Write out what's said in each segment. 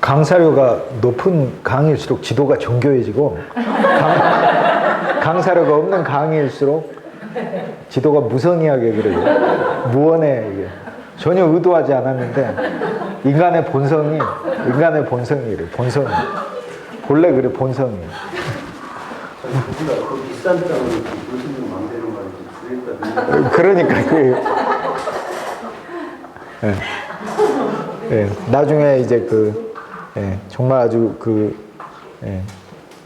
강사료가 높은 강일수록 지도가 정교해지고 강사료가 없는 강일수록 지도가 무성의하게 그래요. 무언해 이게. 전혀 의도하지 않았는데 인간의 본성이 이래. 본성이. 본래 그래 본성이. 그 비싼 땅을 교수님 마음대로 말이지 주겠다. 그러니까 나중에 이제 정말 아주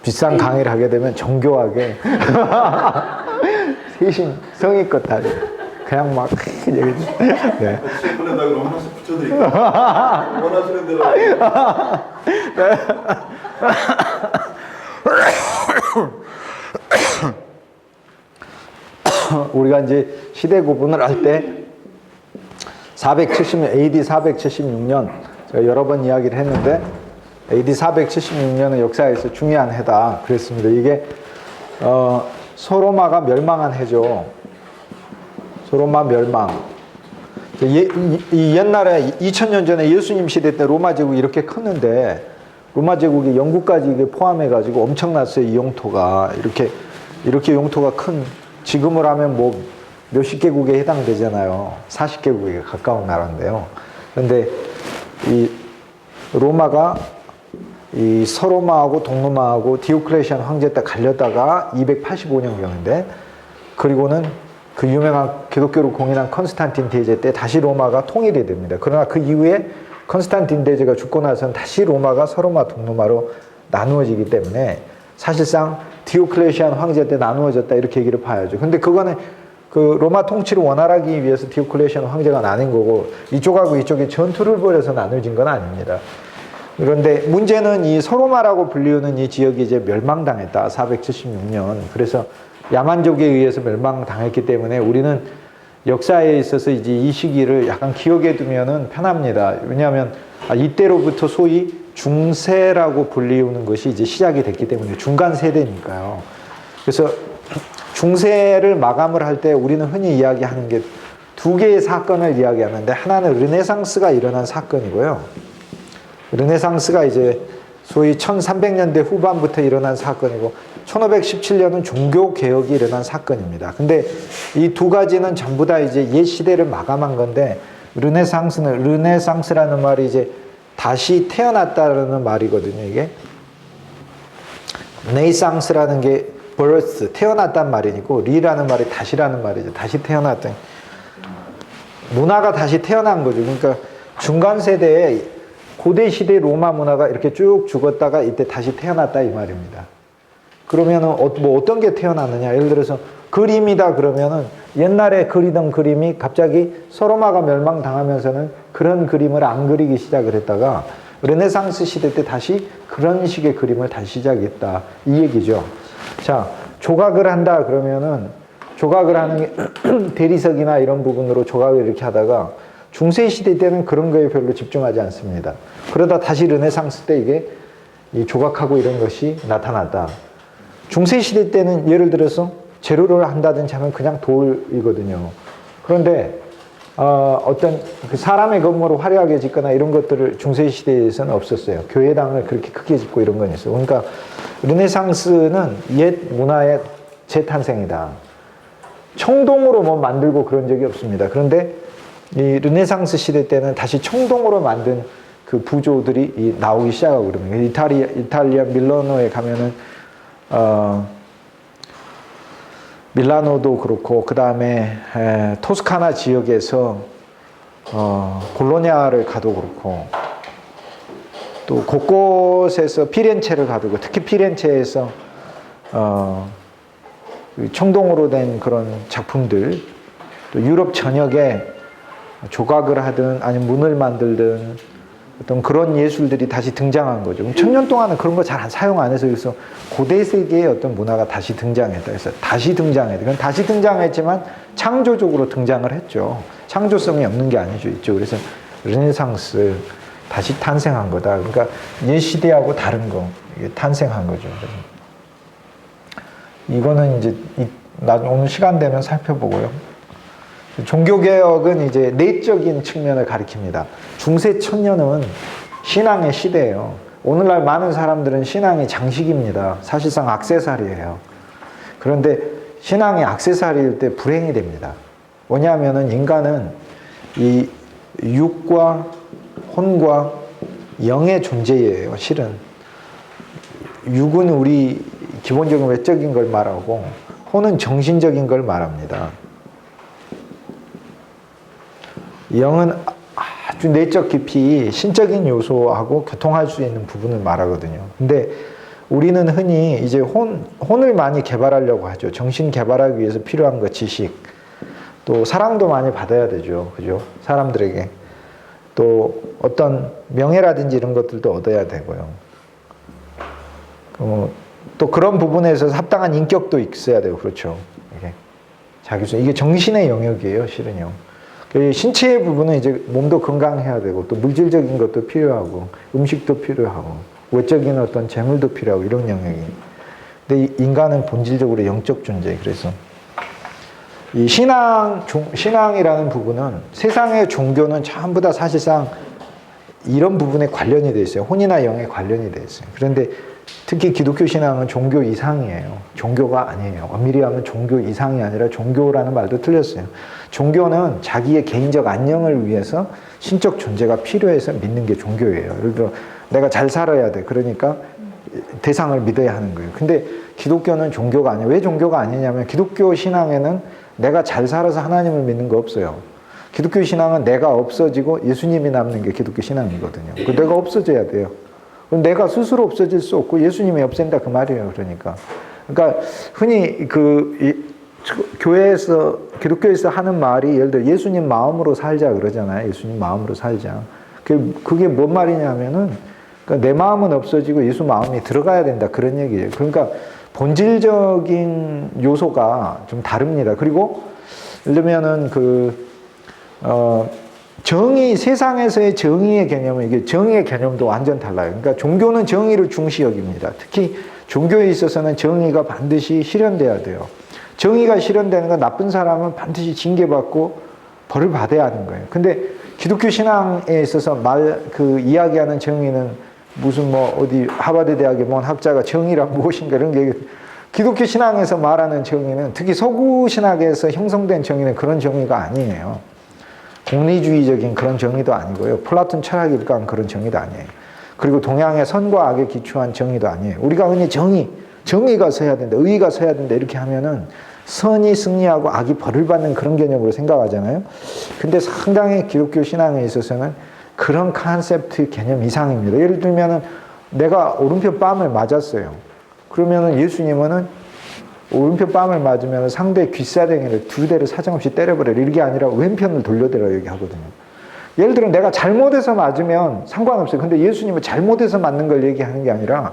비싼 강의를 하게 되면 정교하게 세심 성의껏 다 그냥 막 네. 보내다가 롬버스 붙여드릴게요. 원하시는 대로. 우리가 이제 시대 구분을 할 때 AD 476년 제가 여러 번 이야기를 했는데 AD 476년은 역사에서 중요한 해다 그랬습니다. 이게 소로마가 멸망한 해죠. 소로마 멸망. 이 옛날에 2000년 전에 예수님 시대 때 로마 제국이 이렇게 컸는데 로마 제국이 영국까지 이게 포함해 가지고 엄청났어요. 이 영토가 이렇게 용토가 큰, 지금을 하면 뭐 몇십 개국에 해당되잖아요. 40개국에 가까운 나라인데요. 그런데 이 로마가 이 서로마하고 동로마하고 디오클레시안 황제 때 갈렸다가 285년경인데, 그리고는 그 유명한 기독교를 공인한 컨스탄틴 대제 때 다시 로마가 통일이 됩니다. 그러나 그 이후에 컨스탄틴 대제가 죽고 나서는 다시 로마가 서로마, 동로마로 나누어지기 때문에 사실상 디오클레시안 황제 때 나누어졌다 이렇게 얘기를 봐야죠. 근데 그거는 그 로마 통치를 원활하기 위해서 디오클레시안 황제가 나뉜 거고, 이쪽하고 이쪽이 전투를 벌여서 나눠진 건 아닙니다. 그런데 문제는 이 서로마라고 불리우는 이 지역이 이제 멸망당했다. 476년. 그래서 야만족에 의해서 멸망당했기 때문에 우리는 역사에 있어서 이제 이 시기를 약간 기억해 두면은 편합니다. 왜냐하면 이때로부터 소위 중세라고 불리우는 것이 이제 시작이 됐기 때문에, 중간 세대니까요. 그래서 중세를 마감을 할 때 우리는 흔히 이야기하는 게 두 개의 사건을 이야기하는데, 하나는 르네상스가 일어난 사건이고요. 르네상스가 이제 소위 1300년대 후반부터 일어난 사건이고, 1517년은 종교개혁이 일어난 사건입니다. 근데 이 두 가지는 전부 다 이제 옛 시대를 마감한 건데, 르네상스라는 말이 이제 다시 태어났다는 말이거든요, 이게. 네이상스라는 게 birth, 태어났단 말이고, 리라는 말이 다시라는 말이죠. 다시 태어났던. 문화가 다시 태어난 거죠. 그러니까 중간 세대에 고대 시대 로마 문화가 이렇게 쭉 죽었다가 이때 다시 태어났다 이 말입니다. 그러면은 뭐 어떤 게 태어났느냐? 예를 들어서 그림이다 그러면은 옛날에 그리던 그림이 갑자기 서로마가 멸망당하면서는 그런 그림을 안 그리기 시작을 했다가 르네상스 시대 때 다시 그런 식의 그림을 다시 시작했다 이 얘기죠. 자, 조각을 한다 그러면은 조각을 하는 게 대리석이나 이런 부분으로 조각을 이렇게 하다가 중세 시대 때는 그런 거에 별로 집중하지 않습니다. 그러다 다시 르네상스 때 이게 이 조각하고 이런 것이 나타났다. 중세 시대 때는 예를 들어서 재료를 한다든지 하면 그냥 돌이거든요. 그런데 어떤 그 사람의 건물을 화려하게 짓거나 이런 것들을 중세 시대에서는 없었어요. 교회당을 그렇게 크게 짓고 이런 건 있어요. 그러니까 르네상스는 옛 문화의 재탄생이다. 청동으로 뭐 만들고 그런 적이 없습니다. 그런데 이 르네상스 시대 때는 다시 청동으로 만든 그 부조들이 나오기 시작하고 그럽니다. 이탈리아 밀라노에 가면은 밀라노도 그렇고, 그 다음에 토스카나 지역에서 볼로냐를 가도 그렇고 또 곳곳에서 피렌체를 가도 그렇고 특히 피렌체에서 청동으로 된 그런 작품들 또 유럽 전역에 조각을 하든 아니면 문을 만들든 어떤 그런 예술들이 다시 등장한 거죠. 그럼 1000년 동안은 그런 거 잘 사용 안 해서 그래서 고대 세계의 어떤 문화가 다시 등장했다. 그래서 다시 등장했다. 그건 다시 등장했지만 창조적으로 등장을 했죠. 창조성이 없는 게 아니죠. 있죠. 그래서 르네상스 다시 탄생한 거다. 그러니까 옛 시대하고 다른 거 이게 탄생한 거죠. 이거는 이제 오늘 시간 되면 살펴보고요. 종교개혁은 이제 내적인 측면을 가리킵니다. 중세 천년은 신앙의 시대예요. 오늘날 많은 사람들은 신앙이 장식입니다. 사실상 액세서리예요. 그런데 신앙이 액세서리일 때 불행이 됩니다. 뭐냐면은 인간은 이 육과 혼과 영의 존재예요. 실은 육은 우리 기본적인 외적인 걸 말하고 혼은 정신적인 걸 말합니다. 영은 아주 내적 깊이 신적인 요소하고 교통할 수 있는 부분을 말하거든요. 근데 우리는 흔히 이제 혼을 많이 개발하려고 하죠. 정신 개발하기 위해서 필요한 거 지식, 또 사랑도 많이 받아야 되죠. 그죠? 사람들에게. 또 어떤 명예라든지 이런 것들도 얻어야 되고요. 또 그런 부분에서 합당한 인격도 있어야 되고, 그렇죠. 이게 정신의 영역이에요, 실은요. 신체의 부분은 이제 몸도 건강해야 되고, 또 물질적인 것도 필요하고, 음식도 필요하고, 외적인 어떤 재물도 필요하고, 이런 영역이. 근데 인간은 본질적으로 영적 존재. 그래서 이 신앙이라는 부분은 세상의 종교는 전부 다 사실상 이런 부분에 관련이 돼 있어요. 혼이나 영에 관련이 돼 있어요. 그런데 특히 기독교 신앙은 종교 이상이에요. 종교가 아니에요. 엄밀히 하면 종교 이상이 아니라 종교라는 말도 틀렸어요. 종교는 자기의 개인적 안녕을 위해서 신적 존재가 필요해서 믿는 게 종교예요. 예를 들어 내가 잘 살아야 돼. 그러니까 대상을 믿어야 하는 거예요. 근데 기독교는 종교가 아니에요. 왜 종교가 아니냐면 기독교 신앙에는 내가 잘 살아서 하나님을 믿는 거 없어요. 기독교 신앙은 내가 없어지고 예수님이 남는 게 기독교 신앙이거든요. 내가 없어져야 돼요. 내가 스스로 없어질 수 없고 예수님이 없앤다 그 말이에요. 그러니까 흔히 교회에서 기독교에서 하는 말이 예를 들어 예수님 마음으로 살자 그러잖아요. 예수님 마음으로 살자. 그게 뭔 말이냐면은 그러니까 내 마음은 없어지고 예수 마음이 들어가야 된다 그런 얘기예요. 그러니까 본질적인 요소가 좀 다릅니다. 그리고 예를 들면은 정의, 세상에서의 정의의 개념은 이게 정의의 개념도 완전 달라요. 그러니까 종교는 정의를 중시 여깁니다. 특히 종교에 있어서는 정의가 반드시 실현돼야 돼요. 정의가 실현되는 건 나쁜 사람은 반드시 징계받고 벌을 받아야 하는 거예요. 근데 기독교 신앙에 있어서 이야기하는 정의는 무슨 어디 하버드 대학의 뭔 학자가 정의란 무엇인가 이런 게 기독교 신앙에서 말하는 정의는 특히 서구 신학에서 형성된 정의는 그런 정의가 아니에요. 공리주의적인 그런 정의도 아니고요. 플라톤 철학에 일관 그런 정의도 아니에요. 그리고 동양의 선과 악에 기초한 정의도 아니에요. 우리가 흔히 정의가 서야 된다, 의의가 서야 된다 이렇게 하면은 선이 승리하고 악이 벌을 받는 그런 개념으로 생각하잖아요. 근데 상당히 기독교 신앙에 있어서는 그런 컨셉트 개념 이상입니다. 예를 들면은 내가 오른편 뺨을 맞았어요. 그러면은 예수님은 오른편 뺨을 맞으면 상대의 귓사랭이를 2대를 사정없이 때려버려요. 이게 아니라 왼편을 돌려대라 얘기하거든요. 예를 들어 내가 잘못해서 맞으면 상관없어요. 근데 예수님은 잘못해서 맞는 걸 얘기하는 게 아니라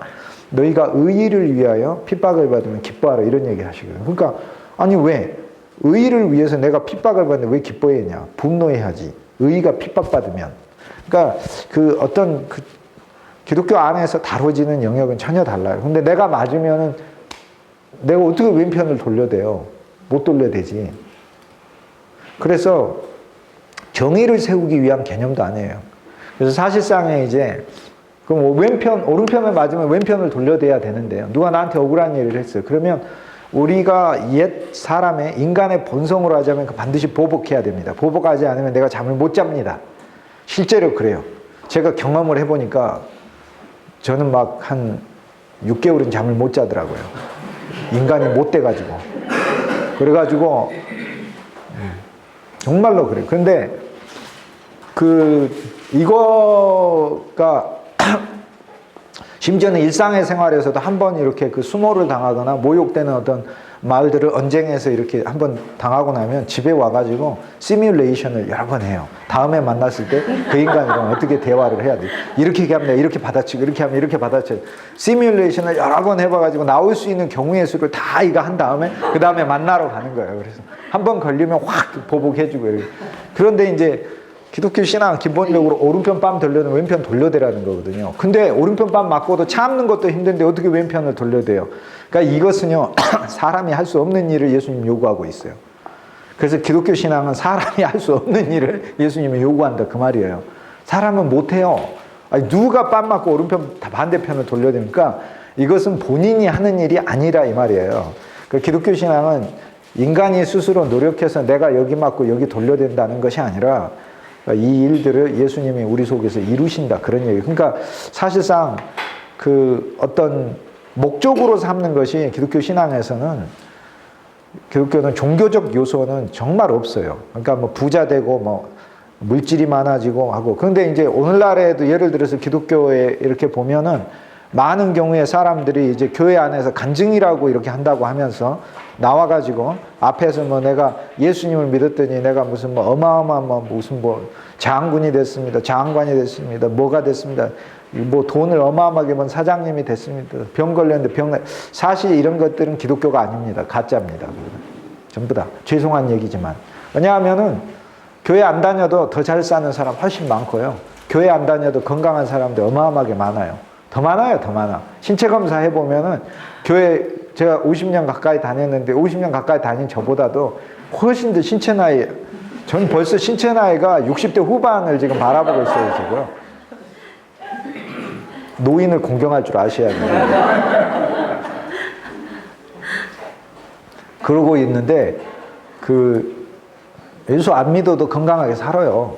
너희가 의의를 위하여 핍박을 받으면 기뻐하라 이런 얘기 하시거든요. 그러니까 아니 왜 의의를 위해서 내가 핍박을 받는데 왜 기뻐해야냐? 분노해야지. 의의가 핍박받으면. 그러니까 어떤 기독교 안에서 다뤄지는 영역은 전혀 달라요. 근데 내가 맞으면은 내가 어떻게 왼편을 돌려대요? 못 돌려대지. 그래서 정의를 세우기 위한 개념도 아니에요. 그래서 사실상에 이제 그럼 오른편을 맞으면 왼편을 돌려대야 되는데요. 누가 나한테 억울한 일을 했어요. 그러면 우리가 옛 사람의 인간의 본성으로 하자면 반드시 보복해야 됩니다. 보복하지 않으면 내가 잠을 못 잡니다. 실제로 그래요. 제가 경험을 해보니까 저는 막 한 6개월은 잠을 못 자더라고요. 인간이 못 돼가지고. 그래가지고 정말로 그래요. 그런데 이거가 심지어는 일상의 생활에서도 한번 이렇게 그 수모를 당하거나 모욕되는 어떤 말들을 언쟁에서 이렇게 한번 당하고 나면 집에 와가지고 시뮬레이션을 여러 번 해요. 다음에 만났을 때 그 인간이랑 어떻게 대화를 해야 돼. 이렇게 얘기하면 내가 이렇게 받아치고, 이렇게 하면 이렇게 받아치고. 시뮬레이션을 여러 번 해봐가지고 나올 수 있는 경우의 수를 다 이거 한 다음에 그 다음에 만나러 가는 거예요. 그래서 한번 걸리면 확 보복해주고. 이렇게. 그런데 이제 기독교 신앙 기본적으로 오른편 뺨 돌려는 왼편 돌려대라는 거거든요. 근데 오른편 뺨 맞고도 참는 것도 힘든데 어떻게 왼편을 돌려대요? 그러니까 이것은요, 사람이 할 수 없는 일을 예수님 요구하고 있어요. 그래서 기독교 신앙은 사람이 할 수 없는 일을 예수님이 요구한다 그 말이에요. 사람은 못해요. 아니, 누가 뺨 맞고 오른편 반대편을 돌려대니까 이것은 본인이 하는 일이 아니라 이 말이에요. 그 기독교 신앙은 인간이 스스로 노력해서 내가 여기 맞고 여기 돌려댄다는 것이 아니라 이 일들을 예수님이 우리 속에서 이루신다 그런 얘기. 그러니까 사실상 그 어떤 목적으로 삼는 것이 기독교 신앙에서는, 기독교는 종교적 요소는 정말 없어요. 그러니까 뭐 부자 되고 뭐 물질이 많아지고 하고. 그런데 이제 오늘날에도 예를 들어서 기독교에 이렇게 보면은 많은 경우에 사람들이 이제 교회 안에서 간증이라고 이렇게 한다고 하면서 나와가지고 앞에서 뭐 내가 예수님을 믿었더니 내가 무슨 뭐 어마어마한 뭐 무슨 뭐 장군이 됐습니다. 장관이 됐습니다. 뭐가 됐습니다. 뭐 돈을 어마어마하게 번 사장님이 됐습니다. 병 걸렸는데 사실 이런 것들은 기독교가 아닙니다. 가짜입니다. 전부 다 죄송한 얘기지만. 왜냐하면은 교회 안 다녀도 더 잘 사는 사람 훨씬 많고요. 교회 안 다녀도 건강한 사람들 어마어마하게 많아요. 더 많아요, 더 많아. 신체 검사 해보면은 교회 제가 50년 가까이 다녔는데 50년 가까이 다닌 저보다도 훨씬 더 신체 나이, 전 벌써 신체 나이가 60대 후반을 지금 바라보고 있어요, 지금. 노인을 공경할 줄 아셔야 돼요. 그러고 있는데 예수 안 믿어도 건강하게 살아요.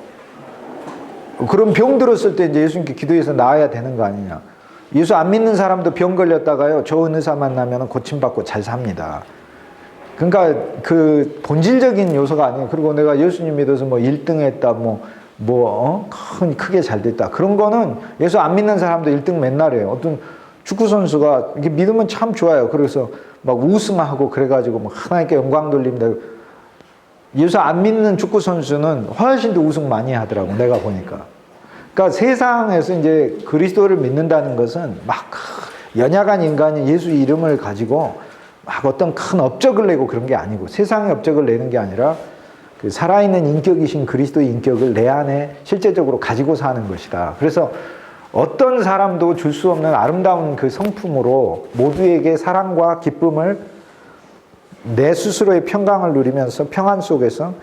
그럼 병 들었을 때 이제 예수님께 기도해서 나아야 되는 거 아니냐. 예수 안 믿는 사람도 병 걸렸다가요, 좋은 의사 만나면 고침받고 잘 삽니다. 그러니까 그 본질적인 요소가 아니에요. 그리고 내가 예수님 믿어서 뭐 1등 했다, 크게 잘 됐다. 그런 거는 예수 안 믿는 사람도 1등 맨날 해요. 어떤 축구선수가 이게 믿으면 참 좋아요. 그래서 막 우승하고 그래가지고 막 하나님께 영광 돌립니다. 예수 안 믿는 축구선수는 훨씬 더 우승 많이 하더라고, 내가 보니까. 그러니까 세상에서 이제 그리스도를 믿는다는 것은 막 연약한 인간이 예수 이름을 가지고 막 어떤 큰 업적을 내고 그런 게 아니고, 세상의 업적을 내는 게 아니라 그 살아있는 인격이신 그리스도의 인격을 내 안에 실제적으로 가지고 사는 것이다. 그래서 어떤 사람도 줄 수 없는 아름다운 그 성품으로 모두에게 사랑과 기쁨을, 내 스스로의 평강을 누리면서 평안 속에서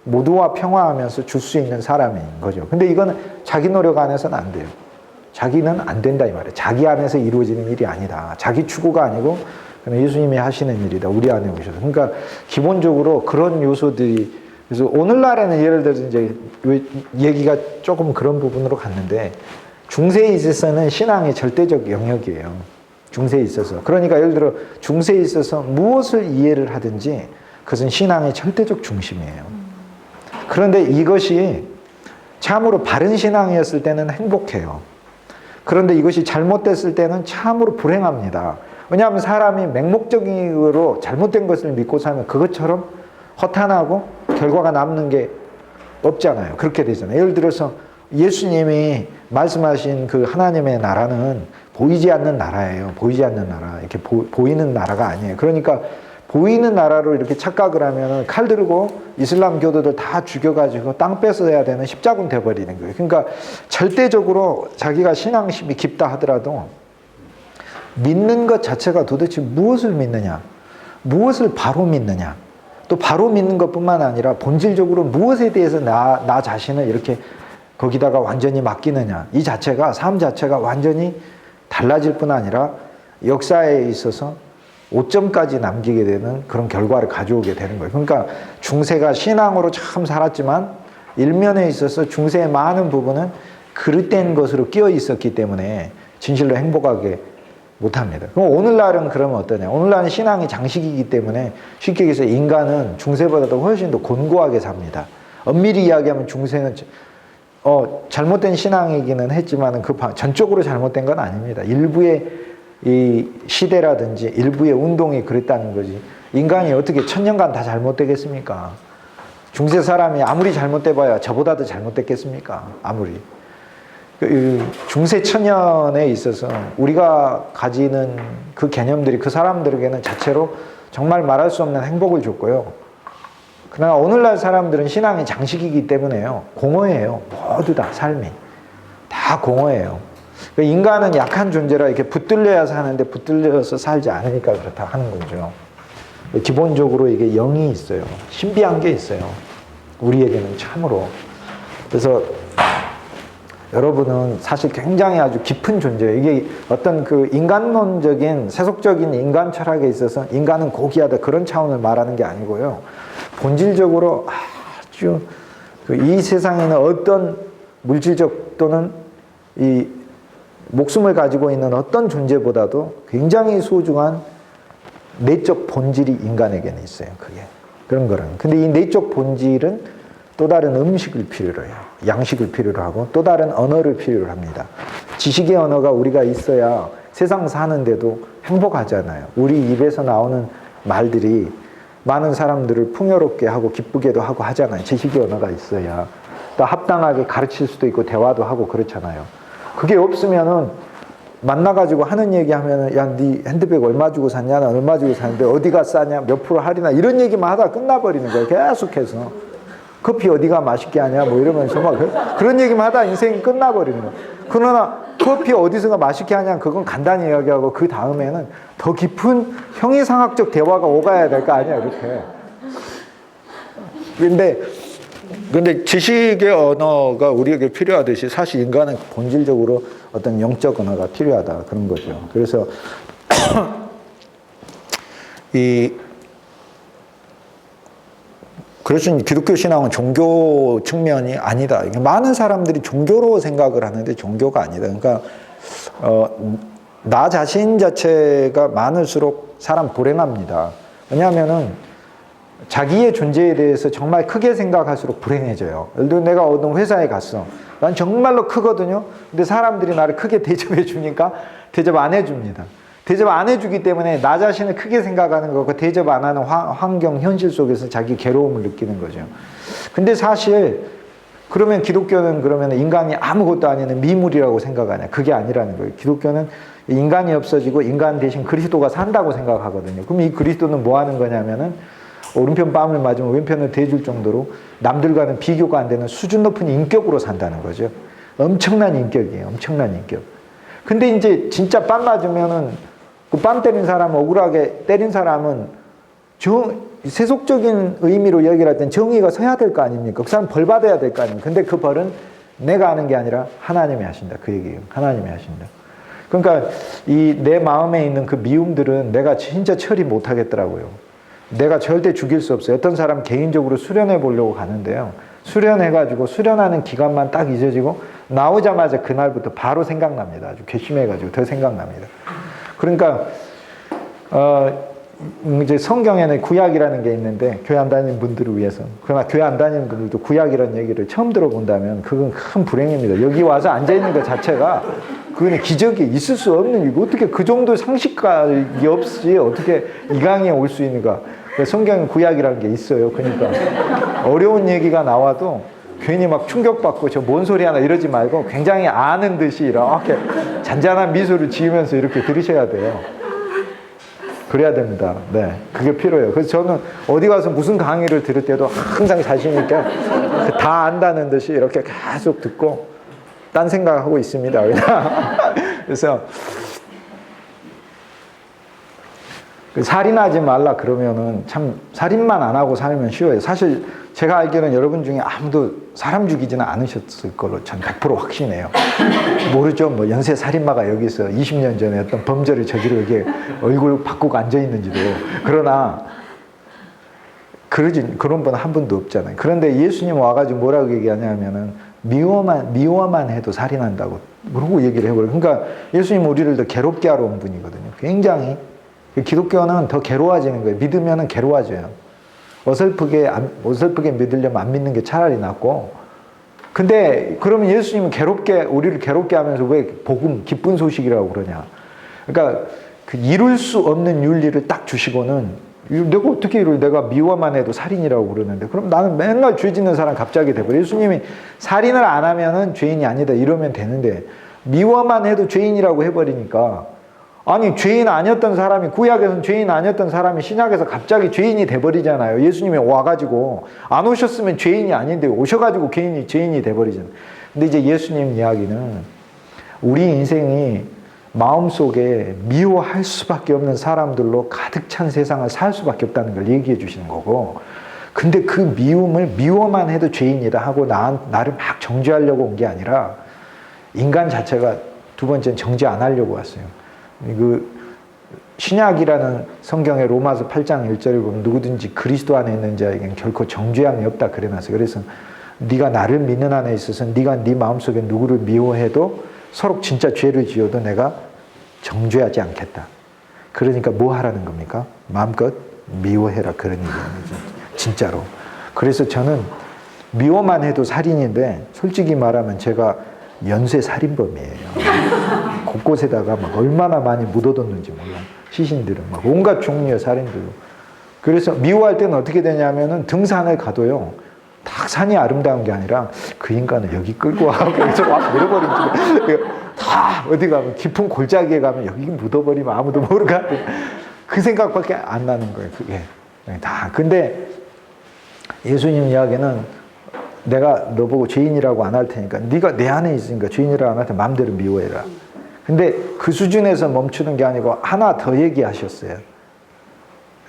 모두와 평화하면서 줄 수 있는 사람인 거죠. 근데 이거는 자기 노력 안에서는 안 돼요. 자기는 안 된다 이 말이에요. 자기 안에서 이루어지는 일이 아니다. 자기 추구가 아니고 그냥 예수님이 하시는 일이다. 우리 안에 오셔서. 그러니까 기본적으로 그런 요소들이, 그래서 오늘날에는 예를 들어서 이제 얘기가 조금 그런 부분으로 갔는데, 중세에 있어서는 신앙이 절대적 영역이에요. 중세에 있어서. 그러니까 예를 들어 중세에 있어서 무엇을 이해를 하든지 그것은 신앙의 절대적 중심이에요. 그런데 이것이 참으로 바른 신앙이었을 때는 행복해요. 그런데 이것이 잘못됐을 때는 참으로 불행합니다. 왜냐하면 사람이 맹목적으로 잘못된 것을 믿고 살면 그것처럼 허탄하고 결과가 남는 게 없잖아요. 그렇게 되잖아요. 예를 들어서 예수님이 말씀하신 그 하나님의 나라는 보이지 않는 나라예요. 보이지 않는 나라. 이렇게 보이는 나라가 아니에요. 그러니까 보이는 나라로 이렇게 착각을 하면 칼 들고 이슬람 교도들 다 죽여가지고 땅 뺏어야 되는 십자군 돼버리는 거예요. 그러니까 절대적으로 자기가 신앙심이 깊다 하더라도 믿는 것 자체가 도대체 무엇을 믿느냐, 무엇을 바로 믿느냐, 또 바로 믿는 것뿐만 아니라 본질적으로 무엇에 대해서 나 자신을 이렇게 거기다가 완전히 맡기느냐, 이 자체가, 삶 자체가 완전히 달라질 뿐 아니라 역사에 있어서 5점까지 남기게 되는 그런 결과를 가져오게 되는 거예요. 그러니까 중세가 신앙으로 참 살았지만 일면에 있어서 중세의 많은 부분은 그릇된 것으로 끼어 있었기 때문에 진실로 행복하게 못합니다. 그럼 오늘날은 그러면 어떠냐? 오늘날은 신앙이 장식이기 때문에 쉽게 얘기해서 인간은 중세보다도 훨씬 더 곤고하게 삽니다. 엄밀히 이야기하면 중세는 잘못된 신앙이기는 했지만 전적으로 잘못된 건 아닙니다. 일부의 이 시대라든지 일부의 운동이 그랬다는 거지. 인간이 어떻게 천년간 다 잘못되겠습니까? 중세 사람이 아무리 잘못돼봐야 저보다도 잘못됐겠습니까? 아무리. 중세 천년에 있어서 우리가 가지는 그 개념들이 그 사람들에게는 자체로 정말 말할 수 없는 행복을 줬고요. 그러나 오늘날 사람들은 신앙이 장식이기 때문에요. 공허해요. 모두 다 삶이. 다 공허해요. 인간은 약한 존재라 이렇게 붙들려야 사는데 붙들려서 살지 않으니까 그렇다 하는 거죠. 기본적으로 이게 영이 있어요. 신비한 게 있어요. 우리에게는 참으로. 그래서 여러분은 사실 굉장히 아주 깊은 존재예요. 이게 어떤 그 인간론적인 세속적인 인간 철학에 있어서 인간은 고귀하다 그런 차원을 말하는 게 아니고요. 본질적으로 아주 이 세상에는 어떤 물질적 또는 이 목숨을 가지고 있는 어떤 존재보다도 굉장히 소중한 내적 본질이 인간에게는 있어요. 그게 그런 거는. 근데 이 내적 본질은 또 다른 음식을 필요로 해요. 양식을 필요로 하고 또 다른 언어를 필요로 합니다. 지식의 언어가 우리가 있어야 세상 사는데도 행복하잖아요. 우리 입에서 나오는 말들이 많은 사람들을 풍요롭게 하고 기쁘게도 하고 하잖아요. 지식의 언어가 있어야. 또 합당하게 가르칠 수도 있고 대화도 하고 그렇잖아요. 그게 없으면은 만나가지고 하는 얘기 하면은 야, 네 핸드백 얼마 주고 샀냐? 나 얼마 주고 샀는데 어디가 싸냐? 몇 프로 할인하? 이런 얘기만 하다 끝나버리는 거예요. 계속해서. 커피 어디가 맛있게 하냐? 뭐 이러면서 막 그런 얘기만 하다 인생이 끝나버리는 거예요. 그러나 커피 어디서가 맛있게 하냐? 그건 간단히 이야기하고 그 다음에는 더 깊은 형이상학적 대화가 오가야 될 거 아니야, 이렇게. 근데 지식의 언어가 우리에게 필요하듯이 사실 인간은 본질적으로 어떤 영적 언어가 필요하다 그런 거죠. 그래서 그래서 기독교 신앙은 종교 측면이 아니다. 많은 사람들이 종교로 생각을 하는데 종교가 아니다. 그러니까 나 자신 자체가 많을수록 사람 불행합니다. 왜냐하면은 자기의 존재에 대해서 정말 크게 생각할수록 불행해져요. 예를 들어 내가 어떤 회사에 갔어. 난 정말로 크거든요. 근데 사람들이 나를 크게 대접해 주니까 대접 안 해줍니다. 대접 안 해주기 때문에 나 자신을 크게 생각하는 거고 대접 안 하는 환경, 현실 속에서 자기 괴로움을 느끼는 거죠. 근데 사실 그러면 기독교는 그러면 인간이 아무것도 아닌 미물이라고 생각하냐? 그게 아니라는 거예요. 기독교는 인간이 없어지고 인간 대신 그리스도가 산다고 생각하거든요. 그럼 이 그리스도는 뭐 하는 거냐면은 오른편 뺨을 맞으면 왼편을 대줄 정도로 남들과는 비교가 안 되는 수준 높은 인격으로 산다는 거죠. 엄청난 인격이에요. 엄청난 인격. 근데 이제 진짜 뺨 맞으면은 그 뺨 때린 사람, 억울하게 때린 사람은 세속적인 의미로 얘기를 할 땐 정의가 서야 될 거 아닙니까? 그 사람 벌 받아야 될 거 아닙니까? 근데 그 벌은 내가 하는 게 아니라 하나님이 하신다. 그 얘기예요. 하나님이 하신다. 그러니까 이 내 마음에 있는 그 미움들은 내가 진짜 처리 못 하겠더라고요. 내가 절대 죽일 수 없어요. 어떤 사람 개인적으로 수련해 보려고 가는데요. 수련해가지고 수련하는 기간만 딱 잊어지고 나오자마자 그날부터 바로 생각납니다. 아주 괘씸해가지고 더 생각납니다. 그러니까 이제 성경에는 구약이라는 게 있는데 교회 안 다니는 분들을 위해서, 그러나 교회 안 다니는 분들도 구약이라는 얘기를 처음 들어본다면 그건 큰 불행입니다. 여기 와서 앉아있는 것 자체가 그건 기적이 있을 수 없는 일이고 어떻게 그 정도 상식감이 없이 어떻게 이 강의에 올 수 있는가. 성경에 구약이라는 게 있어요. 그러니까 어려운 얘기가 나와도 괜히 막 충격받고 저 뭔 소리 하나 이러지 말고 굉장히 아는 듯이 이렇게 잔잔한 미소를 지으면서 이렇게 들으셔야 돼요. 그래야 됩니다. 네, 그게 필요해요. 그래서 저는 어디 가서 무슨 강의를 들을 때도 항상 자신 있게 다 안다는 듯이 이렇게 계속 듣고 딴 생각하고 있습니다. 그래서 살인하지 말라 그러면은 참 살인만 안 하고 살면 쉬워요. 사실 제가 알기로는 여러분 중에 아무도 사람 죽이지는 않으셨을 걸로 전 100% 확신해요. 모르죠. 뭐 연쇄 살인마가 여기서 20년 전에 어떤 범죄를 저지르고 이게 얼굴 바꾸고 앉아 있는지도. 그러나 그런 분 한 분도 없잖아요. 그런데 예수님 와가지고 뭐라고 얘기하냐면은 미워만 해도 살인한다고 그러고 얘기를 해버려요. 그러니까 예수님 우리를 더 괴롭게 하러 온 분이거든요. 굉장히. 기독교는 더 괴로워지는 거예요. 믿으면 괴로워져요. 어설프게 믿으려면 안 믿는 게 차라리 낫고, 근데 그러면 예수님은 우리를 괴롭게 하면서 왜 복음, 기쁜 소식이라고 그러냐. 그러니까 그 이룰 수 없는 윤리를 딱 주시고는 내가 어떻게 이룰, 내가 미워만 해도 살인이라고 그러는데 그럼 나는 맨날 죄 짓는 사람 갑자기 돼버려. 예수님이 살인을 안 하면은 죄인이 아니다 이러면 되는데 미워만 해도 죄인이라고 해버리니까 아니 죄인 아니었던 사람이 구약에서는 죄인 아니었던 사람이 신약에서 갑자기 죄인이 돼버리잖아요. 예수님이 와가지고 안 오셨으면 죄인이 아닌데 오셔가지고 죄인이 돼버리잖아요. 근데 이제 예수님 이야기는 우리 인생이 마음속에 미워할 수밖에 없는 사람들로 가득 찬 세상을 살 수밖에 없다는 걸 얘기해 주시는 거고 근데 그 미움을 미워만 해도 죄인이다 하고 나를 막 정죄하려고 온 게 아니라 인간 자체가 두 번째는 정죄 안 하려고 왔어요. 그 신약이라는 성경의 로마서 8장 1절을 보면 누구든지 그리스도 안에 있는 자에게는 결코 정죄함이 없다 그래놨어요. 그래서 네가 나를 믿는 안에 있어서 네가 네 마음속에 누구를 미워해도 서로 진짜 죄를 지어도 내가 정죄하지 않겠다. 그러니까 뭐 하라는 겁니까? 마음껏 미워해라 그런 얘기예요. 진짜로. 그래서 저는 미워만 해도 살인인데 솔직히 말하면 제가 연쇄 살인범이에요. 곳곳에다가 막 얼마나 많이 묻어뒀는지 몰라. 시신들은 막 온갖 종류의 살인들로. 그래서 미워할 때는 어떻게 되냐면은 등산을 가도요. 딱 산이 아름다운 게 아니라 그 인간을 여기 끌고 와서 막 밀어버리지. 다 어디 가면 깊은 골짜기에 가면 여기 묻어버리면 아무도 모르고 그 생각밖에 안 나는 거예요. 그게 다. 근데 예수님 이야기는 내가 너보고 죄인이라고 안 할 테니까 네가 내 안에 있으니까 죄인이라고 안 할 테니까 마음대로 미워해라. 근데 그 수준에서 멈추는 게 아니고 하나 더 얘기하셨어요.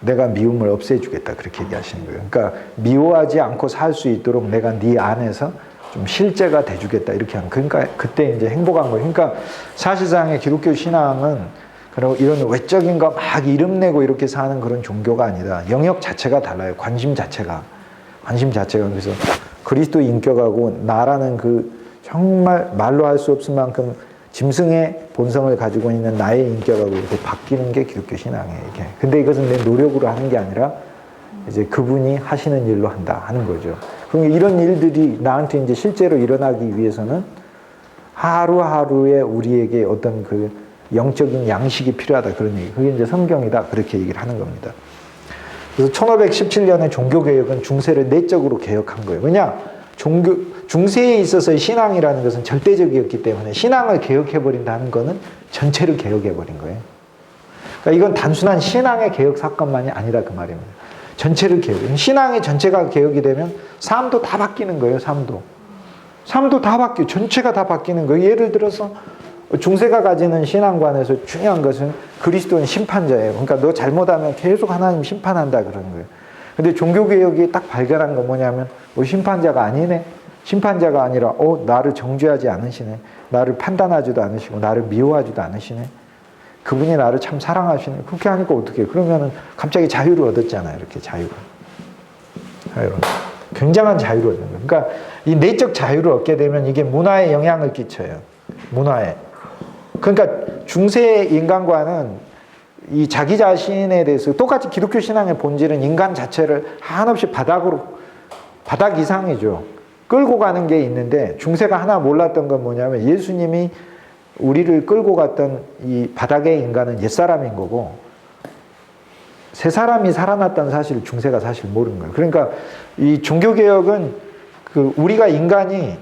내가 미움을 없애주겠다 그렇게 얘기하시는 거예요. 그러니까 미워하지 않고 살 수 있도록 내가 네 안에서 좀 실제가 돼주겠다 이렇게 하는. 그러니까 그때 이제 행복한 거예요. 그러니까 사실상의 기독교 신앙은 그리고 이런 외적인 거 막 이름 내고 이렇게 사는 그런 종교가 아니다. 영역 자체가 달라요. 관심 자체가. 그래서 그리스도 인격하고 나라는 그 정말 말로 할 수 없을 만큼 짐승의 본성을 가지고 있는 나의 인격하고 이렇게 바뀌는 게 기독교 신앙이에요. 이게. 근데 이것은 내 노력으로 하는 게 아니라 이제 그분이 하시는 일로 한다 하는 거죠. 그러니까 이런 일들이 나한테 이제 실제로 일어나기 위해서는 하루하루에 우리에게 어떤 그 영적인 양식이 필요하다 그런 얘기. 그게 이제 성경이다 그렇게 얘기를 하는 겁니다. 그래서 1517년에 종교개혁은 중세를 내적으로 개혁한 거예요. 왜냐? 중세에 있어서의 신앙이라는 것은 절대적이었기 때문에 신앙을 개혁해버린다는 것은 전체를 개혁해버린 거예요. 그러니까 이건 단순한 신앙의 개혁 사건만이 아니라 그 말입니다. 전체를 개혁해요. 신앙의 전체가 개혁이 되면 삶도 다 바뀌는 거예요. 삶도 다 바뀌어요. 전체가 다 바뀌는 거예요. 예를 들어서 중세가 가지는 신앙관에서 중요한 것은 그리스도는 심판자예요. 그러니까 너 잘못하면 계속 하나님 심판한다 그러는 거예요. 근데 종교개혁이 딱 발견한 건 뭐냐면 심판자가 아니네. 심판자가 아니라 나를 정죄하지 않으시네. 나를 판단하지도 않으시고 나를 미워하지도 않으시네. 그분이 나를 참 사랑하시네. 그렇게 하니까 어떻게 해요? 그러면은 갑자기 자유를 얻었잖아요. 이렇게 자유를. 굉장한 자유를 얻는 거예요. 그러니까 이 내적 자유를 얻게 되면 이게 문화에 영향을 끼쳐요. 문화에. 그러니까 중세 인간과는 이 자기 자신에 대해서 똑같이 기독교 신앙의 본질은 인간 자체를 한없이 바닥 이상이죠. 끌고 가는 게 있는데 중세가 하나 몰랐던 건 뭐냐면 예수님이 우리를 끌고 갔던 이 바닥의 인간은 옛사람인 거고 새 사람이 살아났다는 사실을 중세가 사실 모르는 거예요. 그러니까 이 종교개혁은 그 우리가 인간이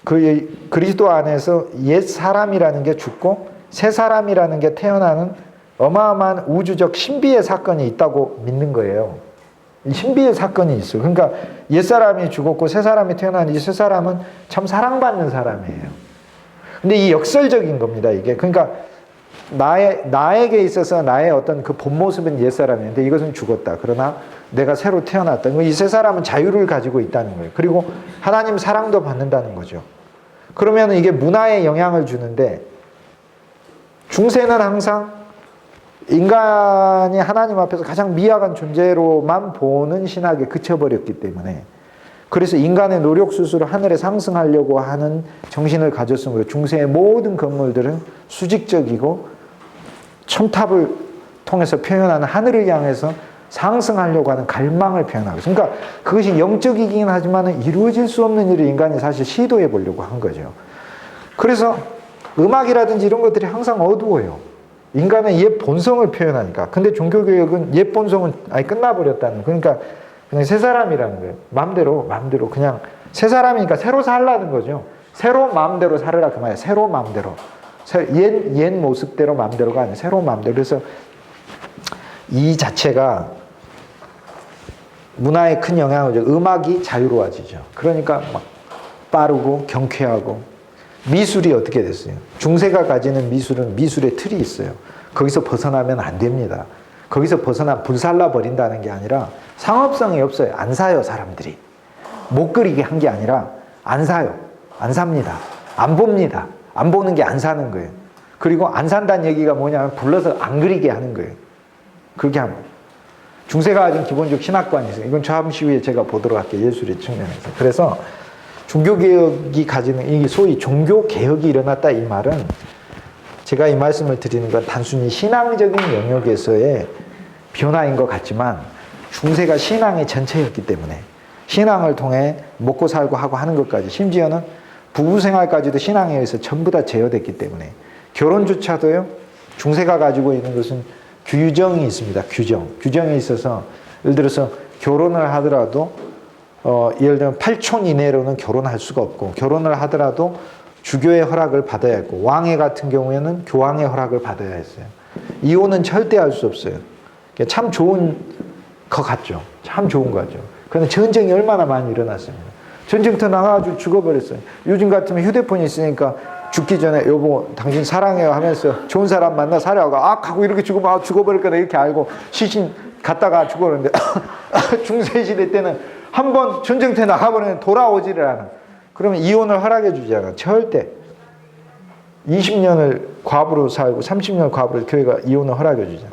그 그리스도 안에서 옛 사람이라는 게 죽고 새 사람이라는 게 태어나는 어마어마한 우주적 신비의 사건이 있다고 믿는 거예요. 이 신비의 사건이 있어요. 그러니까 옛 사람이 죽었고 새 사람이 태어나는 이 새 사람은 참 사랑받는 사람이에요. 근데 이 역설적인 겁니다. 이게 그러니까 나에게 있어서 나의 어떤 그 본 모습은 옛 사람인데 이것은 죽었다. 그러나 내가 새로 태어났다. 이 새 사람은 자유를 가지고 있다는 거예요. 그리고 하나님 사랑도 받는다는 거죠. 그러면 이게 문화에 영향을 주는데 중세는 항상 인간이 하나님 앞에서 가장 미약한 존재로만 보는 신학에 그쳐버렸기 때문에 그래서 인간의 노력 스스로 하늘에 상승하려고 하는 정신을 가졌으므로 중세의 모든 건물들은 수직적이고 첨탑을 통해서 표현하는 하늘을 향해서 상승하려고 하는 갈망을 표현하고 있어요. 그러니까 그것이 영적이긴 하지만 이루어질 수 없는 일을 인간이 사실 시도해 보려고 한 거죠. 그래서 음악이라든지 이런 것들이 항상 어두워요. 인간의 옛 본성을 표현하니까. 근데 종교개혁은 옛 본성은 아예 끝나버렸다는, 그러니까 그냥 새 사람이라는 거예요. 마음대로 그냥 새 사람이니까 새로 살라는 거죠. 새로 마음대로 살으라 그 말이에요. 새로 마음대로. 옛 모습대로 마음대로가 아니라 새로 마음대로. 그래서 이 자체가 문화에 큰 영향을 줘요. 음악이 자유로워지죠. 그러니까 막 빠르고 경쾌하고. 미술이 어떻게 됐어요? 중세가 가지는 미술은 미술의 틀이 있어요. 거기서 벗어나면 안 됩니다. 거기서 벗어나 불살라 버린다는 게 아니라 상업성이 없어요. 안 사요, 사람들이. 못 그리게 한 게 아니라 안 사요. 안 삽니다. 안 봅니다. 안 보는 게 안 사는 거예요. 그리고 안 산다는 얘기가 뭐냐면 불러서 안 그리게 하는 거예요. 그렇게 하면. 중세가 가진 기본적 신학관이 있어요. 이건 잠시 후에 제가 보도록 할게요. 예술의 측면에서. 그래서 종교개혁이 가지는, 이게 소위 종교개혁이 일어났다 이 말은, 제가 이 말씀을 드리는 건 단순히 신앙적인 영역에서의 변화인 것 같지만 중세가 신앙의 전체였기 때문에 신앙을 통해 먹고 살고 하고 하는 것까지, 심지어는 부부생활까지도 신앙에 의해서 전부 다 제어됐기 때문에 결혼조차도요, 중세가 가지고 있는 것은 규정이 있습니다. 규정이 있어서 예를 들어서 결혼을 하더라도 예를 들면 8촌 이내로는 결혼할 수가 없고, 결혼을 하더라도 주교의 허락을 받아야 했고, 왕회 같은 경우에는 교황의 허락을 받아야 했어요. 이혼은 절대 할 수 없어요. 참 좋은 것 같죠. 참 좋은 거죠. 그런데 전쟁이 얼마나 많이 일어났습니다. 전쟁터 나가가지고 죽어버렸어요. 요즘 같으면 휴대폰이 있으니까 죽기 전에 여보 당신 사랑해요 하면서 좋은 사람 만나 살아가고 하고 이렇게 죽으면 죽어버릴 거다 이렇게 알고 시신 갔다가 죽었는데 중세시대 때는 한번 전쟁터에 나가버리면 돌아오지를 않아. 그러면 이혼을 허락해 주지 않아. 절대. 20년을 과부로 살고 30년을 과부로 교회가 이혼을 허락해 주지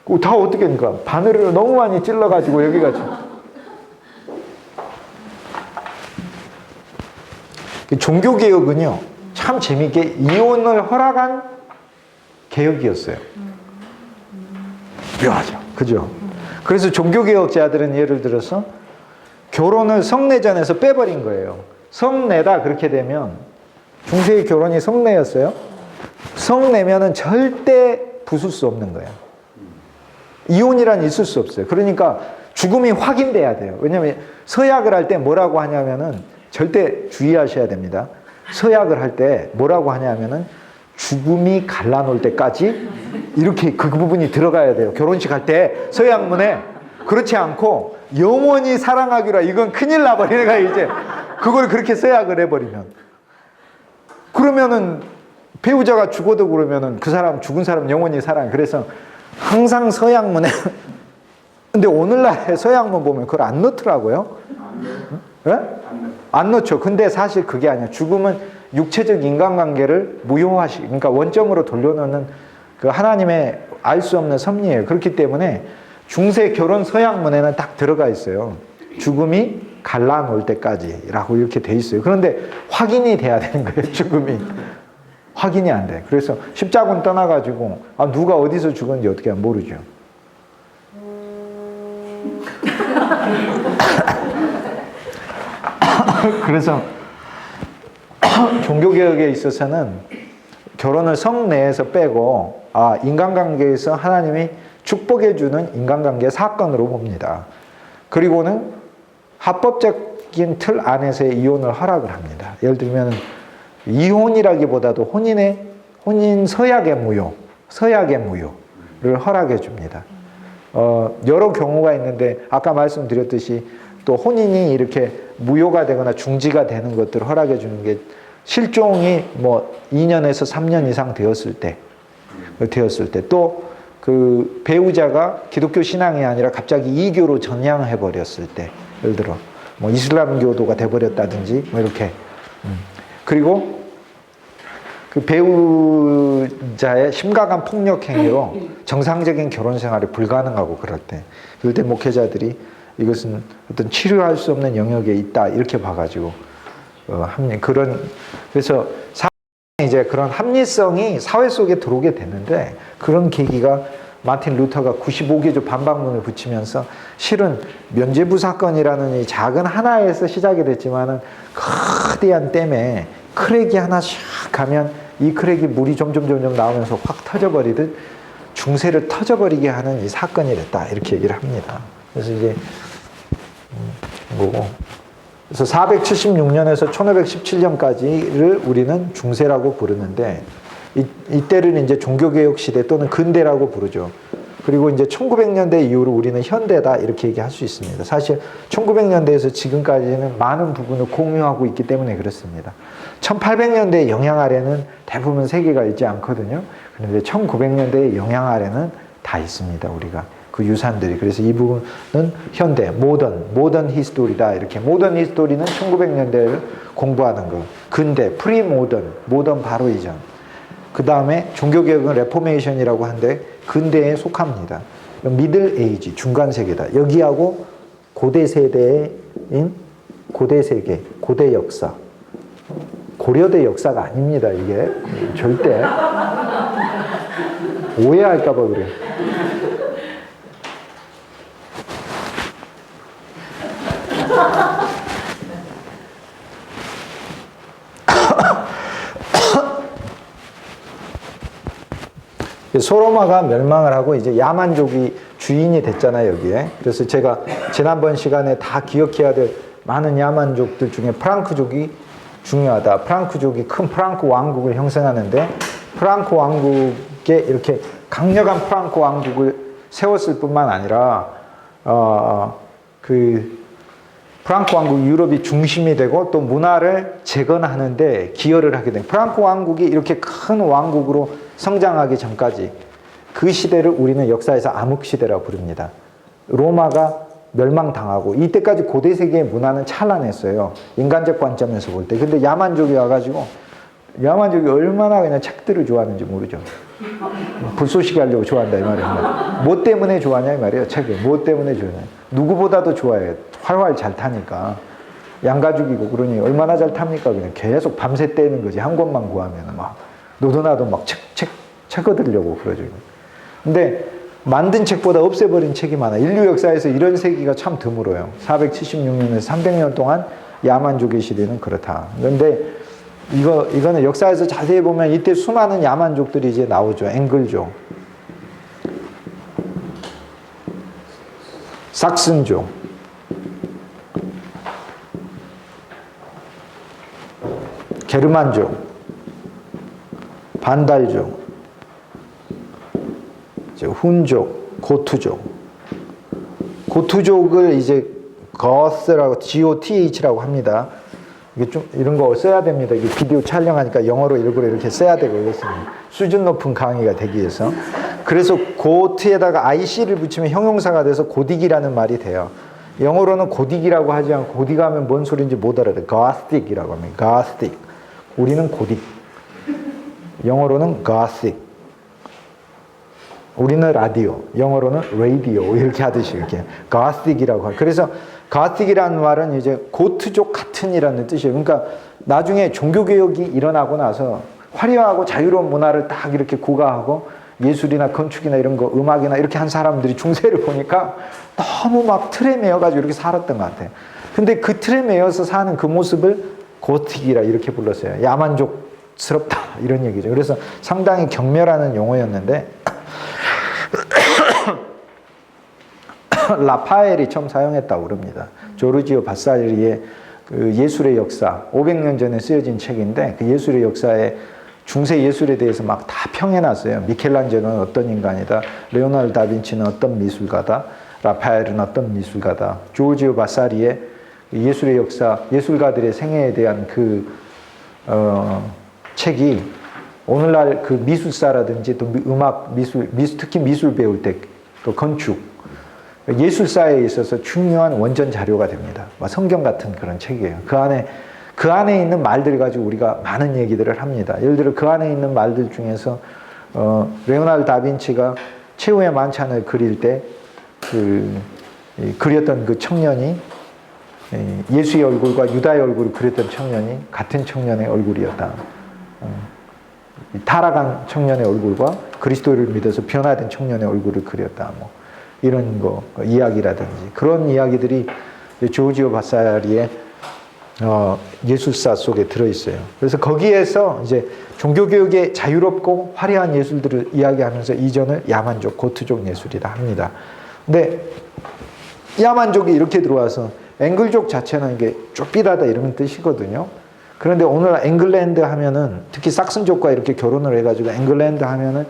않아. 다 어떻게 하니까 바늘을 너무 많이 찔러가지고 여기가 종교개혁은요 참 재미있게 이혼을 허락한 개혁이었어요. 묘하죠. 그죠? 그래서 종교개혁자들은 예를 들어서 결혼을 성례전에서 빼버린 거예요. 성례다 그렇게 되면, 중세의 결혼이 성례였어요. 성례면은 절대 부술 수 없는 거예요. 이혼이란 있을 수 없어요. 그러니까 죽음이 확인돼야 돼요. 왜냐하면 서약을 할 때 뭐라고 하냐면은, 절대 주의하셔야 됩니다. 서약을 할 때 뭐라고 하냐면은 죽음이 갈라놓을 때까지 이렇게 그 부분이 들어가야 돼요. 결혼식 할 때 서약문에. 그렇지 않고 영원히 사랑하기로, 이건 큰일 나버리는 거야 이제. 그걸 그렇게 서약을 해버리면. 그러면은 배우자가 죽어도 그러면은 그 사람, 죽은 사람 영원히 사랑. 그래서 항상 서약문에 근데 오늘날 서약문 보면 그걸 안 넣더라고요. 네? 안 넣죠. 근데 사실 그게 아니야. 죽음은 육체적 인간관계를 그러니까 원점으로 돌려놓는 그 하나님의 알 수 없는 섭리예요. 그렇기 때문에 중세 결혼 서약문에는 딱 들어가 있어요. 죽음이 갈라놓을 때까지라고 이렇게 돼 있어요. 그런데 확인이 돼야 되는 거예요. 죽음이. 확인이 안 돼. 그래서 십자군 떠나가지고 누가 어디서 죽었는지 어떻게 모르죠. 그래서 종교개혁에 있어서는 결혼을 성내에서 빼고 인간관계에서 하나님이 축복해주는 인간관계 사건으로 봅니다. 그리고는 합법적인 틀 안에서의 이혼을 허락을 합니다. 예를 들면 이혼이라기보다도 혼인 서약의 무효를 허락해 줍니다. 여러 경우가 있는데 아까 말씀드렸듯이 또 혼인이 이렇게 무효가 되거나 중지가 되는 것들을 허락해 주는 게, 실종이 뭐 2년에서 3년 이상 되었을 때 또 그 배우자가 기독교 신앙이 아니라 갑자기 이교로 전향해 버렸을 때, 예를 들어 뭐 이슬람교도가 돼 버렸다든지 뭐 이렇게. 그리고 그 배우자의 심각한 폭력 행위로 정상적인 결혼 생활이 불가능하고 그럴 때 목회자들이 이것은 어떤 치료할 수 없는 영역에 있다 이렇게 봐가지고 그래서 이제 그런 합리성이 사회 속에 들어오게 됐는데, 그런 계기가 마틴 루터가 95개조 반박문을 붙이면서 실은 면죄부 사건이라는 이 작은 하나에서 시작이 됐지만은 거대한 댐에 크랙이 하나 샥 가면 이 크랙이 물이 점점 나오면서 확 터져버리듯 중세를 터져버리게 하는 이 사건이 됐다. 이렇게 얘기를 합니다. 그래서 이제 뭐고. 그래서 476년에서 1517년까지를 우리는 중세라고 부르는데 이때를 이제 종교개혁 시대 또는 근대라고 부르죠. 그리고 이제 1900년대 이후로 우리는 현대다 이렇게 얘기할 수 있습니다. 사실 1900년대에서 지금까지는 많은 부분을 공유하고 있기 때문에 그렇습니다. 1800년대의 영향 아래는 대부분 세계가 있지 않거든요. 그런데 1900년대의 영향 아래는 다 있습니다. 우리가 그 유산들이. 그래서 이 부분은 현대, 모던 히스토리다. 이렇게 모던 히스토리는 1900년대를 공부하는 거. 근대, 프리 모던 바로 이전. 그 다음에 종교개혁은 레포메이션이라고 하는데 근대에 속합니다. 미들 에이지, 중간 세계다. 여기하고 고대 세대인 고대 세계, 고대 역사. 고려대 역사가 아닙니다. 이게 절대 오해할까 봐 그래요. 소로마가 멸망을 하고 이제 야만족이 주인이 됐잖아요, 여기에. 그래서 제가 지난번 시간에 다 기억해야 될 많은 야만족들 중에 프랑크족이 중요하다. 프랑크족이 큰 프랑크 왕국을 형성하는데 프랑크 왕국에 이렇게 강력한 프랑크 왕국을 세웠을 뿐만 아니라 그 프랑크 왕국 유럽이 중심이 되고 또 문화를 재건하는데 기여를 하게 된 프랑크 왕국이 이렇게 큰 왕국으로 성장하기 전까지 그 시대를 우리는 역사에서 암흑시대라고 부릅니다. 로마가 멸망당하고 이때까지 고대 세계의 문화는 찬란했어요. 인간적 관점에서 볼 때. 근데 야만족이 와가지고 야만족이 얼마나 그냥 책들을 좋아하는지 모르죠. 불쏘시개 하려고 좋아한다 이 말이에요. 뭐 때문에 좋아하냐 이 말이에요. 책을. 뭐 때문에 좋아하냐. 누구보다도 좋아해요. 활활 잘 타니까. 양가죽이고 그러니 얼마나 잘 탑니까? 그냥 계속 밤새 떼는 거지. 한 권만 구하면 막 노도나도 막 책 얻으려고 그러죠. 근데 만든 책보다 없애버린 책이 많아. 인류 역사에서 이런 세기가 참 드물어요. 476년에서 300년 동안 야만족의 시대는 그렇다. 그런데 이거는 역사에서 자세히 보면 이때 수많은 야만족들이 이제 나오죠. 앵글족, 삭슨족, 게르만족, 반달족, 훈족, 고투족. 고투족을 이제 거스라고 GOTH라고 합니다. 이게 좀 이런 거 써야 됩니다. 이게 비디오 촬영하니까 영어로 일부러 이렇게 써야 되고 그렇습니다. 수준 높은 강의가 되기 위해서. 그래서 고트에다가 IC를 붙이면 형용사가 돼서 고딕이라는 말이 돼요. 영어로는 고딕이라고 하지 않고 고딕 하면 뭔 소리인지 못 알아요. Gothic 이라고 합니다. Gothic. 우리는 고딕. 영어로는 Gothic. 우리는 라디오, 영어로는 라디오 이렇게 하듯이 이렇게 가스틱이라고 해요. 그래서 가스틱이라는 말은 이제 고트족 같은이라는 뜻이에요. 그러니까 나중에 종교개혁이 일어나고 나서 화려하고 자유로운 문화를 딱 이렇게 구가하고 예술이나 건축이나 이런 거, 음악이나 이렇게 한 사람들이 중세를 보니까 너무 막 틀에 매여가지고 이렇게 살았던 것 같아요. 근데 그 틀에 매여서 사는 그 모습을 고틱이라 이렇게 불렀어요. 야만족스럽다 이런 얘기죠. 그래서 상당히 경멸하는 용어였는데 라파엘이 처음 사용했다고 그럽니다. 조르지오 바사리의 그 예술의 역사, 500년 전에 쓰여진 책인데 그 예술의 역사에 중세 예술에 대해서 막 다 평해놨어요. 미켈란젤로는 어떤 인간이다, 레오나르도 다빈치는 어떤 미술가다, 라파엘은 어떤 미술가다. 조르지오 바사리의 예술의 역사, 예술가들의 생애에 대한 그 책이 오늘날 그 미술사라든지 또 음악, 미술, 특히 미술 배울 때 또 건축, 예술사에 있어서 중요한 원전 자료가 됩니다. 성경 같은 그런 책이에요. 그 안에 있는 말들 가지고 우리가 많은 얘기들을 합니다. 예를 들어 그 안에 있는 말들 중에서 레오나르도 다빈치가 최후의 만찬을 그릴 때 그렸던 그 청년이 예수의 얼굴과 유다의 얼굴을 그렸던 청년이 같은 청년의 얼굴이었다. 타락한 청년의 얼굴과 그리스도를 믿어서 변화된 청년의 얼굴을 그렸다. 뭐 이런 거 이야기라든지 그런 이야기들이 조지오 바사리의 예술사 속에 들어있어요. 그래서 거기에서 이제 종교교육의 자유롭고 화려한 예술들을 이야기하면서 이전을 야만족, 고트족 예술이라 합니다. 근데 야만족이 이렇게 들어와서 앵글족 자체는 이게 좁비다다 이런 뜻이거든요. 그런데 오늘 앵글랜드 하면은 특히 삭슨족과 이렇게 결혼을 해가지고 앵글랜드 하면은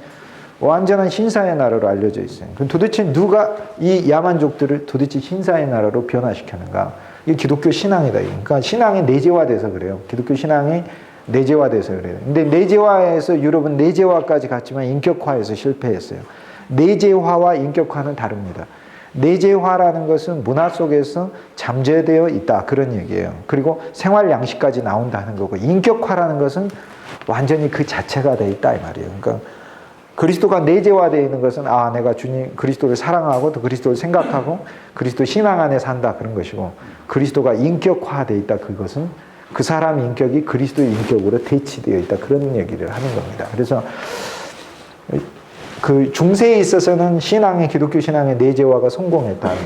완전한 신사의 나라로 알려져 있어요. 그럼 도대체 누가 이 야만족들을 도대체 신사의 나라로 변화시켰는가? 이게 기독교 신앙이다. 그러니까 신앙이 내재화돼서 그래요. 기독교 신앙이 내재화돼서 그래요. 근데 내재화에서 유럽은 내재화까지 갔지만 인격화에서 실패했어요. 내재화와 인격화는 다릅니다. 내재화라는 것은 문화 속에서 잠재되어 있다. 그런 얘기예요. 그리고 생활 양식까지 나온다는 거고, 인격화라는 것은 완전히 그 자체가 돼 있다. 이 말이에요. 그러니까 그리스도가 내재화되어 있는 것은 내가 주님 그리스도를 사랑하고 또 그리스도를 생각하고 그리스도 신앙 안에 산다. 그런 것이고, 그리스도가 인격화되어 있다. 그것은 그 사람 인격이 그리스도의 인격으로 대치되어 있다. 그런 얘기를 하는 겁니다. 그래서 그 중세에 있어서는 기독교 신앙의 내재화가 성공했다는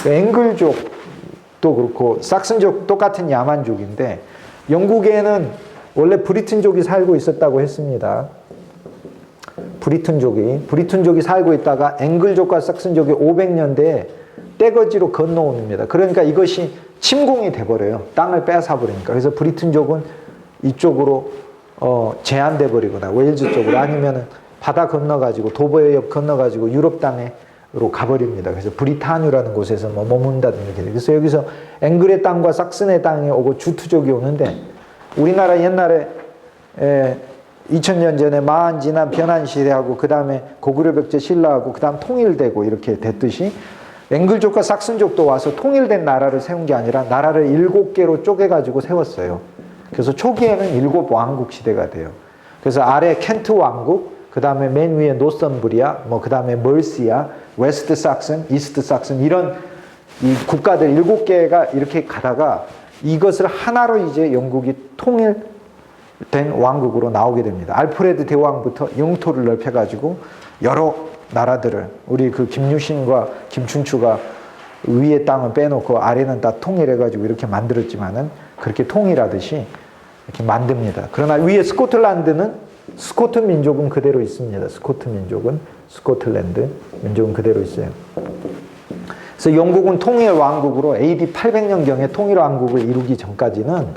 거예요. 앵글족도 그렇고 삭슨족 똑같은 야만족인데 영국에는 원래 브리튼족이 살고 있었다고 했습니다. 브리튼족이 살고 있다가 앵글족과 삭슨족이 500년대에 떼거지로 건너옵니다. 그러니까 이것이 침공이 돼버려요. 땅을 뺏어버리니까. 그래서 브리튼족은 이쪽으로 제한돼 버리거나 웨일즈 쪽으로 아니면은 바다 건너가지고 도버해협 건너가지고 유럽 땅으로 가버립니다. 그래서 브리타뉴라는 곳에서 머문다든지 이렇게. 그래서 여기서 앵글의 땅과 삭슨의 땅에 오고 주트족이 오는데 우리나라 옛날에 2000년 전에 마한 진한 변한 시대하고 그 다음에 고구려 백제 신라하고 그 다음 통일되고 이렇게 됐듯이 앵글족과 삭슨족도 와서 통일된 나라를 세운 게 아니라 나라를 7개로 쪼개가지고 세웠어요. 그래서 초기에는 7왕국 시대가 돼요. 그래서 아래 켄트 왕국, 그 다음에 맨 위에 노선부리아, 그 다음에 멀시아, 웨스트 삭슨, 이스트 삭슨 이런 이 국가들 7개가 이렇게 가다가 이것을 하나로 이제 영국이 통일된 왕국으로 나오게 됩니다. 알프레드 대왕부터 영토를 넓혀가지고 여러 나라들을 우리 그 김유신과 김춘추가 위에 땅은 빼놓고 아래는 다 통일해가지고 이렇게 만들었지만은 그렇게 통일하듯이 이렇게 만듭니다. 그러나 위에 스코틀랜드는 스코트 민족은 그대로 있습니다. 스코틀랜드 민족은 그대로 있어요. 그래서 영국은 통일 왕국으로 AD 800년경에 통일 왕국을 이루기 전까지는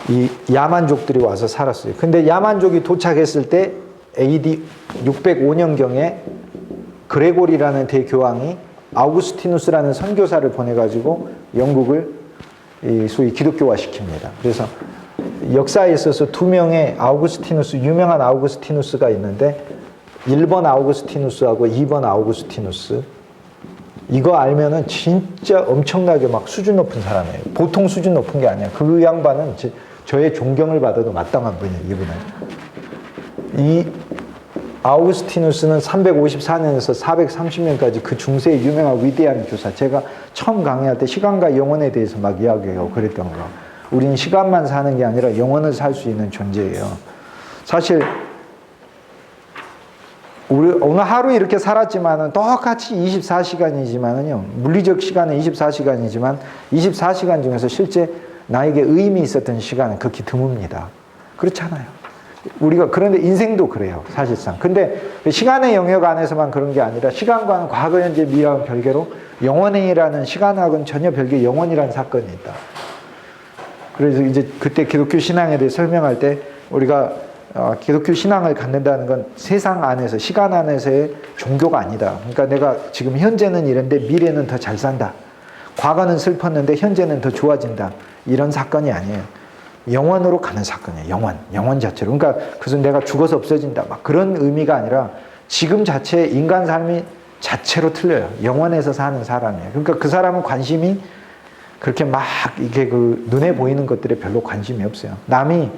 이 야만족들이 와서 살았어요. 근데 야만족이 도착했을 때 AD 605년경에 그레고리라는 대교황이 아우구스티누스라는 선교사를 보내가지고 영국을 소위 기독교화 시킵니다. 그래서 역사에 있어서 2명의 유명한 아우구스티누스가 있는데 1번 아우구스티누스하고 2번 아우구스티누스. 이거 알면은 진짜 엄청나게 막 수준 높은 사람이에요. 보통 수준 높은 게 아니야. 그 양반은 저의 존경을 받아도 마땅한 분이에요. 이분은. 이 아우구스티누스는 354년에서 430년까지 그 중세의 유명한 위대한 교사. 제가 처음 강의할 때 시간과 영혼에 대해서 막 이야기하고 그랬던 거. 우린 시간만 사는 게 아니라 영혼을 살 수 있는 존재예요. 사실 우리 오늘 하루 이렇게 살았지만은 똑같이 24시간이지만은요. 물리적 시간은 24시간이지만 24시간 중에서 실제 나에게 의미 있었던 시간은 극히 드뭅니다. 그렇잖아요. 우리가 그런데 인생도 그래요. 사실상. 근데 시간의 영역 안에서만 그런 게 아니라 시간과는 과거, 현재, 미래와 별개로 영원이라는 시간하고는 전혀 별개 영원이라는 사건이 있다. 그래서 이제 그때 기독교 신앙에 대해 설명할 때 우리가 기독교 신앙을 갖는다는 건 세상 안에서 시간 안에서의 종교가 아니다. 그러니까 내가 지금 현재는 이런데 미래는 더 잘 산다. 과거는 슬펐는데 현재는 더 좋아진다. 이런 사건이 아니에요. 영원으로 가는 사건이에요. 영원 자체로. 그러니까 그래서 내가 죽어서 없어진다. 막 그런 의미가 아니라 지금 자체의 인간 삶이 자체로 틀려요. 영원에서 사는 사람이에요. 그러니까 그 사람은 관심이 그렇게 막 이게 그 눈에 보이는 것들에 별로 관심이 없어요. 남이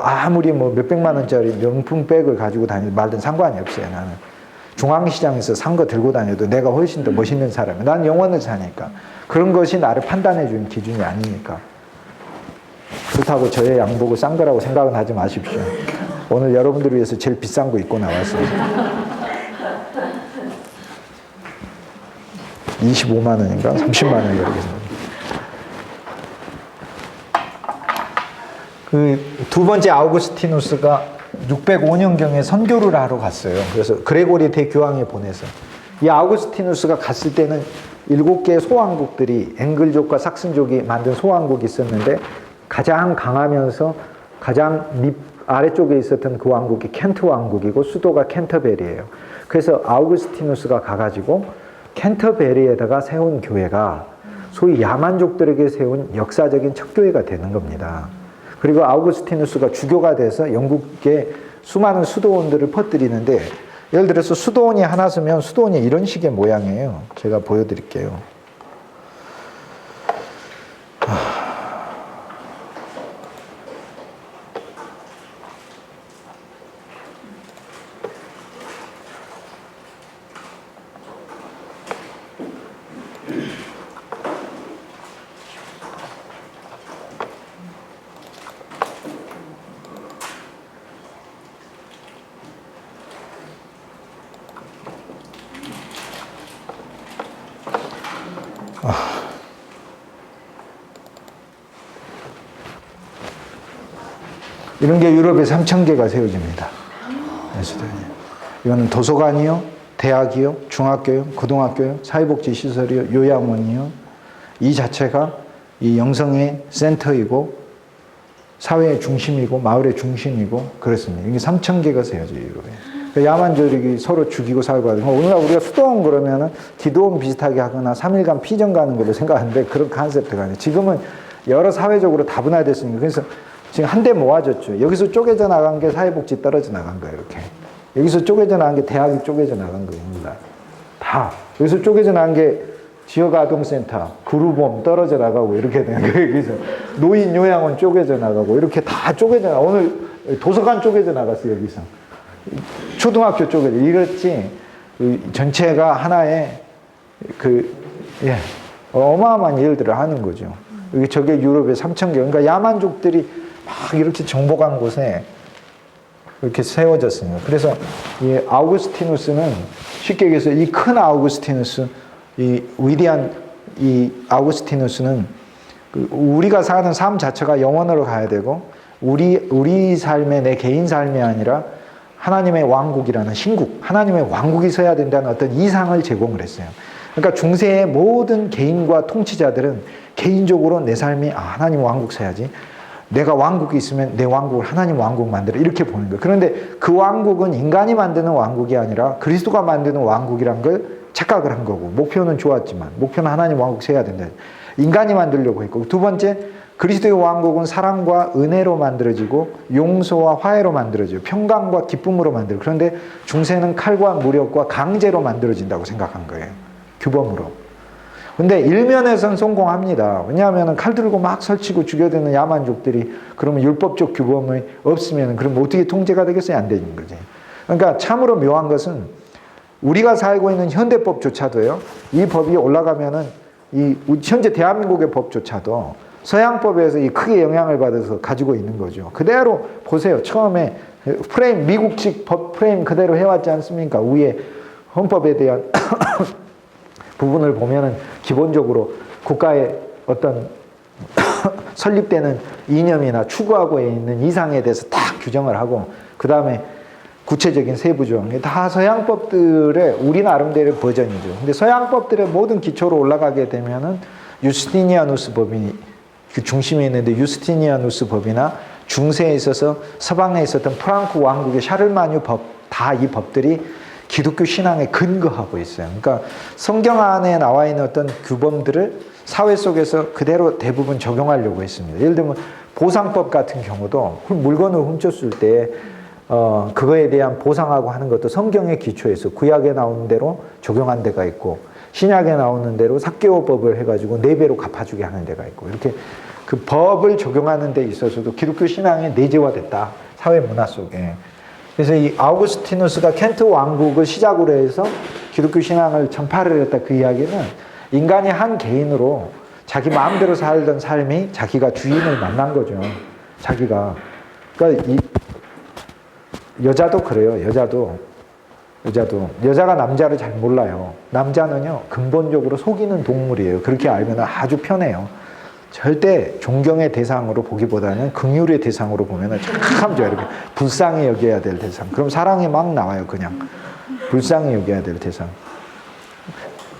아무리 몇백만 원짜리 명품백을 가지고 다니든 말든 상관이 없어요. 나는 중앙시장에서 산 거 들고 다녀도 내가 훨씬 더 멋있는 사람이에요. 난 영원을 사니까. 그런 것이 나를 판단해 주는 기준이 아니니까. 그렇게 그렇다고 저의 양복을 싼 거라고 생각은 하지 마십시오. 오늘 여러분들을 위해서 제일 비싼 거 입고 나왔어요. 25만 원인가 30만 원이 그러겠습니다. 그 두 번째 아우구스티누스가 605년경에 선교를 하러 갔어요. 그래서 그레고리 대교황에 보내서 이 아우구스티누스가 갔을 때는 7개의 소왕국들이 앵글족과 삭슨족이 만든 소왕국이 있었는데 가장 강하면서 가장 아래쪽에 있었던 그 왕국이 켄트 왕국이고 수도가 캔터베리예요. 그래서 아우구스티누스가 가가지고 캔터베리에다가 세운 교회가 소위 야만족들에게 세운 역사적인 첫 교회가 되는 겁니다. 그리고 아우구스티누스가 주교가 돼서 영국의 수많은 수도원들을 퍼뜨리는데 예를 들어서 수도원이 하나 서면 수도원이 이런 식의 모양이에요. 제가 보여드릴게요. 이런 게 유럽에 3,000개가 세워집니다. 이거는 도서관이요, 대학이요, 중학교요, 고등학교요, 사회복지시설이요, 요양원이요. 이 자체가 이 영성의 센터이고 사회의 중심이고 마을의 중심이고 그렇습니다. 이게 3,000개가 세워져요, 유럽에. 그러니까 야만족이 서로 죽이고 살고 하는 거. 오늘날 우리가 수도원 그러면은 기도원 비슷하게 하거나 3일간 피정 가는 걸로 생각하는데 그런 컨셉트가 아니에요. 지금은 여러 사회적으로 다분화됐으니까 그래서 지금 한데 모아졌죠. 여기서 쪼개져 나간 게 사회복지 떨어져 나간 거예요, 이렇게. 여기서 쪼개져 나간 게 대학이 쪼개져 나간 겁니다. 다. 여기서 쪼개져 나간 게 지역아동센터, 구루봄 떨어져 나가고 이렇게 되는 거예요. 그래서 노인 요양원 쪼개져 나가고 이렇게 다 쪼개져 나가고 오늘 도서관 쪼개져 나갔어요, 여기서. 초등학교 쪼개져. 이랬지. 전체가 하나의 어마어마한 일들을 하는 거죠. 저게 유럽의 3,000개. 그러니까 야만족들이 막 이렇게 정복한 곳에 이렇게 세워졌습니다. 그래서 이 아우구스티누스는 쉽게 얘기해서 이 큰 아우구스티누스, 이 위대한 이 아우구스티누스는 우리가 사는 삶 자체가 영원으로 가야 되고 우리 삶의 내 개인 삶이 아니라 하나님의 왕국이라는 신국, 하나님의 왕국이 서야 된다는 어떤 이상을 제공을 했어요. 그러니까 중세의 모든 개인과 통치자들은 개인적으로 내 삶이 하나님 왕국 서야지. 내가 왕국이 있으면 내 왕국을 하나님 왕국 만들어 이렇게 보는 거예요. 그런데 그 왕국은 인간이 만드는 왕국이 아니라 그리스도가 만드는 왕국이란 걸 착각을 한 거고 목표는 좋았지만 목표는 하나님 왕국 세야 된다. 인간이 만들려고 했고 두 번째 그리스도의 왕국은 사랑과 은혜로 만들어지고 용서와 화해로 만들어져요. 평강과 기쁨으로 만들어요. 그런데 중세는 칼과 무력과 강제로 만들어진다고 생각한 거예요. 규범으로. 근데 일면에선 성공합니다. 왜냐하면 칼 들고 막 설치고 죽여대는 야만족들이 그러면 율법적 규범이 없으면 그럼 어떻게 통제가 되겠어요? 안 되는 거지. 그러니까 참으로 묘한 것은 우리가 살고 있는 현대법조차도요. 이 법이 올라가면은 이 현재 대한민국의 법조차도 서양법에서 이 크게 영향을 받아서 가지고 있는 거죠. 그대로 보세요. 처음에 프레임 미국식 법 프레임 그대로 해왔지 않습니까? 위에 헌법에 대한 부분을 보면은 기본적으로 국가의 어떤 설립되는 이념이나 추구하고 있는 이상에 대해서 딱 규정을 하고 그 다음에 구체적인 세부 조항 다 서양법들의 우리 나름대로 버전이죠. 근데 서양법들의 모든 기초로 올라가게 되면은 유스티니아누스 법이 그 중심에 있는데 유스티니아누스 법이나 중세에 있어서 서방에 있었던 프랑크 왕국의 샤를마뉴 법 다 이 법들이 기독교 신앙에 근거하고 있어요. 그러니까 성경 안에 나와 있는 어떤 규범들을 사회 속에서 그대로 대부분 적용하려고 했습니다. 예를 들면 보상법 같은 경우도 물건을 훔쳤을 때 그거에 대한 보상하고 하는 것도 성경의 기초에서 구약에 나오는 대로 적용한 데가 있고 신약에 나오는 대로 삭개오법을 해가지고 4배로 갚아주게 하는 데가 있고 이렇게 그 법을 적용하는 데 있어서도 기독교 신앙에 내재화됐다. 사회 문화 속에. 그래서 이 아우구스티누스가 켄트 왕국을 시작으로 해서 기독교 신앙을 전파를 했다 그 이야기는 인간이 한 개인으로 자기 마음대로 살던 삶이 자기가 주인을 만난 거죠. 자기가. 그러니까 여자도 그래요. 여자가 남자를 잘 몰라요. 남자는요, 근본적으로 속이는 동물이에요. 그렇게 알면 아주 편해요. 절대 존경의 대상으로 보기보다는 긍휼의 대상으로 보면 참 좋아요. 이렇게 불쌍히 여겨야 될 대상. 그럼 사랑이 막 나와요, 그냥. 불쌍히 여겨야 될 대상.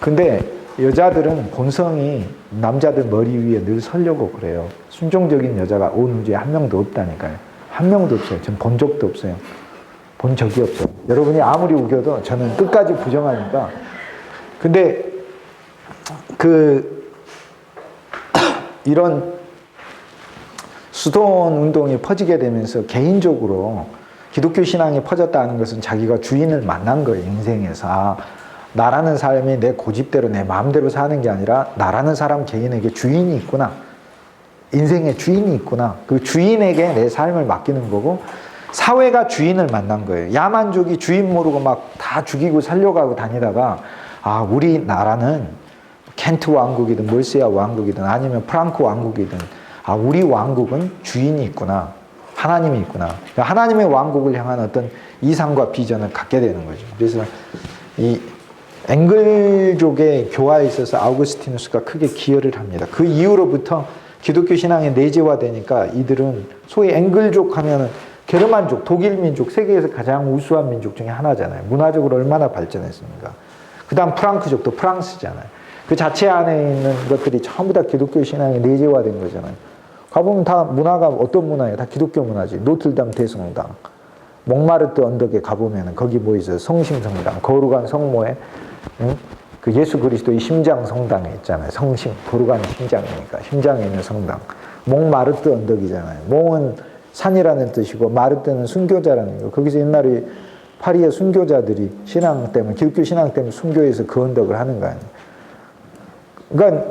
근데 여자들은 본성이 남자들 머리 위에 늘 서려고 그래요. 순종적인 여자가 온 우주에 한 명도 없다니까요. 한 명도 없어요. 전 본 적도 없어요. 본 적이 없어요. 여러분이 아무리 우겨도 저는 끝까지 부정하니까. 근데 이런 수도원 운동이 퍼지게 되면서 개인적으로 기독교 신앙이 퍼졌다는 것은 자기가 주인을 만난 거예요. 인생에서. 나라는 삶이 내 고집대로 내 마음대로 사는 게 아니라 나라는 사람 개인에게 주인이 있구나. 인생에 주인이 있구나. 그 주인에게 내 삶을 맡기는 거고, 사회가 주인을 만난 거예요. 야만족이 주인 모르고 막 다 죽이고 살려가고 다니다가, 아, 우리 나라는 켄트 왕국이든 몰세아 왕국이든 아니면 프랑크 왕국이든, 아, 우리 왕국은 주인이 있구나. 하나님이 있구나. 그러니까 하나님의 왕국을 향한 어떤 이상과 비전을 갖게 되는 거죠. 그래서 이 앵글족의 교화에 있어서 아우구스티누스가 크게 기여를 합니다. 그 이후로부터 기독교 신앙이 내재화되니까 이들은 소위 앵글족 하면은 게르만족, 독일 민족, 세계에서 가장 우수한 민족 중에 하나잖아요. 문화적으로 얼마나 발전했습니까? 그 다음 프랑크족도 프랑스잖아요. 그 자체 안에 있는 것들이 전부 다 기독교 신앙이 내재화된 거잖아요. 가보면 다 문화가 어떤 문화예요? 다 기독교 문화지. 노틀담 대성당, 몽마르트 언덕에 가보면 거기 뭐 있어요? 성심성당, 거룩한 성모에 그 예수 그리스도의 심장 성당에 있잖아요. 성심, 거룩한 심장이니까 심장에 있는 성당. 몽마르트 언덕이잖아요. 몽은 산이라는 뜻이고 마르트는 순교자라는 거. 거기서 옛날에 파리의 순교자들이 신앙 때문에, 기독교 신앙 때문에 순교해서 그 언덕을 하는 거 아니에요. 그러니까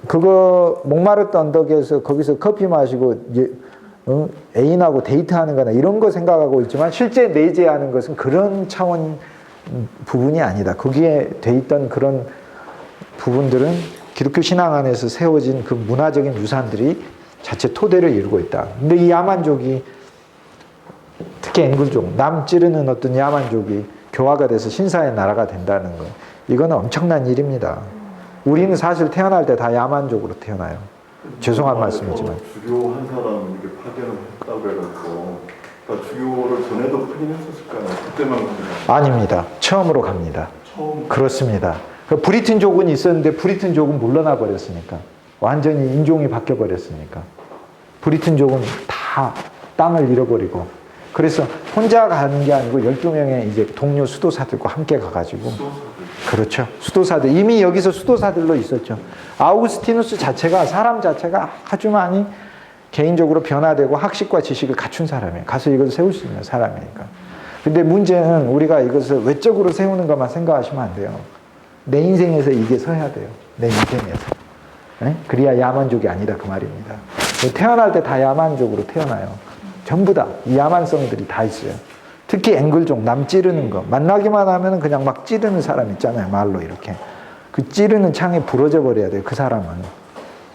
그거 몽마르트 언덕에서 거기서 커피 마시고 애인하고 데이트하는 거나 이런 거 생각하고 있지만 실제 내재하는 것은 그런 차원 부분이 아니다. 거기에 돼 있던 그런 부분들은 기독교 신앙 안에서 세워진 그 문화적인 유산들이 자체 토대를 이루고 있다. 근데 이 야만족이, 특히 앵글족, 남 찌르는 어떤 야만족이 교화가 돼서 신사의 나라가 된다는 거, 이거는 엄청난 일입니다. 우리는 사실 태어날 때 다 야만족으로 태어나요. 죄송한 말씀이지만. 주교 한 사람 이렇게 파견을 했다고 해가지고, 그러니까 주교를 전에도 파견했었을까요? 그때만 갑니다. 아닙니다. 처음으로 갑니다. 처음. 그렇습니다. 브리튼족은 있었는데 브리튼족은 물러나 버렸으니까. 완전히 인종이 바뀌어 버렸으니까. 브리튼족은 다 땅을 잃어버리고. 그래서 혼자 가는 게 아니고 12명의 이제 동료 수도사들과 함께 가가지고. 그렇죠. 수도사들. 이미 여기서 수도사들로 있었죠. 아우구스티누스 자체가, 사람 자체가 아주 많이 개인적으로 변화되고 학식과 지식을 갖춘 사람이에요. 가서 이것을 세울 수 있는 사람이니까. 근데 문제는 우리가 이것을 외적으로 세우는 것만 생각하시면 안 돼요. 내 인생에서 이게 서야 돼요. 내 인생에서. 네? 그래야 야만족이 아니다 그 말입니다. 태어날 때 다 야만족으로 태어나요. 전부 다 이 야만성들이 다 있어요. 특히 앵글족, 남 찌르는 거. 만나기만 하면 그냥 막 찌르는 사람 있잖아요. 말로 이렇게. 그 찌르는 창이 부러져 버려야 돼요. 그 사람은.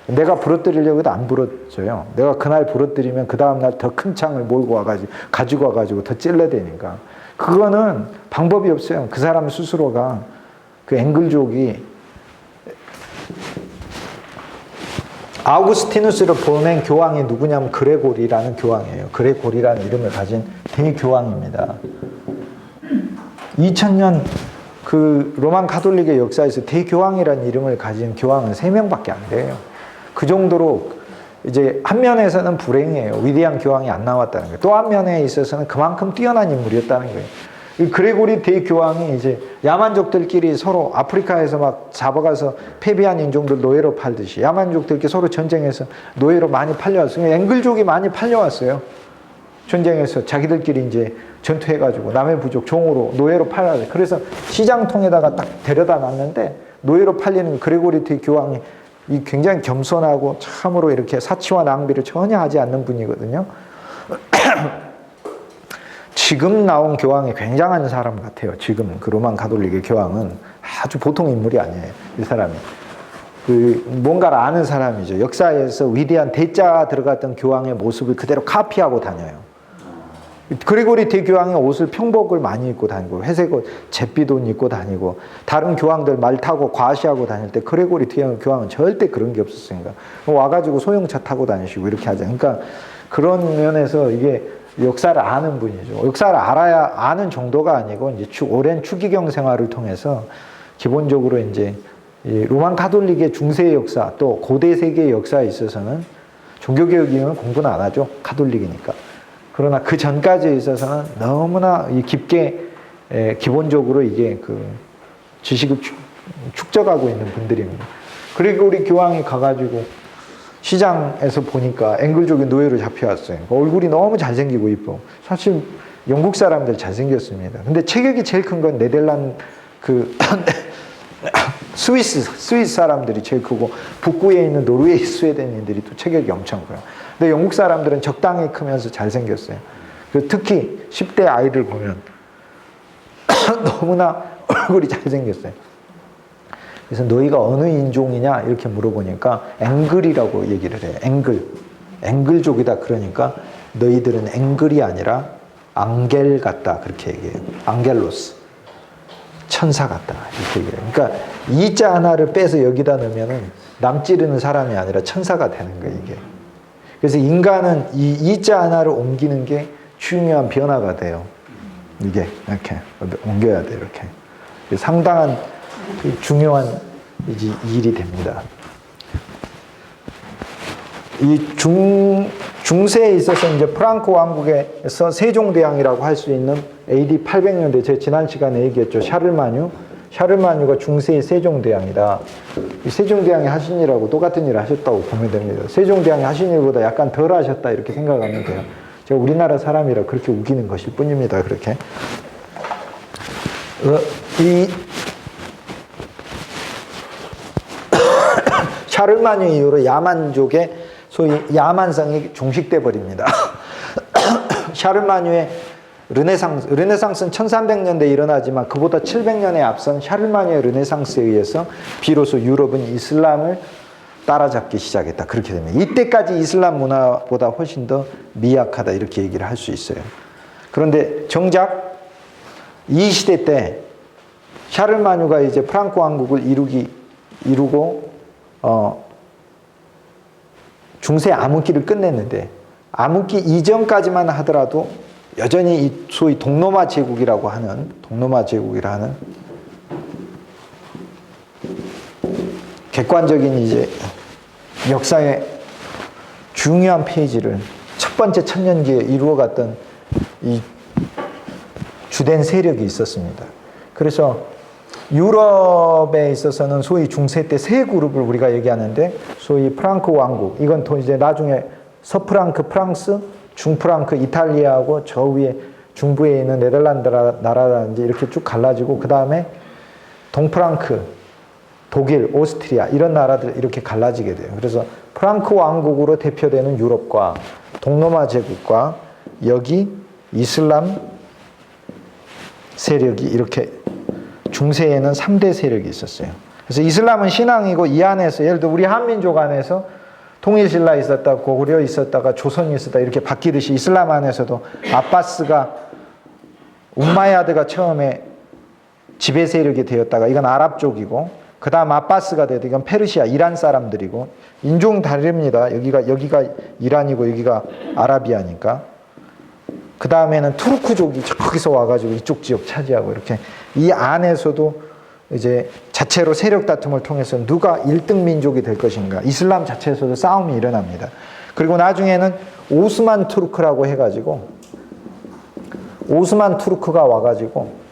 내가 부러뜨리려고 해도 안 부러져요. 내가 그날 부러뜨리면 그 다음날 더 큰 창을 몰고 가지고 와가지고 더 찔러대니까. 그거는 방법이 없어요. 그 사람 스스로가, 그 앵글족이 아우구스티누스를 보낸 교황이 누구냐면 그레고리라는 교황이에요. 그레고리라는 이름을 가진 대교황입니다. 2000년 그 로만 가톨릭의 역사에서 대교황이라는 이름을 가진 교황은 3명밖에 안 돼요. 그 정도로 이제 한 면에서는 불행이에요. 위대한 교황이 안 나왔다는 거예요. 또 한 면에 있어서는 그만큼 뛰어난 인물이었다는 거예요. 이 그레고리 대교황이 이제 야만족들끼리 서로 아프리카에서 막 잡아가서 패배한 인종들 노예로 팔듯이 야만족들끼리 서로 전쟁해서 노예로 많이 팔려왔어요. 앵글족이 많이 팔려왔어요. 전쟁에서 자기들끼리 이제 전투해가지고 남의 부족 종으로 노예로 팔아요. 그래서 시장통에다가 딱 데려다 놨는데 노예로 팔리는 그레고리 대교황이 이 굉장히 겸손하고 참으로 이렇게 사치와 낭비를 전혀 하지 않는 분이거든요. 지금 나온 교황이 굉장한 사람 같아요. 지금 그 로만 가톨릭의 교황은 아주 보통 인물이 아니에요. 이 사람이. 그 뭔가를 아는 사람이죠. 역사에서 위대한 대자 들어갔던 교황의 모습을 그대로 카피하고 다녀요. 그리고리 대교황의 옷을 평복을 많이 입고 다니고 회색 옷, 잿빛 옷 입고 다니고 다른 교황들 말 타고 과시하고 다닐 때 그레고리 대교황은 절대 그런 게 없었으니까 와가지고 소형차 타고 다니시고 이렇게 하죠. 그러니까 그런 면에서 이게 역사를 아는 분이죠. 역사를 알아야 아는 정도가 아니고 이제 오랜 추기경 생활을 통해서 기본적으로 이제 이 로만 가톨릭의 중세 역사 또 고대 세계의 역사에 있어서는 종교개혁 이후는 공부는 안 하죠. 가톨릭이니까. 그러나 그 전까지에 있어서는 너무나 깊게 기본적으로 이게 그 지식을 축적하고 있는 분들입니다. 그리고 우리 교황이 가가지고 시장에서 보니까 앵글족의 노예로 잡혀왔어요. 얼굴이 너무 잘생기고 이뻐. 사실 영국 사람들 잘생겼습니다. 근데 체격이 제일 큰 건 네덜란드 그 스위스 사람들이 제일 크고 북부에 있는 노르웨이, 스웨덴인들이 또 체격이 엄청 커요. 근데 영국 사람들은 적당히 크면서 잘생겼어요. 특히 10대 아이들 보면 너무나 얼굴이 잘생겼어요. 그래서 너희가 어느 인종이냐 이렇게 물어보니까 앵글이라고 얘기를 해요. 앵글족이다. 그러니까 너희들은 앵글이 아니라 앙겔 같다 그렇게 얘기해요. 앙겔로스 천사 같다 이렇게 얘기해요. 그러니까 이자 하나를 빼서 여기다 넣으면은 남 찌르는 사람이 아니라 천사가 되는 거예요 이게. 그래서 인간은 이 이자 하나를 옮기는 게 중요한 변화가 돼요. 이게 이렇게 옮겨야 돼 이렇게. 상당한 중요한 일이 됩니다. 이 중세에 있어서 이제 프랑크 왕국에서 세종대왕이라고 할 수 있는 AD 800년대 제가 지난 시간에 얘기했죠. 샤를마뉴가 중세의 세종대왕이다. 세종대왕이 하신 일하고 똑같은 일을 하셨다고 보면 됩니다. 세종대왕이 하신 일보다 약간 덜 하셨다 이렇게 생각하면 돼요. 제가 우리나라 사람이라 그렇게 우기는 것일 뿐입니다. 그렇게. 이 샤를마뉴 이후로 야만족의 소위 야만성이 종식돼 버립니다. 샤를마뉴의 르네상스는 1300년대에 일어나지만 그보다 700년에 앞선 샤를마뉴의 르네상스에 의해서 비로소 유럽은 이슬람을 따라잡기 시작했다. 그렇게 됩니다. 이때까지 이슬람 문화보다 훨씬 더 미약하다 이렇게 얘기를 할 수 있어요. 그런데 정작 이 시대 때 샤를마뉴가 이제 프랑크 왕국을 이루고 중세 암흑기를 끝냈는데 암흑기 이전까지만 하더라도 여전히 이 소위 동로마 제국이라는 객관적인 이제 역사의 중요한 페이지를 첫 번째 천년기에 이루어갔던 이 주된 세력이 있었습니다. 그래서 유럽에 있어서는 소위 중세 때 세 그룹을 우리가 얘기하는데 소위 프랑크 왕국, 이건 또 이제 나중에 서프랑크 프랑스, 중프랑크 이탈리아하고 저 위에 중부에 있는 네덜란드 나라라든지 이렇게 쭉 갈라지고 그 다음에 동프랑크, 독일, 오스트리아 이런 나라들 이렇게 갈라지게 돼요. 그래서 프랑크 왕국으로 대표되는 유럽과 동로마 제국과 여기 이슬람 세력이 이렇게 중세에는 3대 세력이 있었어요. 그래서 이슬람은 신앙이고 이 안에서 예를 들어 우리 한민족 안에서 통일신라 있었다, 고구려 있었다가 조선이 있었다 이렇게 바뀌듯이 이슬람 안에서도 아바스가 움마야드가 처음에 지배 세력이 되었다가 이건 아랍 쪽이고 그 다음 아바스가 되도 이건 페르시아 이란 사람들이고 인종 다릅니다. 여기가 이란이고 여기가 아라비아니까. 그 다음에는 투르크족이 저기서 와가지고 이쪽 지역 차지하고 이렇게 이 안에서도 이제 자체로 세력 다툼을 통해서 누가 1등 민족이 될 것인가 이슬람 자체에서도 싸움이 일어납니다. 그리고 나중에는 오스만 투르크라고 해가지고 오스만 투르크가 와가지고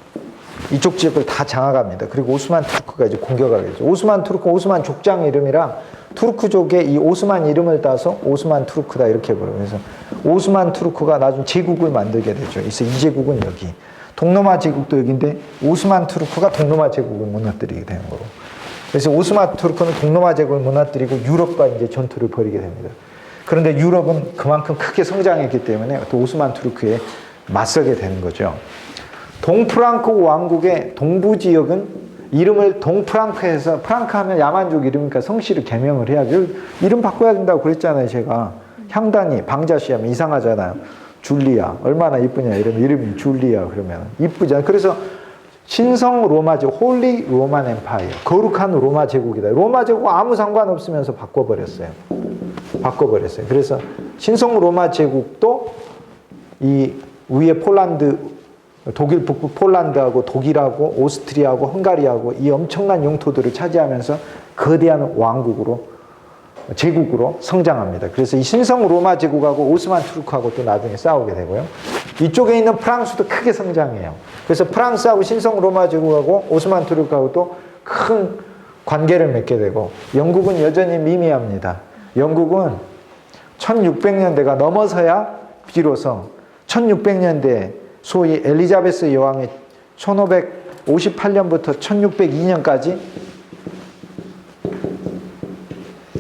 이쪽 지역을 다 장악합니다. 그리고 오스만 투르크가 이제 공격하게 되죠. 오스만 투르크, 오스만 족장 이름이라 투르크족의 이 오스만 이름을 따서 오스만 투르크다 이렇게 부르고 그래서 오스만 투르크가 나중 제국을 만들게 되죠. 그래서 이 제국은 여기. 동로마 제국도 여기인데 오스만 투르크가 동로마 제국을 무너뜨리게 되는 거고. 그래서 오스만 투르크는 동로마 제국을 무너뜨리고 유럽과 이제 전투를 벌이게 됩니다. 그런데 유럽은 그만큼 크게 성장했기 때문에 또 오스만 투르크에 맞서게 되는 거죠. 동프랑크 왕국의 동부 지역은 이름을 동프랑크해서, 프랑크 하면 야만족 이름이니까 성씨를 개명을 해야죠. 이름 바꿔야 된다고 그랬잖아요, 제가. 향단이 방자씨 하면 이상하잖아요. 줄리아. 얼마나 이쁘냐, 이름이 줄리아 그러면. 이쁘잖아요. 그래서 신성 로마 제국, 홀리 로만 엠파이어. 거룩한 로마 제국이다. 로마 제국 아무 상관없으면서 바꿔버렸어요. 그래서 신성 로마 제국도 이 위에 폴란드, 독일 북부 폴란드하고 독일하고 오스트리아하고 헝가리하고 이 엄청난 영토들을 차지하면서 거대한 왕국으로, 제국으로 성장합니다. 그래서 이 신성 로마 제국하고 오스만 투르크하고 또 나중에 싸우게 되고요. 이쪽에 있는 프랑스도 크게 성장해요. 그래서 프랑스하고 신성 로마 제국하고 오스만 투르크하고 또 큰 관계를 맺게 되고, 영국은 여전히 미미합니다. 영국은 1600년대가 넘어서야 비로소 1600년대 소위 엘리자베스 여왕이 1558년부터 1602년까지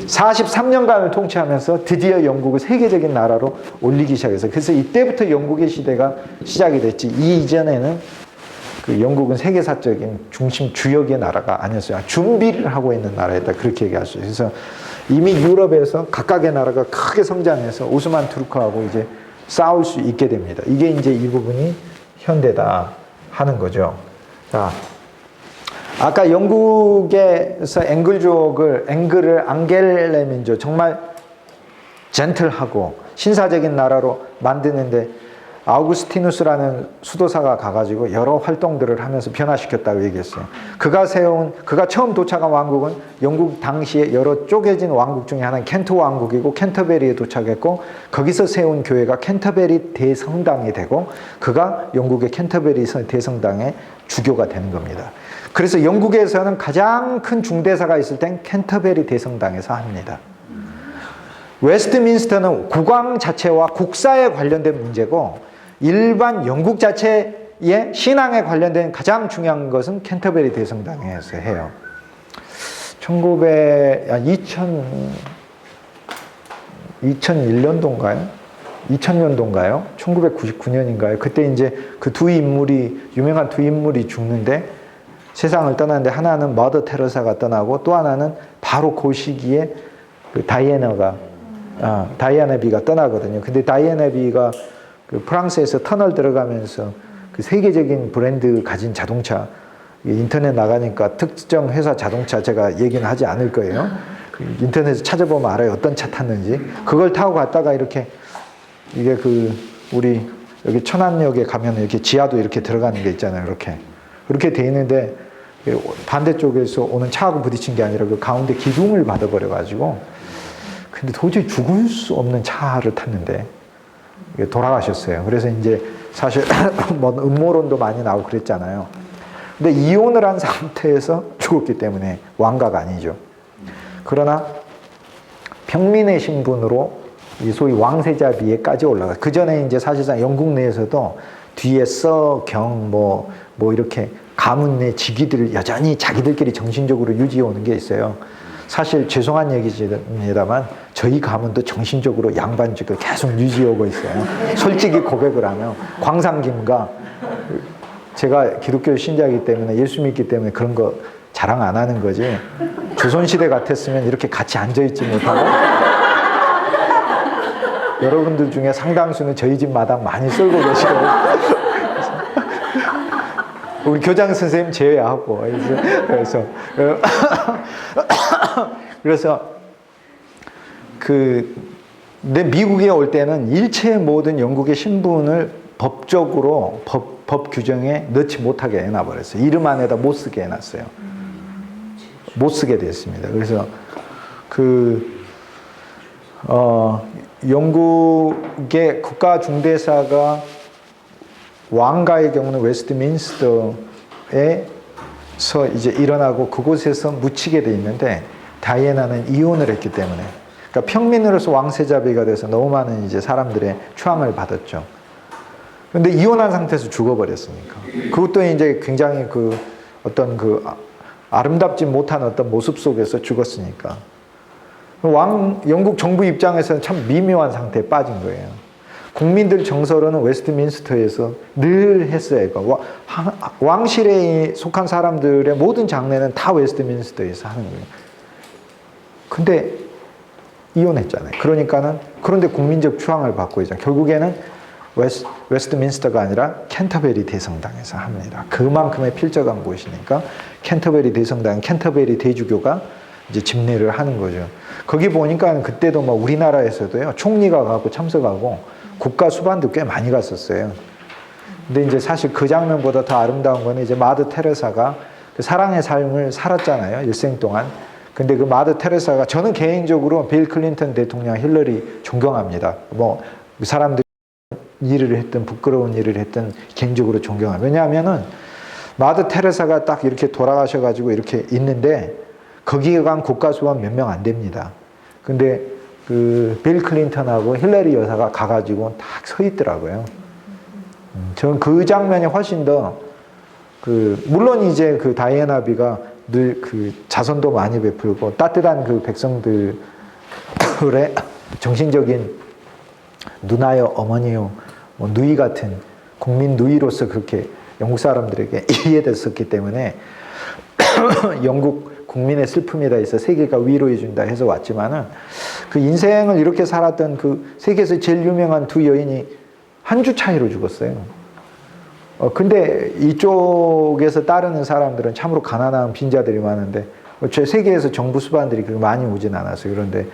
43년간을 통치하면서 드디어 영국을 세계적인 나라로 올리기 시작했어요. 그래서 이때부터 영국의 시대가 시작이 됐지, 이 이전에는 그 영국은 세계사적인 중심 주역의 나라가 아니었어요. 준비를 하고 있는 나라였다, 그렇게 얘기할 수 있어요. 그래서 이미 유럽에서 각각의 나라가 크게 성장해서 오스만 투르크하고 이제 싸울 수 있게 됩니다. 이게 이제 이 부분이 현대다 하는 거죠. 자, 아까 영국에서 앵글을 앙겔레 민족, 정말 젠틀하고 신사적인 나라로 만드는데 아우구스티누스라는 수도사가 가가지고 여러 활동들을 하면서 변화시켰다고 얘기했어요. 그가 처음 도착한 왕국은 영국 당시에 여러 쪼개진 왕국 중에 하나인 켄트 왕국이고, 캔터베리에 도착했고, 거기서 세운 교회가 캔터베리 대성당이 되고, 그가 영국의 캔터베리 대성당의 주교가 되는 겁니다. 그래서 영국에서는 가장 큰 중대사가 있을 땐 캔터베리 대성당에서 합니다. 웨스트민스터는 국왕 자체와 국사에 관련된 문제고, 일반 영국 자체의 신앙에 관련된 가장 중요한 것은 캔터베리 대성당에서 해요. 2001년도인가요? 2000년도인가요? 1999년인가요? 그때 이제 그 유명한 두 인물이 죽는데, 세상을 떠나는데, 하나는 머더 테레사가 떠나고 또 하나는 바로 그 시기에 그 다이애나비가 떠나거든요. 근데 다이애나비가 그 프랑스에서 터널 들어가면서 그 세계적인 브랜드 가진 자동차, 인터넷 나가니까 특정 회사 자동차, 제가 얘기는 하지 않을 거예요. 인터넷에 찾아보면 알아요, 어떤 차 탔는지. 그걸 타고 갔다가 이게 우리 여기 천안역에 가면 이렇게 지하도 이렇게 들어가는 게 있잖아요. 그렇게 돼 있는데 반대쪽에서 오는 차하고 부딪힌 게 아니라 그 가운데 기둥을 받아버려가지고, 근데 도저히 죽을 수 없는 차를 탔는데 돌아가셨어요. 그래서 이제 사실 뭐 음모론도 많이 나오고 그랬잖아요. 근데 이혼을 한 상태에서 죽었기 때문에 왕가가 아니죠. 그러나 평민의 신분으로 이 소위 왕세자비에까지 올라가. 그 전에 이제 사실상 영국 내에서도 뒤에 뭐 이렇게 가문 내 직위들을 여전히 자기들끼리 정신적으로 유지해 오는 게 있어요. 사실 죄송한 얘기입니다만 저희 가문도 정신적으로 양반직을 계속 유지해 오고 있어요. 솔직히 고백을 하면 광상김과, 제가 기독교 신자이기 때문에, 예수 믿기 때문에 그런 거 자랑 안 하는 거지, 조선시대 같았으면 이렇게 같이 앉아있지 못하고, 여러분들 중에 상당수는 저희 집 마당 많이 썰고 계시고, 우리 교장 선생님 제외하고, 그래서 근데 미국에 올 때는 일체의 모든 영국의 신분을 법적으로 법 규정에 넣지 못하게 해놔버렸어요. 이름 안에다 못 쓰게 해놨어요. 못 쓰게 됐습니다. 그래서 영국의 국가 중대사가 왕가의 경우는 웨스트민스터에서 이제 일어나고 그곳에서 묻히게 돼 있는데, 다이애나는 이혼을 했기 때문에, 그러니까 평민으로서 왕세자비가 돼서 너무 많은 이제 사람들의 추앙을 받았죠. 근데 이혼한 상태에서 죽어버렸으니까. 그것도 이제 굉장히 아름답지 못한 어떤 모습 속에서 죽었으니까. 영국 정부 입장에서는 참 미묘한 상태에 빠진 거예요. 국민들 정서로는 웨스트민스터에서 늘 했어요. 그러니까 왕실에 속한 사람들의 모든 장례는 다 웨스트민스터에서 하는 거예요. 근데 이혼했잖아요. 그런데 국민적 추앙을 받고 있잖아요. 결국에는 웨스트민스터가 아니라 캔터베리 대성당에서 합니다. 그만큼의 필적한 곳이니까 캔터베리 대성당, 캔터베리 대주교가 이제 집례를 하는 거죠. 거기 보니까 그때도 뭐 우리나라에서도요, 총리가 가고 참석하고 국가 수반도 꽤 많이 갔었어요. 근데 이제 사실 그 장면보다 더 아름다운 거는 이제 마더 테레사가 그 사랑의 삶을 살았잖아요, 일생 동안. 근데 그 마더 테레사가, 저는 개인적으로 빌 클린턴 대통령, 힐러리 존경합니다. 뭐 그 사람들이 일을 했든 부끄러운 일을 했든 개인적으로 존경합니다. 왜냐하면은 마더 테레사가 딱 이렇게 돌아가셔가지고 이렇게 있는데 거기에 간 국가 수반 몇 명 안 됩니다. 근데 그 빌 클린턴하고 힐러리 여사가 가가지고 딱 서 있더라고요. 저는 그 장면이 훨씬 더 물론 이제 그 다이애나 비가 늘 그 자선도 많이 베풀고 따뜻한 그 백성들의 정신적인 누나요, 어머니요, 뭐 누이 같은 국민 누이로서 그렇게 영국 사람들에게 이해됐었기 때문에 영국 국민의 슬픔이다 해서 세계가 위로해 준다 해서 왔지만은 그 인생을 이렇게 살았던 그 세계에서 제일 유명한 두 여인이 한 주 차이로 죽었어요. 근데 이쪽에서 따르는 사람들은 참으로 가난한 빈자들이 많은데 세계에서 정부 수반들이 그렇게 많이 오진 않았어요. 그런데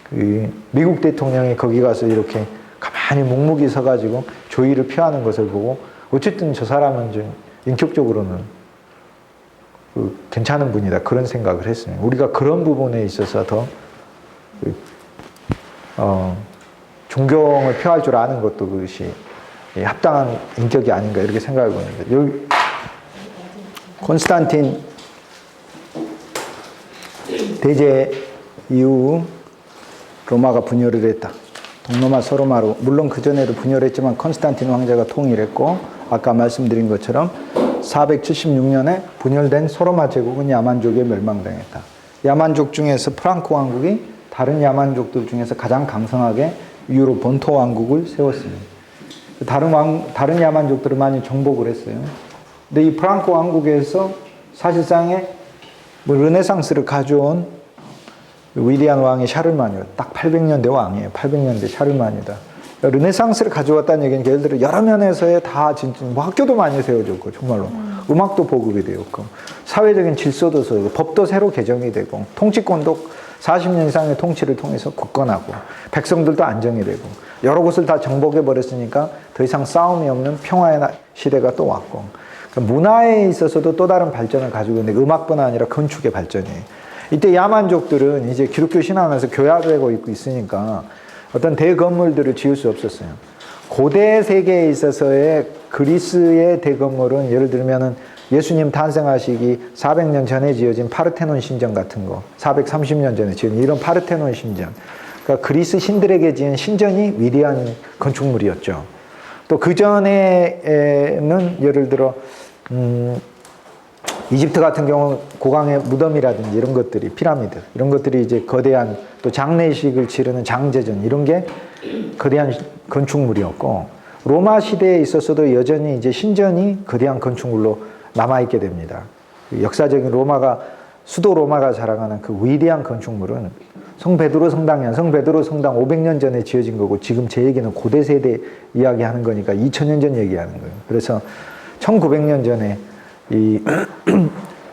그 미국 대통령이 거기 가서 이렇게 가만히 묵묵히 서가지고 조의를 표하는 것을 보고 어쨌든 저 사람은 좀 인격적으로는 괜찮은 분이다, 그런 생각을 했어요. 우리가 그런 부분에 있어서 더 존경을 표할 줄 아는 것도 그것이 합당한 인격이 아닌가, 이렇게 생각하고 있는데, 여기 콘스탄틴 대제 이후 로마가 분열을 했다. 동로마 서로마로, 물론 그전에도 분열했지만 콘스탄틴 왕자가 통일했고, 아까 말씀드린 것처럼 476년에 분열된 소로마 제국은 야만족에 멸망당했다. 야만족 중에서 프랑크 왕국이 다른 야만족들 중에서 가장 강성하게 유로 본토 왕국을 세웠습니다. 다른 야만족들을 많이 정복을 했어요. 근데 이 프랑크 왕국에서 사실상의 르네상스를 가져온 위리안 왕이 샤를마니오, 딱 800년대 왕이에요. 800년대 샤를마니다. 르네상스를 가져왔다는 얘기는 예를 들어 여러 면에서의 다 진짜 뭐 학교도 많이 세워졌고, 정말로 음악도 보급이 되었고, 사회적인 질서도 세우고, 법도 새로 개정이 되고, 통치권도 40년 이상의 통치를 통해서 굳건하고, 백성들도 안정이 되고, 여러 곳을 다 정복해 버렸으니까 더 이상 싸움이 없는 평화의 시대가 또 왔고, 그러니까 문화에 있어서도 또 다른 발전을 가지고 있는데, 음악뿐 아니라 건축의 발전이에요. 이때 야만족들은 이제 기독교 신앙에서 교화되고 있으니까 어떤 대건물들을 지을 수 없었어요. 고대 세계에 있어서의 그리스의 대건물은 예를 들면은 예수님 탄생하시기 400년 전에 지어진 파르테논 신전 같은 거, 430년 전에 지은 이런 파르테논 신전, 그러니까 그리스 신들에게 지은 신전이 위대한 건축물이었죠. 또 그 전에는 예를 들어 이집트 같은 경우 고강의 무덤이라든지 이런 것들이, 피라미드 이런 것들이 이제 거대한, 또 장례식을 치르는 장제전, 이런 게 거대한 건축물이었고, 로마 시대에 있어서도 여전히 이제 신전이 거대한 건축물로 남아있게 됩니다. 역사적인 수도 로마가 자랑하는 그 위대한 건축물은 성 베드로 성당이야. 성 베드로 성당 500년 전에 지어진 거고, 지금 제 얘기는 고대 세대 이야기하는 거니까 2000년 전 얘기하는 거예요. 그래서 1900년 전에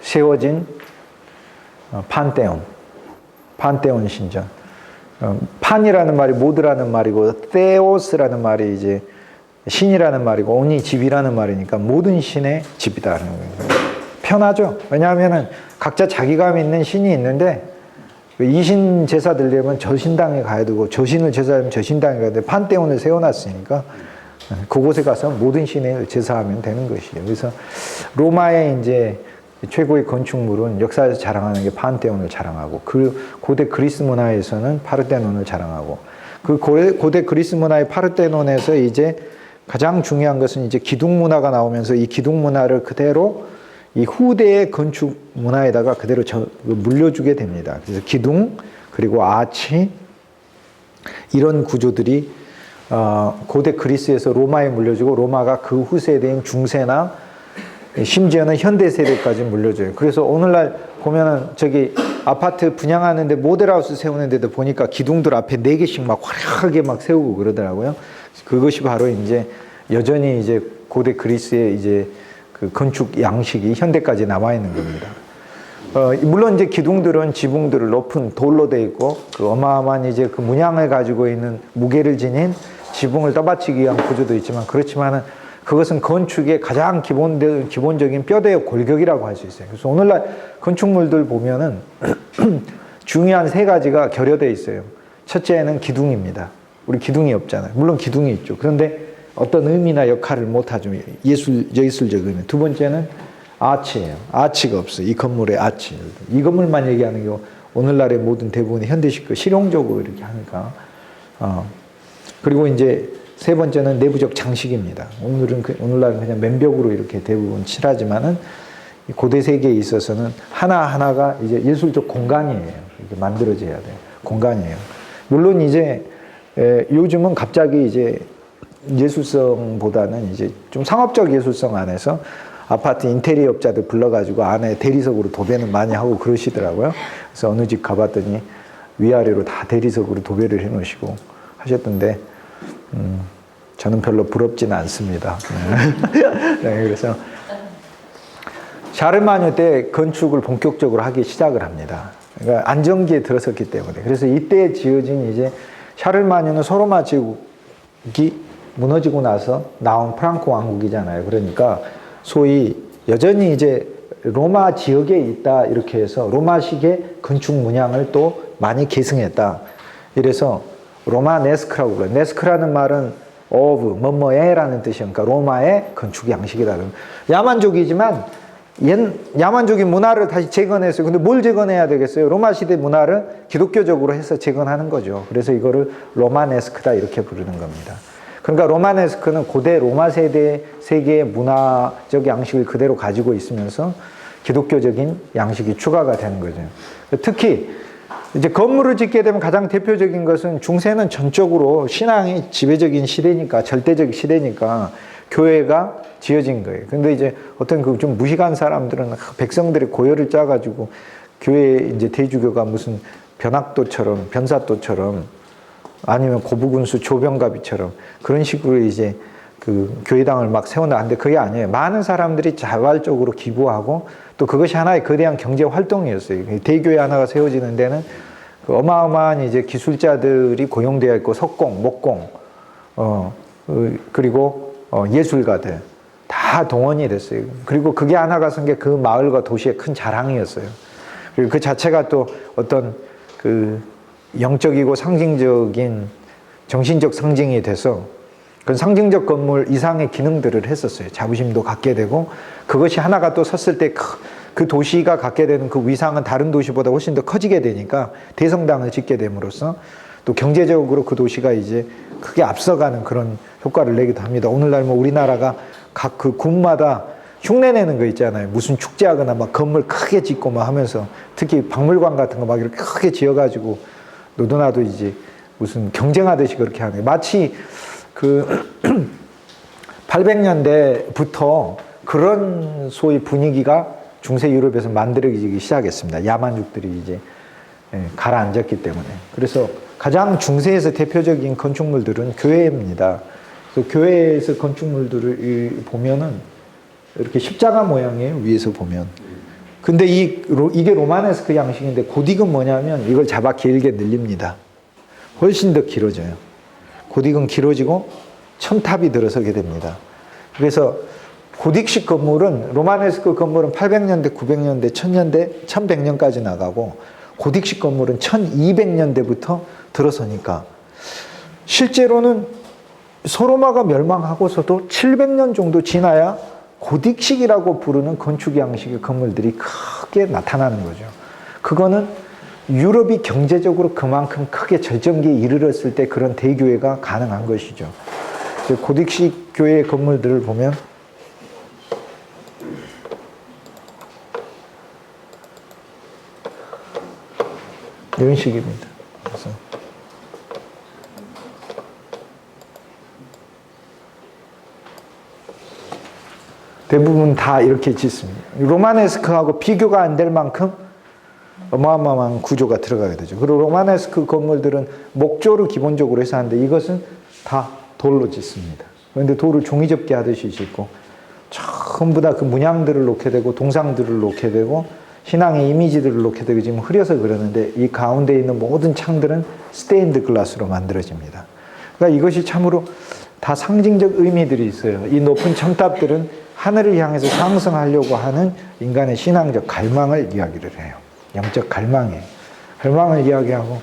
세워진 판테온 신전. 판이라는 말이 모드라는 말이고, 테오스라는 말이 이제 신이라는 말이고, 온이 집이라는 말이니까 모든 신의 집이다라는 거예요. 편하죠. 왜냐하면은 각자 자기가 믿는 신이 있는데, 이 신 제사 드리려면 저 신당에 가야 되고, 저 신을 제사하면 저 신당에 가야 되고, 판테온을 세워놨으니까 그곳에 가서 모든 신을 제사하면 되는 것이에요. 그래서 로마의 이제 최고의 건축물은 역사에서 자랑하는 게 판테온을 자랑하고, 그 고대 그리스 문화에서는 파르테논을 자랑하고, 그 고대 그리스 문화의 파르테논에서 이제 가장 중요한 것은 이제 기둥 문화가 나오면서 이 기둥 문화를 그대로 이 후대의 건축 문화에다가 그대로 물려주게 됩니다. 그래서 기둥, 그리고 아치, 이런 구조들이 고대 그리스에서 로마에 물려주고 로마가 그 후세대인 중세나 심지어는 현대 세대까지 물려줘요. 그래서 오늘날 보면은 저기 아파트 분양하는데 모델하우스 세우는데도 보니까 기둥들 앞에 4개씩 막 화려하게 막 세우고 그러더라고요. 그것이 바로 이제 여전히 이제 고대 그리스의 이제 그 건축 양식이 현대까지 남아 있는 겁니다. 물론 이제 기둥들은 지붕들을 높은 돌로 돼 있고 그 어마어마한 이제 그 문양을 가지고 있는 무게를 지닌 지붕을 떠받치기 위한 구조도 있지만 그렇지만은 그것은 건축의 가장 기본적인 뼈대의 골격이라고 할 수 있어요. 그래서 오늘날 건축물들 보면은 중요한 3가지가 결여되어 있어요. 첫째는 기둥입니다. 우리 기둥이 없잖아요. 물론 기둥이 있죠. 그런데 어떤 의미나 역할을 못하죠. 예술적 의미. 두 번째는 아치예요. 아치가 없어요. 이 건물의 아치. 이 건물만 얘기하는 게 오늘날의 모든 대부분의 현대식 실용적으로 이렇게 하니까. 그리고 이제 3번째는 내부적 장식입니다. 오늘날은 그냥 맨벽으로 이렇게 대부분 칠하지만은 고대 세계에 있어서는 하나하나가 이제 예술적 공간이에요. 이렇게 만들어져야 돼요. 공간이에요. 물론 이제 요즘은 갑자기 이제 예술성보다는 이제 좀 상업적 예술성 안에서 아파트 인테리어 업자들 불러가지고 안에 대리석으로 도배는 많이 하고 그러시더라고요. 그래서 어느 집 가봤더니 위아래로 다 대리석으로 도배를 해놓으시고 하셨던데, 저는 별로 부럽지는 않습니다. 네, 그래서 샤르마뉴 때 건축을 본격적으로 하기 시작을 합니다. 그러니까 안정기에 들어섰기 때문에. 그래서 이때 지어진 이제 샤르마뉴는 소로마 제국이 무너지고 나서 나온 프랑코 왕국이잖아요. 그러니까 소위 여전히 이제 로마 지역에 있다 이렇게 해서 로마식의 건축 문양을 또 많이 계승했다. 이래서 로마네스크라고 불러요. 네스크라는 말은 of, 뭐뭐에라는 뜻이니까 로마의 건축 양식이다. 야만족이지만 야만족인 문화를 다시 재건했어요. 근데 뭘 재건해야 되겠어요? 로마 시대 문화를 기독교적으로 해서 재건하는 거죠. 그래서 이거를 로마네스크다 이렇게 부르는 겁니다. 그러니까 로마네스크는 고대 로마 세계의 문화적 양식을 그대로 가지고 있으면서 기독교적인 양식이 추가가 되는 거죠. 특히 이제 건물을 짓게 되면 가장 대표적인 것은 중세는 전적으로 신앙이 지배적인 시대니까, 절대적 시대니까 교회가 지어진 거예요. 근데 이제 어떤 그 좀 무식한 사람들은 백성들의 고열을 짜가지고 교회 이제 대주교가 무슨 변사또처럼 아니면 고부군수 조병갑이처럼 그런 식으로 이제 그 교회당을 막 세워놨는데 그게 아니에요. 많은 사람들이 자발적으로 기부하고 또 그것이 하나의 거대한 경제 활동이었어요. 대교회 하나가 세워지는 데는 그 어마어마한 이제 기술자들이 고용되어 있고 석공, 목공, 그리고 예술가들 다 동원이 됐어요. 그리고 그게 하나가 선 게 그 마을과 도시의 큰 자랑이었어요. 그리고 그 자체가 또 어떤 그 영적이고 상징적인 정신적 상징이 돼서 그 상징적 건물 이상의 기능들을 했었어요. 자부심도 갖게 되고 그것이 하나가 또 섰을 때 그 도시가 갖게 되는 그 위상은 다른 도시보다 훨씬 더 커지게 되니까 대성당을 짓게 됨으로써 또 경제적으로 그 도시가 이제 크게 앞서가는 그런 효과를 내기도 합니다. 오늘날 뭐 우리나라가 각 그 군마다 흉내내는 거 있잖아요. 무슨 축제하거나 막 건물 크게 짓고 막 하면서 특히 박물관 같은 거 막 이렇게 크게 지어가지고 너도나도 이제 무슨 경쟁하듯이 그렇게 하는 거예요. 마치 그 800년대부터 그런 소위 분위기가 중세 유럽에서 만들어지기 시작했습니다. 야만족들이 이제 가라앉았기 때문에. 그래서 가장 중세에서 대표적인 건축물들은 교회입니다. 그래서 교회에서 건축물들을 보면은 이렇게 십자가 모양이에요. 위에서 보면. 근데 이게 로마네스크 양식인데 고딕은 뭐냐면 이걸 잡아 길게 늘립니다. 훨씬 더 길어져요. 고딕은 길어지고 첨탑이 들어서게 됩니다. 그래서 고딕식 건물은 로마네스크 건물은 800년대, 900년대, 1000년대, 1100년까지 나가고 고딕식 건물은 1200년대부터 들어서니까 실제로는 소로마가 멸망하고서도 700년 정도 지나야 고딕식이라고 부르는 건축 양식의 건물들이 크게 나타나는 거죠. 그거는 유럽이 경제적으로 그만큼 크게 절정기에 이르렀을 때 그런 대교회가 가능한 것이죠. 고딕식 교회 건물들을 보면 이런 식입니다. 그래서 대부분 다 이렇게 짓습니다. 로마네스크하고 비교가 안 될 만큼 어마어마한 구조가 들어가게 되죠. 그리고 로마네스크 건물들은 목조를 기본적으로 해서 하는데 이것은 다 돌로 짓습니다. 그런데 돌을 종이접기 하듯이 짓고 전부 다 그 문양들을 놓게 되고 동상들을 놓게 되고 신앙의 이미지들을 놓게 되고 지금 흐려서 그러는데 이 가운데 있는 모든 창들은 스테인드 글라스로 만들어집니다. 그러니까 이것이 참으로 다 상징적 의미들이 있어요. 이 높은 첨탑들은 하늘을 향해서 상승하려고 하는 인간의 신앙적 갈망을 이야기를 해요. 영적 갈망이에요. 갈망을 이야기하고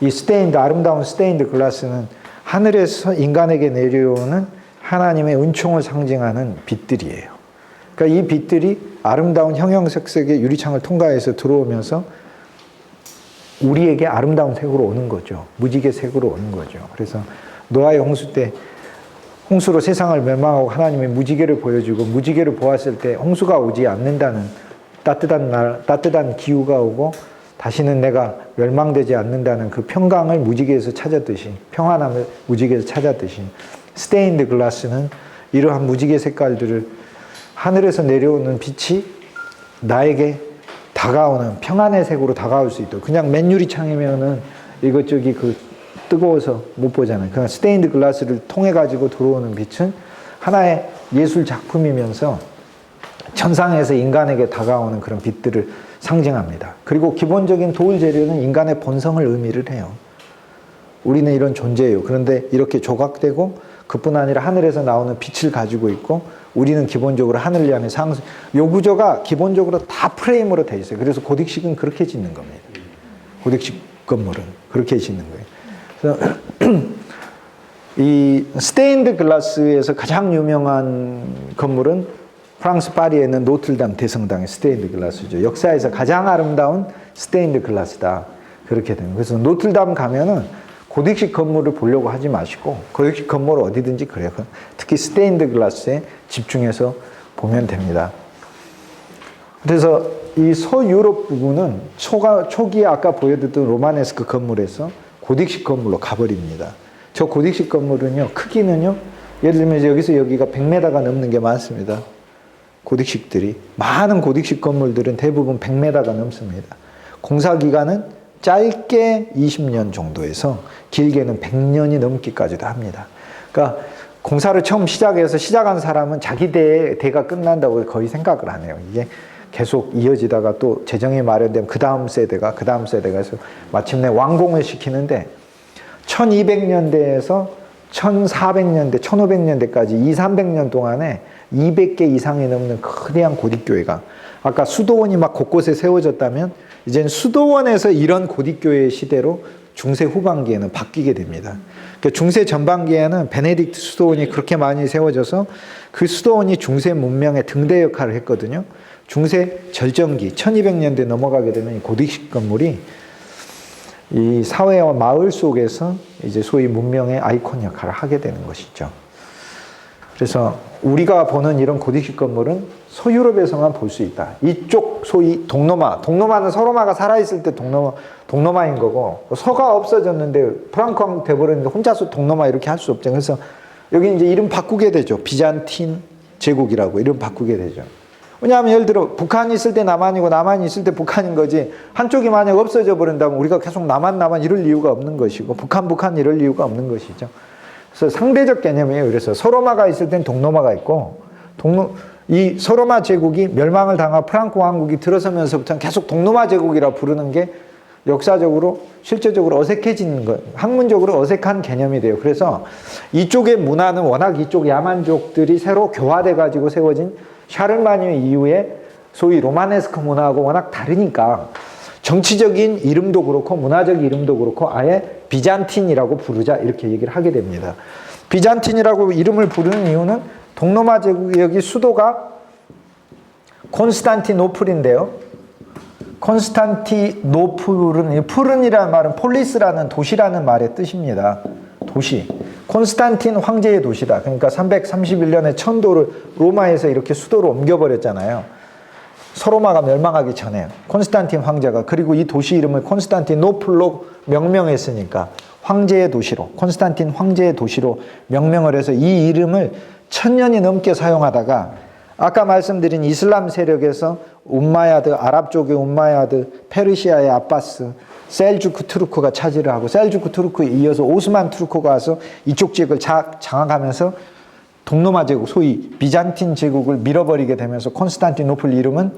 이 스테인드, 아름다운 스테인드 글라스는 하늘에서 인간에게 내려오는 하나님의 은총을 상징하는 빛들이에요. 그러니까 이 빛들이 아름다운 형형색색의 유리창을 통과해서 들어오면서 우리에게 아름다운 색으로 오는 거죠. 무지개 색으로 오는 거죠. 그래서 노아의 홍수 때 홍수로 세상을 멸망하고 하나님의 무지개를 보여주고 무지개를 보았을 때 홍수가 오지 않는다는 따뜻한 기후가 오고 다시는 내가 멸망되지 않는다는 그 평강을 무지개에서 찾았듯이 평안함을 무지개에서 찾았듯이 스테인드 글라스는 이러한 무지개 색깔들을 하늘에서 내려오는 빛이 나에게 다가오는 평안의 색으로 다가올 수 있도록 그냥 맨유리창이면은 이것저기 그 뜨거워서 못 보잖아요. 그냥 스테인드 글라스를 통해 가지고 들어오는 빛은 하나의 예술 작품이면서 천상에서 인간에게 다가오는 그런 빛들을 상징합니다. 그리고 기본적인 돌 재료는 인간의 본성을 의미를 해요. 우리는 이런 존재예요. 그런데 이렇게 조각되고 그뿐 아니라 하늘에서 나오는 빛을 가지고 있고 우리는 기본적으로 하늘을 향해 상승. 요 구조가 기본적으로 다 프레임으로 돼 있어요. 그래서 고딕식은 그렇게 짓는 겁니다. 고딕식 건물은 그렇게 짓는 거예요. 그래서 이 스테인드 글라스에서 가장 유명한 건물은 프랑스 파리에 있는 노틀담 대성당의 스테인드 글라스죠. 역사에서 가장 아름다운 스테인드 글라스다. 그렇게 됩니다. 그래서 노틀담 가면은 고딕식 건물을 보려고 하지 마시고 고딕식 건물 어디든지 그래요. 특히 스테인드 글라스에 집중해서 보면 됩니다. 그래서 이 서유럽 부분은 초기에 아까 보여드렸던 로마네스크 건물에서 고딕식 건물로 가버립니다. 저 고딕식 건물은요, 크기는요, 예를 들면 여기서 여기가 100m가 넘는 게 많습니다. 고딕식들이. 많은 고딕식 건물들은 대부분 100m가 넘습니다. 공사 기간은 짧게 20년 정도에서 길게는 100년이 넘기까지도 합니다. 그러니까 공사를 처음 시작한 사람은 자기 대가 끝난다고 거의 생각을 안 해요. 이게 계속 이어지다가 또 재정이 마련되면 그 다음 세대가 해서 마침내 완공을 시키는데 1200년대에서 1400년대, 1500년대까지 200~300년 동안에 200개 이상이 넘는 거대한 고딕교회가 아까 수도원이 막 곳곳에 세워졌다면 이제는 수도원에서 이런 고딕교회 시대로 중세 후반기에는 바뀌게 됩니다. 그러니까 중세 전반기에는 베네딕트 수도원이 그렇게 많이 세워져서 그 수도원이 중세 문명의 등대 역할을 했거든요. 중세 절정기 1200년대 넘어가게 되면 이 고딕식 건물이 이 사회와 마을 속에서 이제 소위 문명의 아이콘 역할을 하게 되는 것이죠. 그래서 우리가 보는 이런 고딕식 건물은 서유럽에서만 볼 수 있다. 이쪽 소위 동로마는 서로마가 살아있을 때 동로마인 거고 서가 없어졌는데 프랑크 왕 돼버렸는데 혼자서 동로마 이렇게 할 수 없죠. 그래서 여기 이제 이름 바꾸게 되죠. 비잔틴 제국이라고 이름 바꾸게 되죠. 왜냐하면 예를 들어 북한이 있을 때 남한이고 남한이 있을 때 북한인 거지 한쪽이 만약 없어져 버린다면 우리가 계속 남한 이럴 이유가 없는 것이고 북한 이럴 이유가 없는 것이죠. 그래서 상대적 개념이에요. 그래서 서로마가 있을 땐 동로마가 있고 이 서로마 제국이 멸망을 당한 프랑크 왕국이 들어서면서부터는 계속 동로마 제국이라 부르는 게 역사적으로 실제적으로 어색해지는 거예요. 학문적으로 어색한 개념이 돼요. 그래서 이쪽의 문화는 워낙 이쪽 야만족들이 새로 교화돼 가지고 세워진 샤를마뉴 이후에 소위 로마네스크 문화하고 워낙 다르니까 정치적인 이름도 그렇고 문화적 이름도 그렇고 아예 비잔틴이라고 부르자 이렇게 얘기를 하게 됩니다. 비잔틴이라고 이름을 부르는 이유는 동로마 제국의 여기 수도가 콘스탄티노플인데요. 콘스탄티노플은 푸른이라는 말은 폴리스라는 도시라는 말의 뜻입니다. 도시. 콘스탄틴 황제의 도시다. 그러니까 331년에 천도를 로마에서 이렇게 수도로 옮겨버렸잖아요. 서로마가 멸망하기 전에 콘스탄틴 황제가 그리고 이 도시 이름을 콘스탄티노플로 명명했으니까 황제의 도시로 콘스탄틴 황제의 도시로 명명을 해서 이 이름을 1000년이 넘게 사용하다가 아까 말씀드린 이슬람 세력에서 움마야드, 아랍 쪽의 움마야드, 페르시아의 아바스, 셀주크 투르크가 차지를 하고 셀주크 투르크에 이어서 오스만 투르크가 와서 이쪽 지역을 장악하면서 동로마 제국, 소위 비잔틴 제국을 밀어버리게 되면서 콘스탄티노플 이름은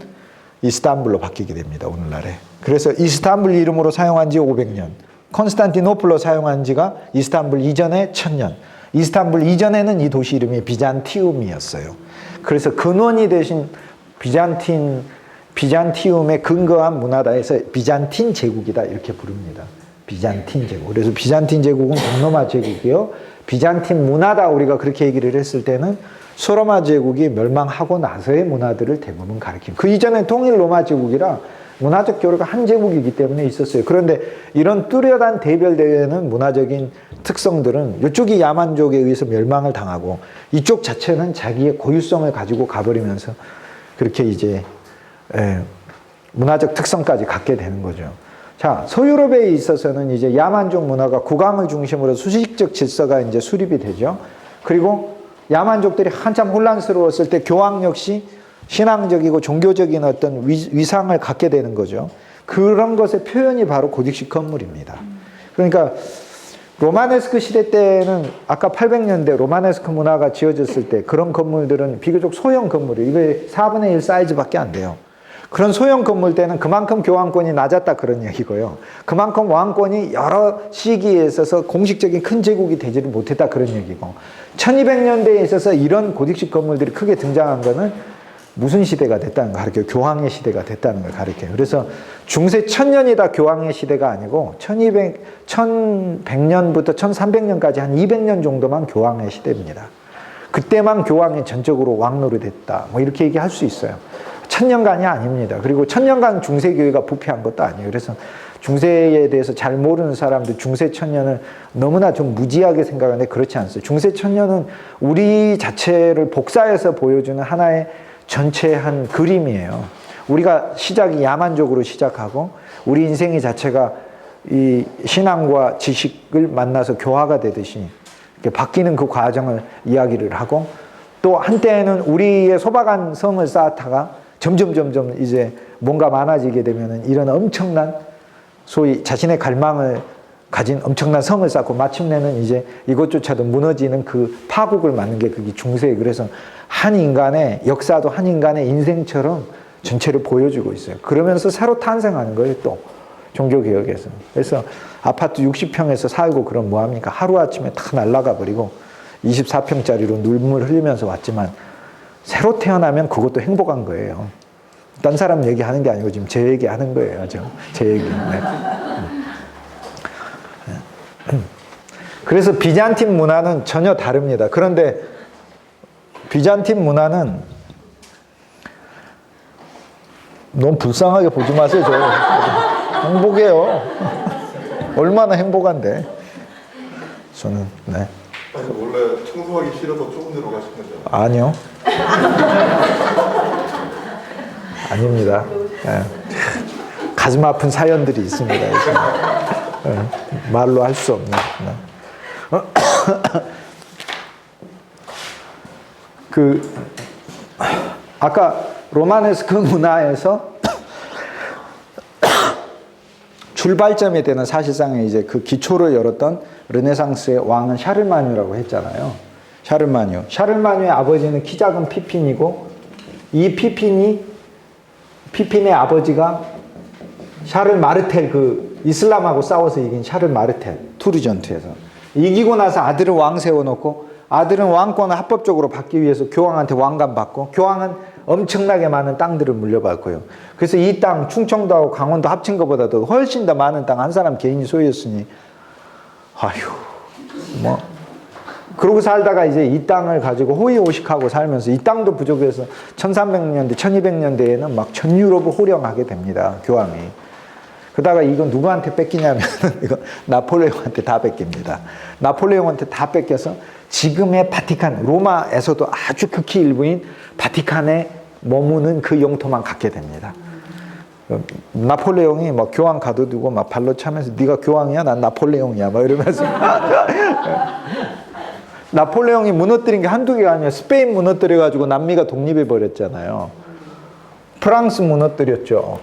이스탄불로 바뀌게 됩니다. 오늘날에. 그래서 이스탄불 이름으로 사용한 지 500년, 콘스탄티노플로 사용한 지가 이스탄불 이전에 1000년. 이스탄불 이전에는 이 도시 이름이 비잔티움이었어요. 그래서 근원이 되신 비잔티움에 근거한 문화다 해서 비잔틴 제국이다 이렇게 부릅니다. 비잔틴 제국. 그래서 비잔틴 제국은 동로마 제국이요. 비잔틴 문화다 우리가 그렇게 얘기를 했을 때는 소로마 제국이 멸망하고 나서의 문화들을 대부분 가리킵니다. 그 이전에 통일 로마 제국이라 문화적 교류가 한 제국이기 때문에 있었어요. 그런데 이런 뚜렷한 대별되는 문화적인 특성들은 이쪽이 야만족에 의해서 멸망을 당하고 이쪽 자체는 자기의 고유성을 가지고 가버리면서 그렇게 이제 문화적 특성까지 갖게 되는 거죠. 자, 서유럽에 있어서는 이제 야만족 문화가 국왕을 중심으로 수식적 질서가 이제 수립이 되죠. 그리고 야만족들이 한참 혼란스러웠을 때 교황 역시 신앙적이고 종교적인 어떤 위상을 갖게 되는 거죠. 그런 것의 표현이 바로 고딕식 건물입니다. 그러니까 로마네스크 시대 때는 아까 800년대 로마네스크 문화가 지어졌을 때 그런 건물들은 비교적 소형 건물이에요. 이게 4분의 1 사이즈밖에 안 돼요. 그런 소형 건물 때는 그만큼 교황권이 낮았다 그런 얘기고요. 그만큼 왕권이 여러 시기에 있어서 공식적인 큰 제국이 되지를 못했다 그런 얘기고 1200년대에 있어서 이런 고딕식 건물들이 크게 등장한 거는 무슨 시대가 됐다는 걸 가르쳐요. 교황의 시대가 됐다는 걸 가르쳐요. 그래서 중세 1000년이 다 교황의 시대가 아니고 1100년부터 1300년까지 한 200년 정도만 교황의 시대입니다. 그때만 교황이 전적으로 왕노릇 했다. 뭐 이렇게 얘기할 수 있어요. 1000년간이 아닙니다. 그리고 1000년간 중세교회가 부패한 것도 아니에요. 그래서 중세에 대해서 잘 모르는 사람들 중세 1000년을 너무나 좀 무지하게 생각하는데 그렇지 않습니다. 중세 1000년은 우리 자체를 복사해서 보여주는 하나의 전체 한 그림이에요. 우리가 시작이 야만적으로 시작하고 우리 인생의 자체가 이 신앙과 지식을 만나서 교화가 되듯이 이렇게 바뀌는 그 과정을 이야기를 하고 또 한때는 우리의 소박한 성을 쌓다가 점점 이제 뭔가 많아지게 되면은 이런 엄청난 소위 자신의 갈망을 가진 엄청난 성을 쌓고 마침내는 이제 이것조차도 무너지는 그 파국을 맞는 게 그게 중세예요. 그래서 한 인간의 역사도 한 인간의 인생처럼 전체를 보여주고 있어요. 그러면서 새로 탄생하는 거예요, 또. 종교개혁에서. 그래서 아파트 60평에서 살고 그럼 뭐합니까? 하루아침에 다 날아가 버리고 24평짜리로 눈물 흘리면서 왔지만 새로 태어나면 그것도 행복한 거예요. 딴 사람 얘기하는 게 아니고 지금 제 얘기하는 거예요. 제 얘기. 네. 그래서 비잔틴 문화는 전혀 다릅니다. 그런데 비잔틴 문화는 너무 불쌍하게 보지 마세요. 행복해요. 얼마나 행복한데. 저는 네. 아니, 원래 청소하기 싫어서 좁은 데로 가신 거죠? 아니요. 아닙니다. 네. 가슴 아픈 사연들이 있습니다. 네. 말로 할 수 없는. 네. 아까 로마네스크 문화에서 출발점이 되는 사실상의 이제 그 기초를 열었던 르네상스의 왕은 샤를마뉴라고 했잖아요. 샤를마뉴의 아버지는 키 작은 피핀이고 이 피핀의 아버지가 샤를 마르텔 그 이슬람하고 싸워서 이긴 샤를 마르텔 투르 전투에서 이기고 나서 아들을 왕 세워놓고 아들은 왕권을 합법적으로 받기 위해서 교황한테 왕관 받고 교황은 엄청나게 많은 땅들을 물려받고요. 그래서 이 땅 충청도하고 강원도 합친 것보다도 훨씬 더 많은 땅 한 사람 개인이 소유했으니 아휴 뭐 그러고 살다가 이제 이 땅을 가지고 호의호식하고 살면서 이 땅도 부족해서 1300년대 1200년대에는 막 전 유럽을 호령하게 됩니다. 교황이. 그러다가 이건 누구한테 뺏기냐면 이거 나폴레옹한테 다 뺏깁니다. 나폴레옹한테 다 뺏겨서 지금의 바티칸 로마에서도 아주 극히 일부인 바티칸에 머무는 그 영토만 갖게 됩니다. 나폴레옹이 막 교황 가둬두고 막 발로 차면서 네가 교황이야? 난 나폴레옹이야. 막 이러면서 나폴레옹이 무너뜨린 게 한두 개가 아니에요. 스페인 무너뜨려가지고 남미가 독립해버렸잖아요. 프랑스 무너뜨렸죠.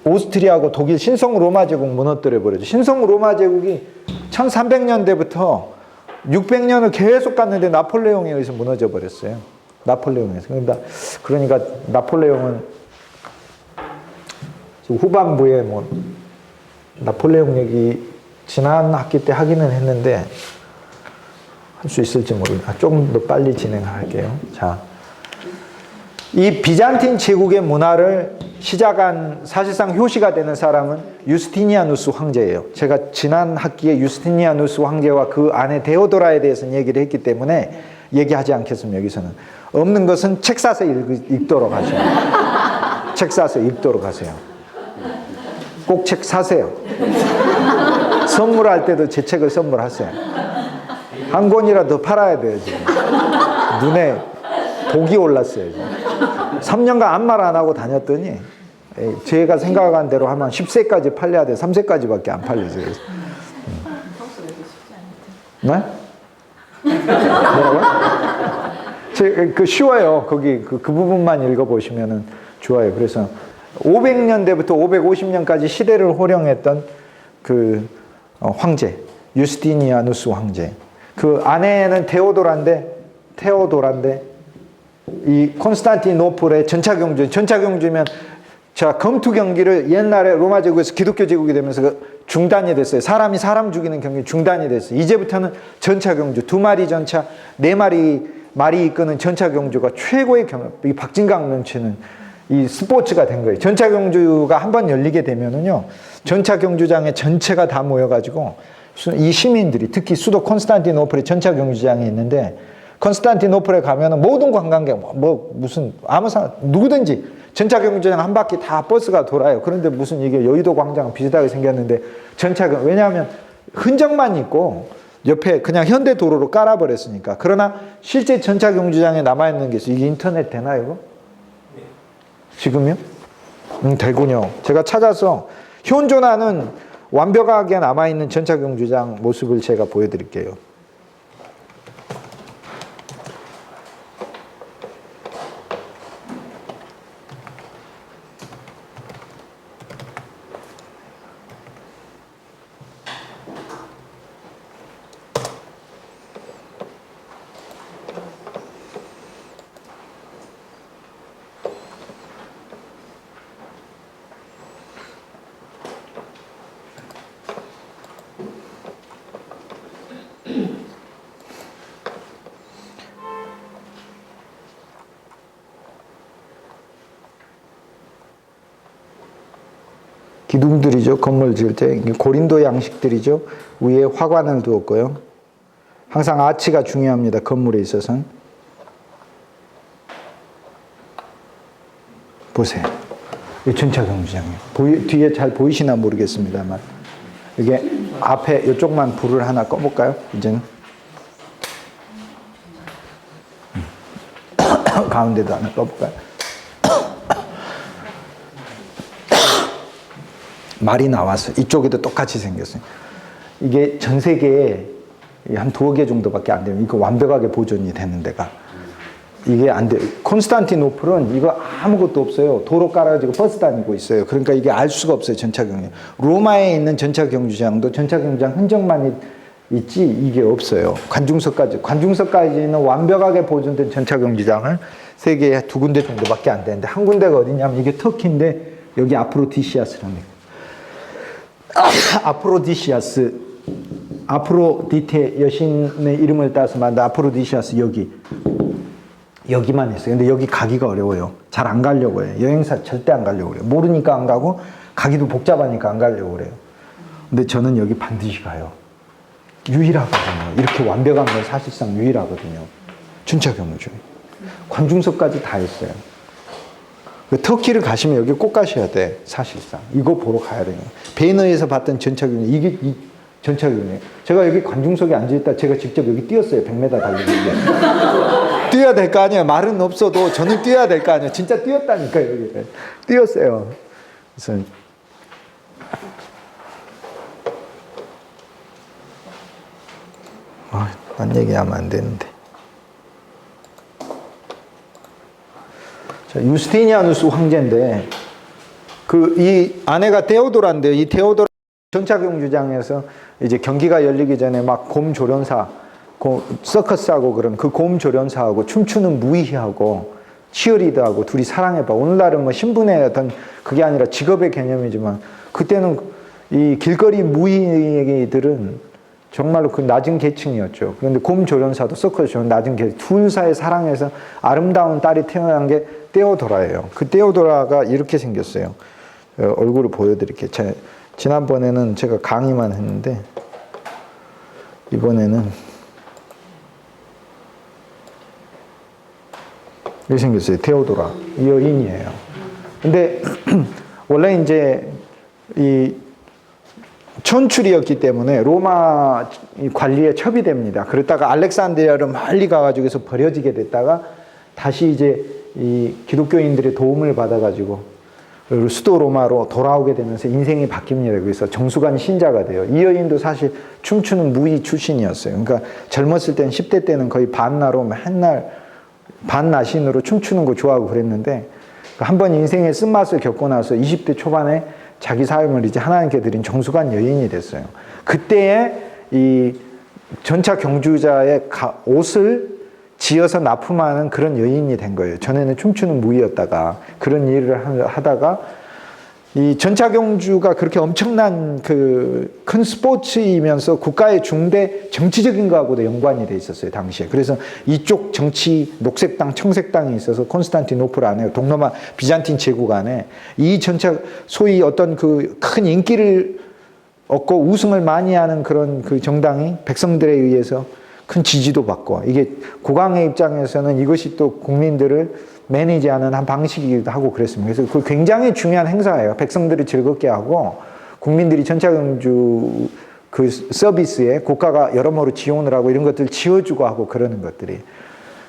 오스트리아하고 독일 신성 로마 제국 무너뜨려버렸죠. 신성 로마 제국이 1300년대부터 600년을 계속 갔는데 나폴레옹에 의해서 무너져 버렸어요. 나폴레옹에서. 그러니까 나폴레옹은 후반부에 뭐 나폴레옹 얘기 지난 학기 때 하기는 했는데 할 수 있을지 모르겠다. 조금 더 빨리 진행할게요. 자, 이 비잔틴 제국의 문화를 시작한 사실상 효시가 되는 사람은 유스티니아누스 황제예요. 제가 지난 학기에 유스티니아누스 황제와 그 아내 데오도라에 대해서는 얘기를 했기 때문에 얘기하지 않겠습니다. 여기서는. 없는 것은 책 사서 읽도록 하세요. 책 사서 읽도록 하세요. 꼭 책 사세요. 선물할 때도 제 책을 선물하세요. 한 권이라도 팔아야 돼요, 지금. 눈에 복이 올랐어요, 지금. 3년간 아무 말 안 하고 다녔더니, 제가 생각한 대로 하면 10세까지 팔려야 돼. 3세까지밖에 안 팔려서. 네? 뭐라고요? 그 쉬워요. 거기 그 부분만 읽어보시면 좋아요. 그래서 500년대부터 550년까지 시대를 호령했던 그 황제, 유스티니아누스 황제. 그 아내는 테오도라인데 이 콘스탄티노플의 전차경주면 자, 검투 경기를 옛날에 로마 제국에서 기독교 제국이 되면서 중단이 됐어요. 사람이 사람 죽이는 경기 중단이 됐어요. 이제부터는 전차경주, 2마리 전차, 4마리 말이 이끄는 전차경주가 최고의 경험. 이 박진강 면치는 이 스포츠가 된 거예요. 전차경주가 한번 열리게 되면은요, 전차경주장에 전체가 다 모여가지고 이 시민들이 특히 수도 콘스탄티노플에 전차경주장이 있는데 콘스탄티노플에 가면은 모든 관광객 무슨 아무 사람 누구든지 전차경주장 한 바퀴 다 버스가 돌아요. 그런데 무슨 이게 여의도 광장 비슷하게 생겼는데 왜냐하면 흔적만 있고 옆에 그냥 현대 도로로 깔아버렸으니까. 그러나 실제 전차경주장에 남아있는 게 있어요. 이게 인터넷 되나요, 이거? 지금요? 되군요. 제가 찾아서 현존하는 완벽하게 남아있는 전차경주장 모습을 제가 보여드릴게요. 기둥들이죠. 건물 지을 때 고린도 양식들이죠. 위에 화관을 두었고요. 항상 아치가 중요합니다. 건물에 있어서는. 보세요. 이 전차경주장이에요. 뒤에 잘 보이시나 모르겠습니다만 이게 앞에 이쪽만 불을 하나 꺼볼까요? 이제는 가운데도 하나 꺼볼까요? 말이 나왔어요. 이쪽에도 똑같이 생겼어요. 이게 전 세계에 한 2개 정도밖에 안 돼요. 이거 완벽하게 보존이 되는 데가. 이게 안 돼요. 콘스탄티노플은 이거 아무것도 없어요. 도로 깔아가지고 버스 다니고 있어요. 그러니까 이게 알 수가 없어요. 전차경주. 로마에 있는 전차경주장도 전차경주장 흔적만 있지 이게 없어요. 관중석까지는 완벽하게 보존된 전차경주장을 세계에 2군데 정도밖에 안 되는데 한 군데가 어디냐면 이게 터키인데 여기 아프로디시아스랍니다. 아프로디테 여신의 이름을 따서 만든 아프로디시아스 여기만 있어요. 근데 여기 가기가 어려워요. 잘 안 가려고 해요. 여행사 절대 안 가려고 그래요. 모르니까 안 가고 가기도 복잡하니까 안 가려고 그래요. 근데 저는 여기 반드시 가요. 유일하거든요. 이렇게 완벽한 건 사실상 유일하거든요. 전차경주. 관중석까지 다 있어요. 터키를 가시면 여기 꼭 가셔야 돼. 사실상 이거 보러 가야 돼요. 베너에서 봤던 전차경주 이게 이 전차경주예요. 제가 여기 관중석에 앉아있다 제가 직접 여기 뛰었어요. 100m 달리는데 뛰어야 될 거 아니에요. 말은 없어도 저는 뛰어야 될 거 아니에요. 진짜 뛰었다니까요. 여기 뛰었어요. 그래서 딴 얘기하면 안 되는데. 자, 유스티니아누스 황제인데 이 아내가 데오도라인데 이 데오도라 전차경주장에서 이제 경기가 열리기 전에 막 곰 조련사, 서커스하고 그런 그 곰 조련사하고 춤추는 무희하고 치어리더하고 둘이 사랑해봐. 오늘날은 뭐 신분의 어떤 그게 아니라 직업의 개념이지만 그때는 이 길거리 무희들은 정말로 그 낮은 계층이었죠. 그런데 곰 조련사도 서커스 조련 낮은 계층 둘 사이 사랑해서 아름다운 딸이 태어난 게 데오도라예요. 그 데오도라가 이렇게 생겼어요. 얼굴을 보여드릴게요. 지난번에는 제가 강의만 했는데 이번에는 이렇게 생겼어요. 데오도라. 여인이에요. 근데 원래 이제 이 천출이었기 때문에 로마 관리에 첩이 됩니다. 그러다가 알렉산드리아로 멀리 가가지고서 버려지게 됐다가 다시 이제 이 기독교인들의 도움을 받아가지고 수도 로마로 돌아오게 되면서 인생이 바뀝니다. 그래서 정수관 신자가 돼요. 이 여인도 사실 춤추는 무희 출신이었어요. 그러니까 젊었을 때는 10대 때는 거의 반나로 맨날 반나신으로 춤추는 거 좋아하고 그랬는데 한번 인생의 쓴맛을 겪고 나서 20대 초반에 자기 삶을 이제 하나님께 드린 정숙한 여인이 됐어요. 그때에 이 전차 경주자의 옷을 지어서 납품하는 그런 여인이 된 거예요. 전에는 춤추는 무희였다가 그런 일을 하다가 이 전차 경주가 그렇게 엄청난 그 큰 스포츠이면서 국가의 중대 정치적인 거하고도 연관이 돼 있었어요, 당시에. 그래서 이쪽 정치 녹색당, 청색당이 있어서 콘스탄티노플 안에 동로마 비잔틴 제국 안에 이 전차 소위 어떤 그 큰 인기를 얻고 우승을 많이 하는 그런 그 정당이 백성들에 의해서 큰 지지도 받고 이게 국왕의 입장에서는 이것이 또 국민들을 매니지하는 한 방식이기도 하고 그랬습니다. 그래서 그 굉장히 중요한 행사예요. 백성들을 즐겁게 하고 국민들이 전차경주 그 서비스에 국가가 여러모로 지원을 하고 이런 것들 지어주고 하고 그러는 것들이.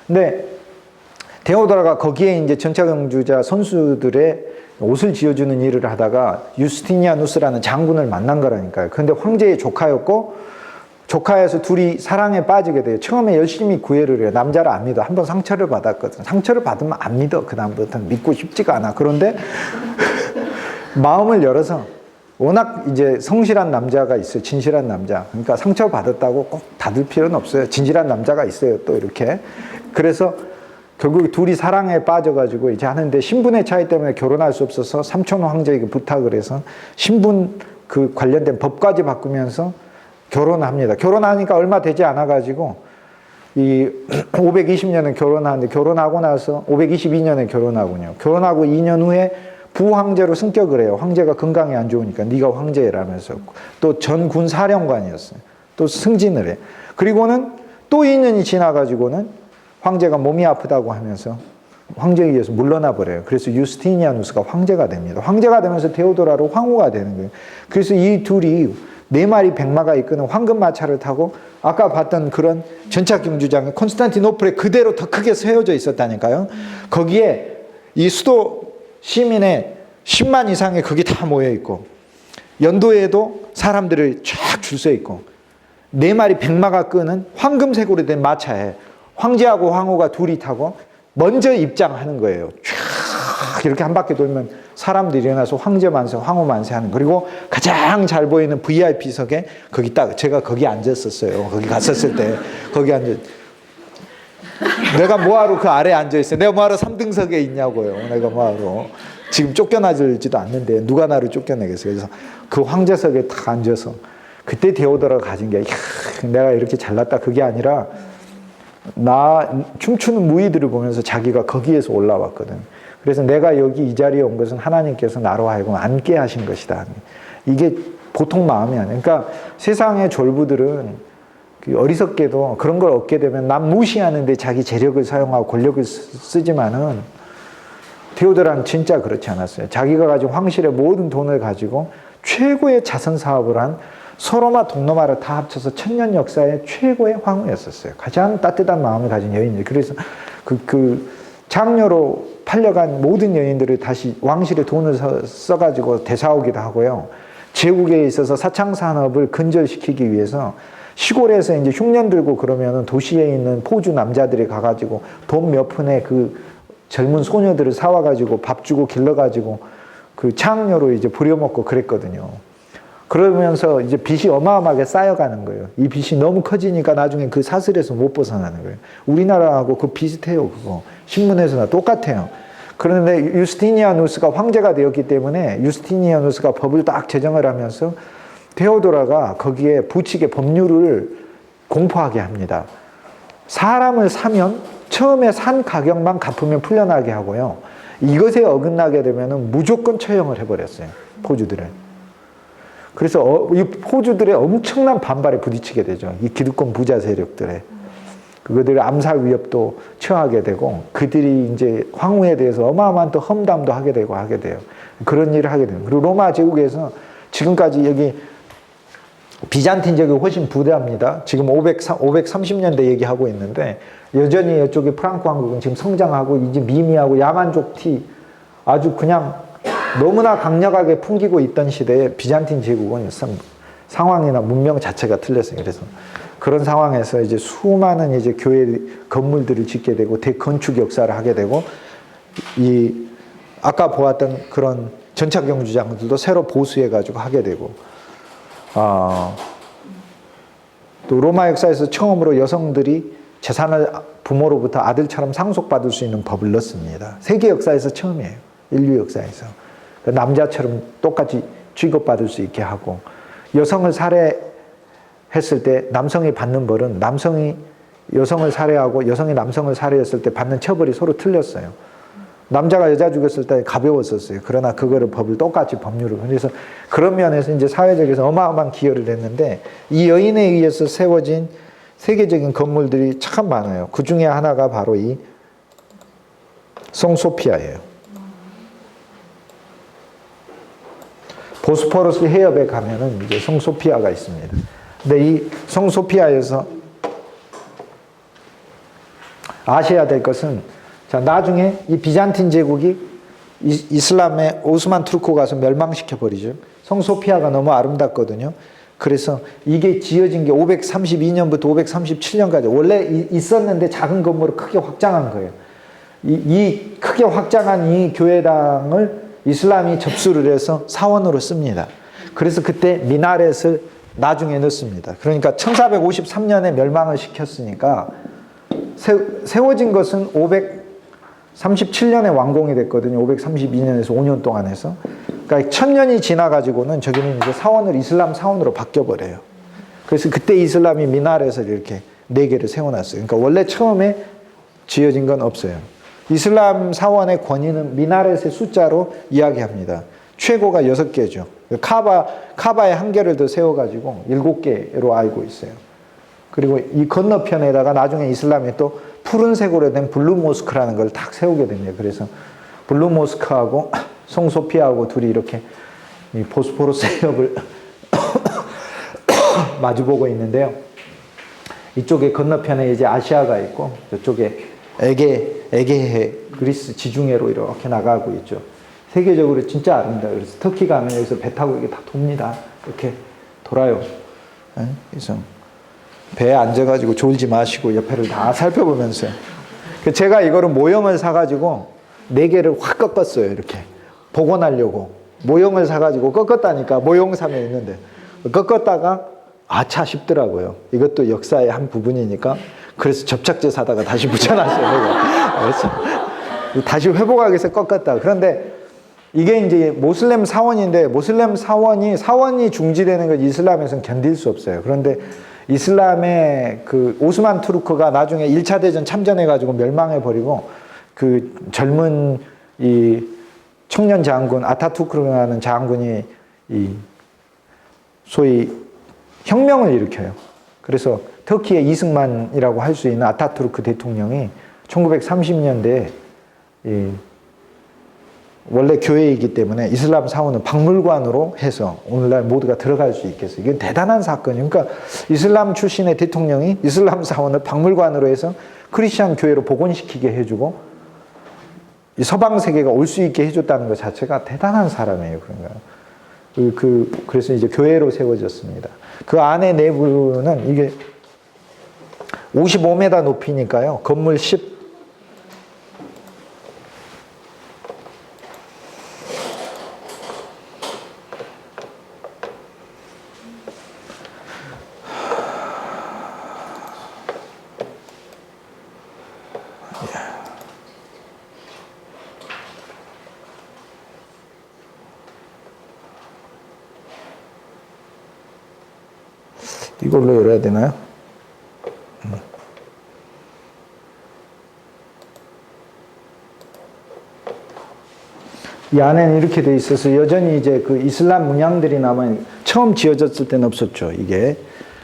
근데 데오도라가 거기에 이제 전차경주자 선수들의 옷을 지어주는 일을 하다가 유스티니아누스라는 장군을 만난 거라니까요. 근데 황제의 조카였고 조카에서 둘이 사랑에 빠지게 돼요. 처음에 열심히 구애를 해요. 남자를 안 믿어. 한번 상처를 받았거든. 상처를 받으면 안 믿어. 그다음부터는 믿고 싶지가 않아. 그런데 마음을 열어서 워낙 이제 성실한 남자가 있어요. 진실한 남자. 그러니까 상처받았다고 꼭 닫을 필요는 없어요. 진실한 남자가 있어요. 또 이렇게. 그래서 결국 둘이 사랑에 빠져가지고 이제 하는데 신분의 차이 때문에 결혼할 수 없어서 삼촌 황제에게 부탁을 해서 신분 그 관련된 법까지 바꾸면서 결혼합니다. 결혼하니까 얼마 되지 않아가지고 이 520년에 결혼하는데 결혼하고 나서 522년에 결혼하군요. 결혼하고 2년 후에 부황제로 승격을 해요. 황제가 건강이 안 좋으니까 네가 황제라면서 또 전군 사령관이었어요. 또 승진을 해. 그리고는 또 2년이 지나가지고는 황제가 몸이 아프다고 하면서 황제에 의해서 물러나 버려요. 그래서 유스티니아누스가 황제가 됩니다. 황제가 되면서 데오도라로 황후가 되는 거예요. 그래서 이 둘이 4마리 백마가 이끄는 황금마차를 타고 아까 봤던 그런 전차경주장에 콘스탄티노플에 그대로 더 크게 세워져 있었다니까요. 거기에 이 수도 시민의 10만 이상의 거기 다 모여 있고 연도에도 사람들을 쫙 줄 서 있고 4마리 백마가 끄는 황금색으로 된 마차에 황제하고 황후가 둘이 타고 먼저 입장하는 거예요. 쫙 이렇게 한 바퀴 돌면 사람들이 일어나서 황제 만세, 황후 만세 하는. 그리고 가장 잘 보이는 VIP석에 거기 딱 제가 거기 앉았었어요. 거기 갔었을 때 거기 앉아. 내가 뭐하러 그 아래에 앉아있어요. 내가 뭐하러 3등석에 있냐고요. 내가 뭐하러. 지금 쫓겨나지도 않는데 누가 나를 쫓겨내겠어요. 그래서 그 황제석에 딱 앉아서 그때 데오도라가 가진 게 내가 이렇게 잘났다 그게 아니라 나 춤추는 무희들을 보면서 자기가 거기에서 올라왔거든. 그래서 내가 여기 이 자리에 온 것은 하나님께서 나로 하여금 앉게 하신 것이다. 이게 보통 마음이 아니에요. 그러니까 세상의 졸부들은 어리석게도 그런 걸 얻게 되면 남 무시하는데 자기 재력을 사용하고 권력을 쓰지만은 데오도라는 진짜 그렇지 않았어요. 자기가 가진 황실의 모든 돈을 가지고 최고의 자선 사업을 한 서로마 동로마를 다 합쳐서 천년 역사의 최고의 황후였었어요. 가장 따뜻한 마음을 가진 여인들. 그래서 그 장녀로 팔려간 모든 여인들을 다시 왕실의 돈을 써가지고 되사오기도 하고요. 제국에 있어서 사창산업을 근절시키기 위해서 시골에서 이제 흉년 들고 그러면은 도시에 있는 포주 남자들이 가가지고 돈 몇 푼에 그 젊은 소녀들을 사와가지고 밥 주고 길러가지고 그 창녀로 이제 부려먹고 그랬거든요. 그러면서 이제 빚이 어마어마하게 쌓여가는 거예요. 이 빚이 너무 커지니까 나중에 그 사슬에서 못 벗어나는 거예요. 우리나라하고 그 비슷해요, 그거. 신문에서나 똑같아요. 그런데 유스티니아누스가 황제가 되었기 때문에 유스티니아누스가 법을 딱 제정을 하면서 데오도라가 거기에 부칙의 법률을 공포하게 합니다. 사람을 사면 처음에 산 가격만 갚으면 풀려나게 하고요. 이것에 어긋나게 되면 무조건 처형을 해버렸어요. 포주들을. 그래서 이 포주들의 엄청난 반발에 부딪히게 되죠. 이 기득권 부자 세력들의. 그들의 암살 위협도 처하게 되고 그들이 이제 황후에 대해서 어마어마한 또 험담도 하게 돼요. 그런 일을 하게 돼요. 그리고 로마 제국에서 지금까지 여기 비잔틴 제국이 훨씬 부대합니다. 지금 530년대 얘기하고 있는데 여전히 이쪽에 프랑크 왕국은 지금 성장하고 이제 미미하고 야만족티 아주 그냥 너무나 강력하게 풍기고 있던 시대에 비잔틴 제국은 상황이나 문명 자체가 틀렸어요. 그래서 그런 상황에서 이제 수많은 이제 교회 건물들을 짓게 되고 대건축 역사를 하게 되고 이 아까 보았던 그런 전차 경주장들도 새로 보수해 가지고 하게 되고 또 로마 역사에서 처음으로 여성들이 재산을 부모로부터 아들처럼 상속받을 수 있는 법을 넣습니다. 세계 역사에서 처음이에요. 인류 역사에서. 남자처럼 똑같이 취급받을 수 있게 하고 여성을 살해했을 때 남성이 받는 벌은 남성이 여성을 살해하고 여성이 남성을 살해했을 때 받는 처벌이 서로 틀렸어요. 남자가 여자 죽였을 때 가벼웠었어요. 그러나 그거를 법을 똑같이 법률을. 그래서 그런 면에서 이제 사회적에서 어마어마한 기여를 했는데 이 여인에 의해서 세워진 세계적인 건물들이 참 많아요. 그 중에 하나가 바로 이 성소피아예요. 보스포러스 해협에 가면은 이제 성소피아가 있습니다. 근데 이 성소피아에서 아셔야 될 것은 자, 나중에 이 비잔틴 제국이 이슬람의 오스만 투르크 가서 멸망시켜 버리죠. 성소피아가 너무 아름답거든요. 그래서 이게 지어진 게 532년부터 537년까지 원래 있었는데 작은 건물을 크게 확장한 거예요. 이 크게 확장한 이 교회당을 이슬람이 접수를 해서 사원으로 씁니다. 그래서 그때 미나렛을 나중에 넣습니다. 그러니까 1453년에 멸망을 시켰으니까 세워진 것은 537년에 완공이 됐거든요. 532년에서 5년 동안 해서. 그러니까 1000년이 지나가지고는 저기는 이제 사원을 이슬람 사원으로 바뀌어버려요. 그래서 그때 이슬람이 미나렛을 이렇게 4개를 세워놨어요. 그러니까 원래 처음에 지어진 건 없어요. 이슬람 사원의 권위는 미나렛의 숫자로 이야기합니다. 최고가 6개죠. 카바의 1개를 더 세워가지고 7개로 알고 있어요. 그리고 이 건너편에다가 나중에 이슬람이 또 푸른색으로 된 블루 모스크라는 걸 딱 세우게 됩니다. 그래서 블루 모스크하고 성소피아하고 둘이 이렇게 이 보스포러스 해협을 마주보고 있는데요. 이쪽에 건너편에 이제 아시아가 있고 이쪽에 에게해 그리스 지중해로 이렇게 나가고 있죠. 세계적으로 진짜 아름다워요. 그래서 터키 가면 여기서 배 타고 이게 다 돕니다. 이렇게 돌아요. 그래서 배에 앉아가지고 졸지 마시고 옆에를 다 살펴보면서요. 제가 이거를 모형을 사가지고 4개를 확 꺾었어요. 이렇게 복원하려고 모형을 사가지고 꺾었다니까. 모형사에 있는데 꺾었다가 아차 싶더라고요. 이것도 역사의 한 부분이니까. 그래서 접착제 사다가 다시 붙여놨어요. 그래서 다시 회복하기 위해서 꺾었다. 그런데 이게 이제 모슬렘 사원인데 모슬렘 사원이 중지되는 걸 이슬람에서는 견딜 수 없어요. 그런데 이슬람의 그 오스만 투르크가 나중에 1차 대전 참전해가지고 멸망해버리고 그 젊은 이 청년 장군 아타투르크라는 장군이 이 소위 혁명을 일으켜요. 그래서 터키의 이승만이라고 할 수 있는 아타투르크 대통령이 1930년대에 원래 교회이기 때문에 이슬람 사원은 박물관으로 해서 오늘날 모두가 들어갈 수 있게 했어요. 이건 대단한 사건이에요. 그러니까 이슬람 출신의 대통령이 이슬람 사원을 박물관으로 해서 크리스천 교회로 복원시키게 해주고 이 서방 세계가 올 수 있게 해줬다는 것 자체가 대단한 사람이에요. 그런가요? 그래서 이제 교회로 세워졌습니다. 그 안에 내부는 이게 55m 높이니까요. 건물 10 이걸로 열어야 되나요? 이 안에는 이렇게 돼 있어서 여전히 이제 그 이슬람 문양들이 남아 처음 지어졌을 때는 없었죠, 이게.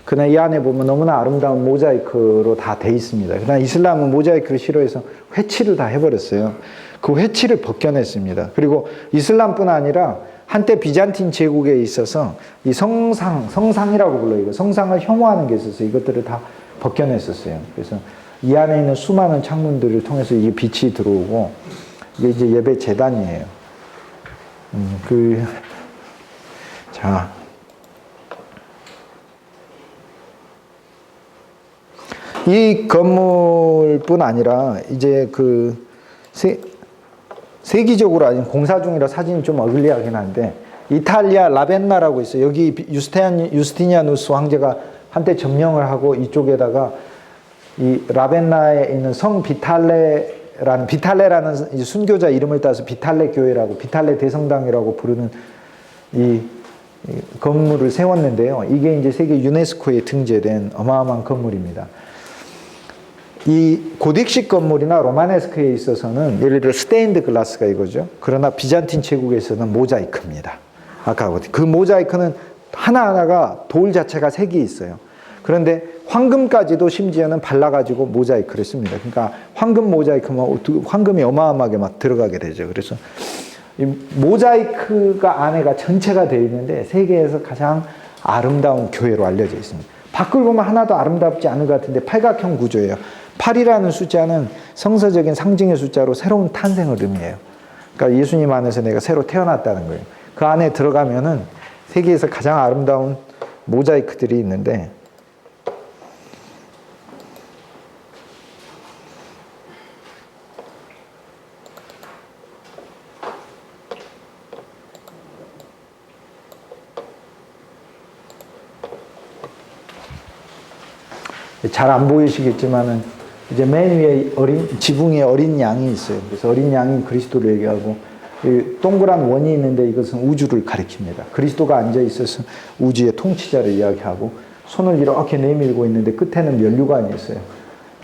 그러나 이 안에 보면 너무나 아름다운 모자이크로 다 돼 있습니다. 그러나 이슬람은 모자이크를 싫어해서 회칠을 다 해버렸어요. 그 회칠을 벗겨냈습니다. 그리고 이슬람뿐 아니라 한때 비잔틴 제국에 있어서 이 성상이라고 불러요. 이거 성상을 혐오하는 게 있어서 이것들을 다 벗겨냈었어요. 그래서 이 안에 있는 수많은 창문들을 통해서 이게 빛이 들어오고 이게 이제 예배 제단이에요. 자. 이 건물뿐 아니라 이제 세기적으로 아닌 공사 중이라 사진이 좀 어글리하긴 한데 이탈리아 라벤나라고 있어요. 여기 유스티니아누스 황제가 한때 점령을 하고 이쪽에다가 이 라벤나에 있는 성 비탈레라는 순교자 이름을 따서 비탈레 교회라고 비탈레 대성당이라고 부르는 이 건물을 세웠는데요. 이게 이제 세계 유네스코에 등재된 어마어마한 건물입니다. 이 고딕식 건물이나 로마네스크에 있어서는 예를 들어 스테인드 글라스가 이거죠. 그러나 비잔틴 제국에서는 모자이크입니다. 아까 그 모자이크는 하나하나가 돌 자체가 색이 있어요. 그런데 황금까지도 심지어는 발라가지고 모자이크를 씁니다. 그러니까 황금 모자이크면 황금이 어마어마하게 막 들어가게 되죠. 그래서 이 모자이크가 안에가 전체가 되어 있는데 세계에서 가장 아름다운 교회로 알려져 있습니다. 밖을 보면 하나도 아름답지 않은 것 같은데 팔각형 구조예요. 8이라는 숫자는 성서적인 상징의 숫자로 새로운 탄생을 의미해요. 그러니까 예수님 안에서 내가 새로 태어났다는 거예요. 그 안에 들어가면은 세계에서 가장 아름다운 모자이크들이 있는데 잘 안 보이시겠지만은 이제 맨 위에 지붕 위에 어린 양이 있어요. 그래서 어린 양이 그리스도를 얘기하고 동그란 원이 있는데 이것은 우주를 가리킵니다. 그리스도가 앉아 있어서 우주의 통치자를 이야기하고 손을 이렇게 내밀고 있는데 끝에는 면류관이 있어요.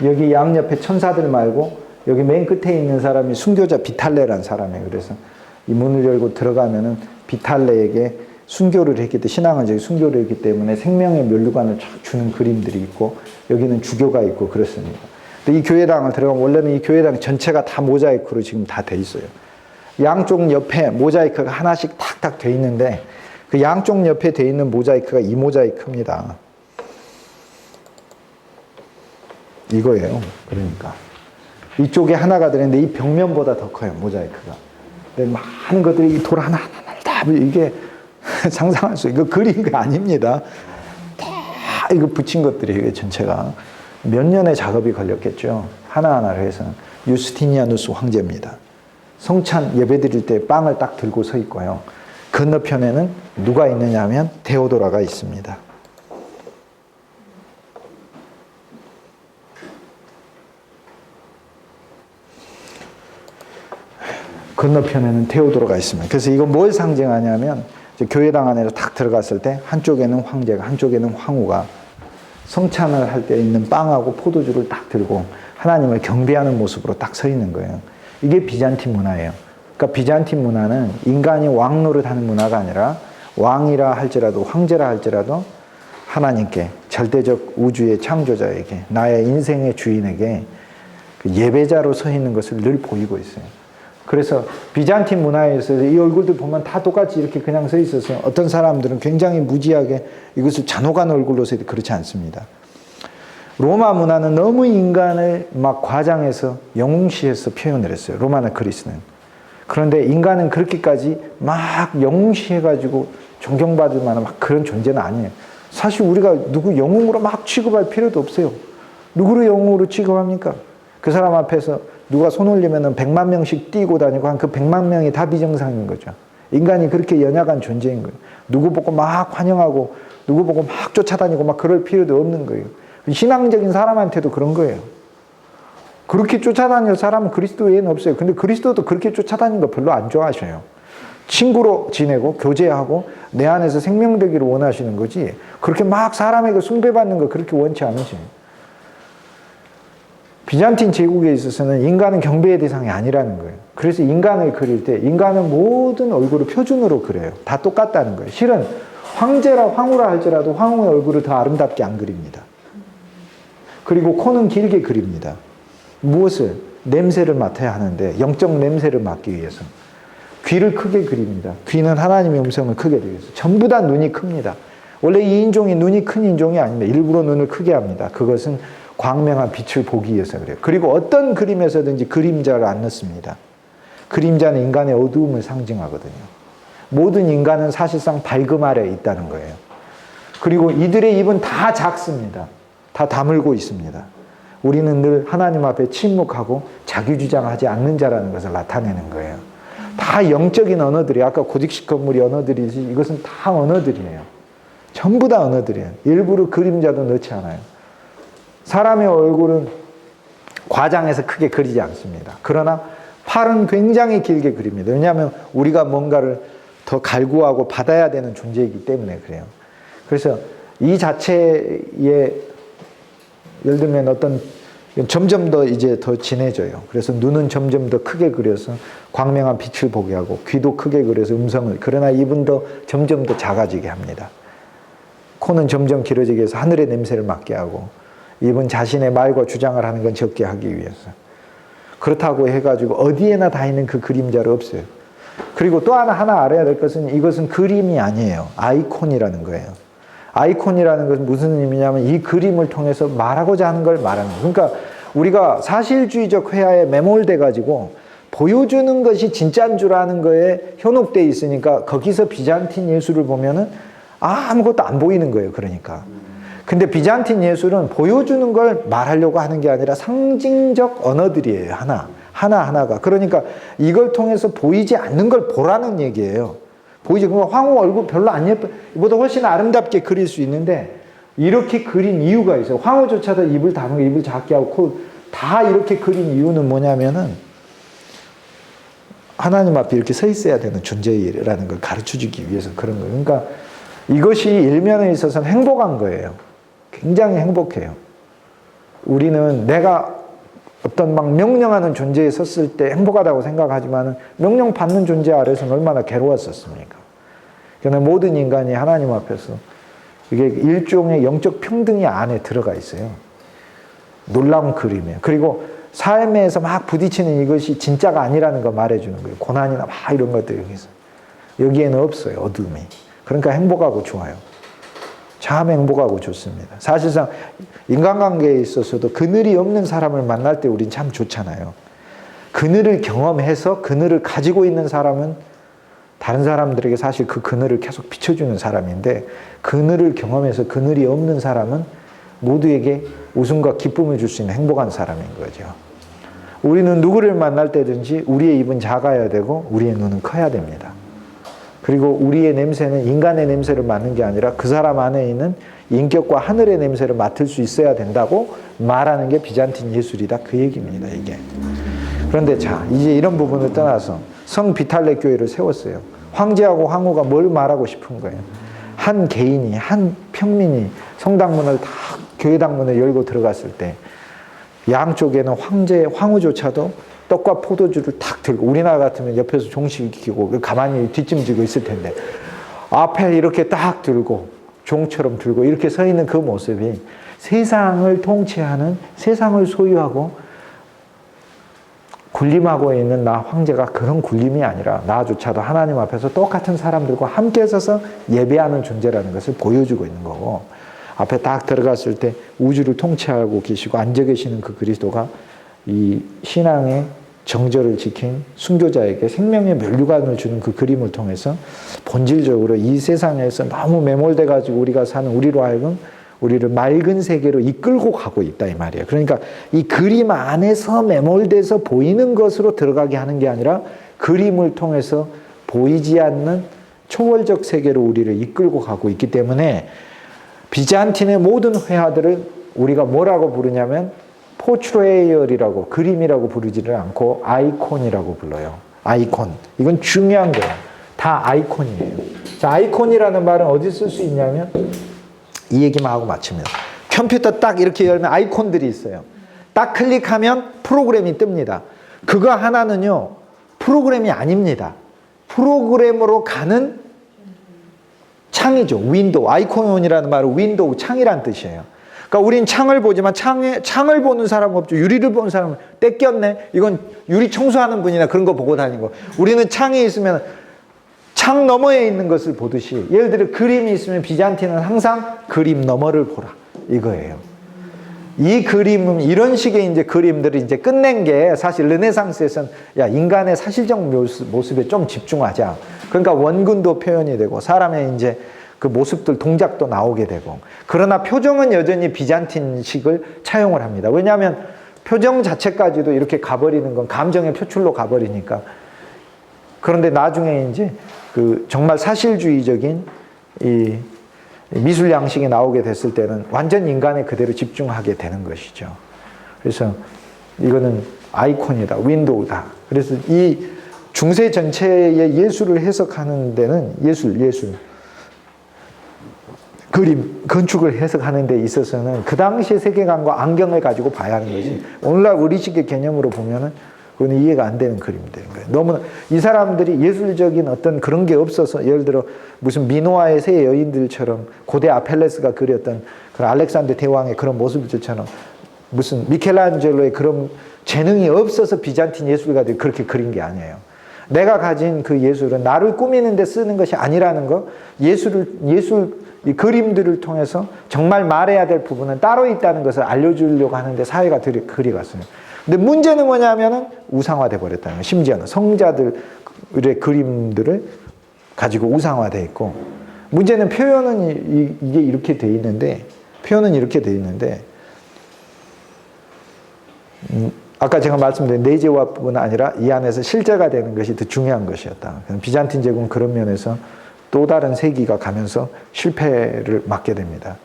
여기 양옆에 천사들 말고 여기 맨 끝에 있는 사람이 순교자 비탈레라는 사람이에요. 그래서 이 문을 열고 들어가면은 비탈레에게 순교를 했기 때문에 신앙은 저기 순교를 했기 때문에 생명의 면류관을 쫙 주는 그림들이 있고 여기는 주교가 있고 그렇습니다. 근데 이 교회당을 들어가면 원래는 이 교회당 전체가 다 모자이크로 지금 다 돼 있어요. 양쪽 옆에 모자이크가 하나씩 탁탁 돼 있는데 그 양쪽 옆에 돼 있는 모자이크가 이 모자이크입니다. 이거예요. 그러니까 이쪽에 하나가 들어있는데 이 벽면보다 더 커요. 모자이크가. 근데 많은 것들이 이 돌 하나하나를 다 이게 상상할 수, 이거 그린 게 아닙니다. 다 이거 붙인 것들이 이게 전체가 몇 년의 작업이 걸렸겠죠. 하나하나를 해서. 유스티니아누스 황제입니다. 성찬 예배 드릴 때 빵을 딱 들고 서 있고요. 건너편에는 누가 있느냐 하면 데오도라가 있습니다. 건너편에는 테오도로가 있습니다. 그래서 이거 뭘 상징하냐면 교회당 안에로 탁 들어갔을 때 한쪽에는 황제가 한쪽에는 황후가 성찬을 할 때 있는 빵하고 포도주를 딱 들고 하나님을 경배하는 모습으로 딱 서 있는 거예요. 이게 비잔틴 문화예요. 그러니까 비잔틴 문화는 인간이 왕 노릇하는 문화가 아니라 왕이라 할지라도 황제라 할지라도 하나님께 절대적 우주의 창조자에게 나의 인생의 주인에게 그 예배자로 서 있는 것을 늘 보이고 있어요. 그래서 비잔틴 문화에서 이 얼굴들 보면 다 똑같이 이렇게 그냥 서 있어서 어떤 사람들은 굉장히 무지하게 이것을 잔혹한 얼굴로 서 있는데 그렇지 않습니다. 로마 문화는 너무 인간을 막 과장해서 영웅시해서 표현을 했어요. 로마나 그리스는. 그런데 인간은 그렇게까지 막 영웅시해가지고 존경받을 만한 막 그런 존재는 아니에요. 사실 우리가 누구 영웅으로 막 취급할 필요도 없어요. 누구를 영웅으로 취급합니까? 그 사람 앞에서 누가 손 올리면은 100만 명씩 뛰고 다니고 한 그 100만 명이 다 비정상인 거죠. 인간이 그렇게 연약한 존재인 거예요. 누구 보고 막 환영하고 누구 보고 막 쫓아다니고 막 그럴 필요도 없는 거예요. 신앙적인 사람한테도 그런 거예요. 그렇게 쫓아다닐 사람은 그리스도 외에는 없어요. 근데 그리스도도 그렇게 쫓아다니는 거 별로 안 좋아하셔요. 친구로 지내고 교제하고 내 안에서 생명되기를 원하시는 거지 그렇게 막 사람에게 숭배받는 거 그렇게 원치 않으셔요. 비잔틴 제국에 있어서는 인간은 경배의 대상이 아니라는 거예요. 그래서 인간을 그릴 때 인간은 모든 얼굴을 표준으로 그려요. 다 똑같다는 거예요. 실은 황제라 황후라 할지라도 황후의 얼굴을 더 아름답게 안 그립니다. 그리고 코는 길게 그립니다. 무엇을? 냄새를 맡아야 하는데 영적 냄새를 맡기 위해서. 귀를 크게 그립니다. 귀는 하나님의 음성을 크게 들기 위해서. 전부 다 눈이 큽니다. 원래 이 인종이 눈이 큰 인종이 아닙니다. 일부러 눈을 크게 합니다. 그것은 광명한 빛을 보기 위해서 그래요. 그리고 어떤 그림에서든지 그림자를 안 넣습니다. 그림자는 인간의 어두움을 상징하거든요. 모든 인간은 사실상 밝음 아래에 있다는 거예요. 그리고 이들의 입은 다 작습니다. 다 다물고 있습니다. 우리는 늘 하나님 앞에 침묵하고 자기주장하지 않는 자라는 것을 나타내는 거예요. 다 영적인 언어들이에요. 아까 고딕식 건물이 언어들이지 이것은 다 언어들이에요. 전부 다 언어들이에요. 일부러 그림자도 넣지 않아요. 사람의 얼굴은 과장해서 크게 그리지 않습니다. 그러나 팔은 굉장히 길게 그립니다. 왜냐하면 우리가 뭔가를 더 갈구하고 받아야 되는 존재이기 때문에 그래요. 그래서 이 자체에 예를 들면 어떤 점점 더 이제 더 진해져요. 그래서 눈은 점점 더 크게 그려서 광명한 빛을 보게 하고 귀도 크게 그려서 음성을 그러나 입은 더 점점 더 작아지게 합니다. 코는 점점 길어지게 해서 하늘의 냄새를 맡게 하고 입은 자신의 말과 주장을 하는 건 적게 하기 위해서 그렇다고 해가지고 어디에나 다 있는 그 그림자를 없어요. 그리고 또 하나 알아야 될 것은 이것은 그림이 아니에요. 아이콘이라는 거예요. 아이콘이라는 것은 무슨 의미냐면 이 그림을 통해서 말하고자 하는 걸 말하는 거예요. 그러니까 우리가 사실주의적 회화에 매몰돼 가지고 보여주는 것이 진짜인 줄 아는 거에 현혹되어 있으니까 거기서 비잔틴 예술을 보면은 아무것도 안 보이는 거예요. 그러니까. 근데 비잔틴 예술은 보여주는 걸 말하려고 하는 게 아니라 상징적 언어들이에요. 하나하나가. 그러니까 이걸 통해서 보이지 않는 걸 보라는 얘기예요. 보이지? 그럼 황후 얼굴 별로 안 예뻐. 이보다 훨씬 아름답게 그릴 수 있는데 이렇게 그린 이유가 있어요. 황후조차도 입을 다물고 입을 작게 하고 코 다 이렇게 그린 이유는 뭐냐면은 하나님 앞에 이렇게 서 있어야 되는 존재라는 걸 가르쳐주기 위해서 그런 거예요. 그러니까 이것이 일면에 있어서는 행복한 거예요. 굉장히 행복해요. 우리는 내가 어떤 막 명령하는 존재에 섰을 때 행복하다고 생각하지만 명령 받는 존재 아래서는 얼마나 괴로웠었습니까? 그러나 모든 인간이 하나님 앞에서 이게 일종의 영적 평등이 안에 들어가 있어요. 놀라운 그림이에요. 그리고 삶에서 막 부딪히는 이것이 진짜가 아니라는 걸 말해주는 거예요. 고난이나 막 이런 것들이 여기에는 없어요. 어둠이. 그러니까 행복하고 좋아요. 참 행복하고 좋습니다. 사실상 인간관계에 있어서도 그늘이 없는 사람을 만날 때 우린 참 좋잖아요. 그늘을 경험해서 그늘을 가지고 있는 사람은 다른 사람들에게 사실 그 그늘을 계속 비춰주는 사람인데 그늘을 경험해서 그늘이 없는 사람은 모두에게 웃음과 기쁨을 줄 수 있는 행복한 사람인 거죠. 우리는 누구를 만날 때든지 우리의 입은 작아야 되고 우리의 눈은 커야 됩니다. 그리고 우리의 냄새는 인간의 냄새를 맡는 게 아니라 그 사람 안에 있는 인격과 하늘의 냄새를 맡을 수 있어야 된다고 말하는 게 비잔틴 예술이다. 그 얘기입니다, 이게. 그런데 자, 이제 이런 부분을 떠나서 성 비탈레 교회를 세웠어요. 황제하고 황후가 뭘 말하고 싶은 거예요? 한 개인이, 한 평민이 성당문을 다 교회 당문을 열고 들어갔을 때 양쪽에는 황후조차도 떡과 포도주를 탁 들고 우리나라 같으면 옆에서 종시키고 가만히 뒷짐지고 있을 텐데 앞에 이렇게 딱 들고 종처럼 들고 이렇게 서 있는 그 모습이 세상을 통치하는 세상을 소유하고 군림하고 있는 나 황제가 그런 군림이 아니라 나조차도 하나님 앞에서 똑같은 사람들과 함께 서서 예배하는 존재라는 것을 보여주고 있는 거고 앞에 딱 들어갔을 때 우주를 통치하고 계시고 앉아 계시는 그 그리스도가 이 신앙의 정절을 지킨 순교자에게 생명의 면류관을 주는 그 그림을 통해서 본질적으로 이 세상에서 너무 매몰돼 가지고 우리가 사는 우리로 하여금 우리를 맑은 세계로 이끌고 가고 있다 이 말이에요. 그러니까 이 그림 안에서 매몰돼서 보이는 것으로 들어가게 하는 게 아니라 그림을 통해서 보이지 않는 초월적 세계로 우리를 이끌고 가고 있기 때문에 비잔틴의 모든 회화들을 우리가 뭐라고 부르냐면 포트레이얼이라고, 그림이라고 부르지를 않고 아이콘이라고 불러요. 아이콘. 이건 중요한 거예요. 다 아이콘이에요. 자, 아이콘이라는 말은 어디 쓸 수 있냐면 이 얘기만 하고 마칩니다. 컴퓨터 딱 이렇게 열면 아이콘들이 있어요. 딱 클릭하면 프로그램이 뜹니다. 그거 하나는요, 프로그램이 아닙니다. 프로그램으로 가는 창이죠. 윈도우. 아이콘이라는 말은 윈도우, 창이란 뜻이에요. 그러니까 우린 창을 보지만 창을 보는 사람 없죠. 유리를 보는 사람은 떼꼈네. 이건 유리 청소하는 분이나 그런 거 보고 다니는 거. 우리는 창이 있으면 창 너머에 있는 것을 보듯이, 예를 들어 그림이 있으면 비잔틴은 항상 그림 너머를 보라 이거예요. 이 그림은 이런 식의 이제 그림들을 이제 끝낸 게 사실 르네상스에서는 야, 인간의 사실적 모습에 좀 집중하자. 그러니까 원근도 표현이 되고 사람의 이제 그 모습들, 동작도 나오게 되고, 그러나 표정은 여전히 비잔틴식을 차용을 합니다. 왜냐하면 표정 자체까지도 이렇게 가버리는 건 감정의 표출로 가버리니까. 그런데 나중에 이제 그 정말 사실주의적인 이 미술 양식이 나오게 됐을 때는 완전 인간에 그대로 집중하게 되는 것이죠. 그래서 이거는 아이콘이다, 윈도우다. 그래서 이 중세 전체의 예술을 해석하는 데는 예술, 그림, 건축을 해석하는 데 있어서는 그 당시의 세계관과 안경을 가지고 봐야 하는 거지. 오늘날 우리식의 개념으로 보면은 그건 이해가 안 되는 그림들인 거예요. 너무나 이 사람들이 예술적인 어떤 그런 게 없어서, 예를 들어 무슨 미노아의 세 여인들처럼 고대 아펠레스가 그렸던 그런 알렉산더 대왕의 그런 모습들처럼 무슨 미켈란젤로의 그런 재능이 없어서 비잔틴 예술가들이 그렇게 그린 게 아니에요. 내가 가진 그 예술은 나를 꾸미는 데 쓰는 것이 아니라는 거, 이 그림들을 통해서 정말 말해야 될 부분은 따로 있다는 것을 알려주려고 하는데 사회가 그리갔어요. 근데 문제는 뭐냐면은 우상화돼 버렸다는 거예요. 심지어는 성자들의 그림들을 가지고 우상화돼 있고, 문제는 표현은 이게 이렇게 돼 있는데, 아까 제가 말씀드린 내재화뿐 아니라 이 안에서 실제가 되는 것이 더 중요한 것이었다. 비잔틴 제국은 그런 면에서 또 다른 세기가 가면서 실패를 맞게 됩니다.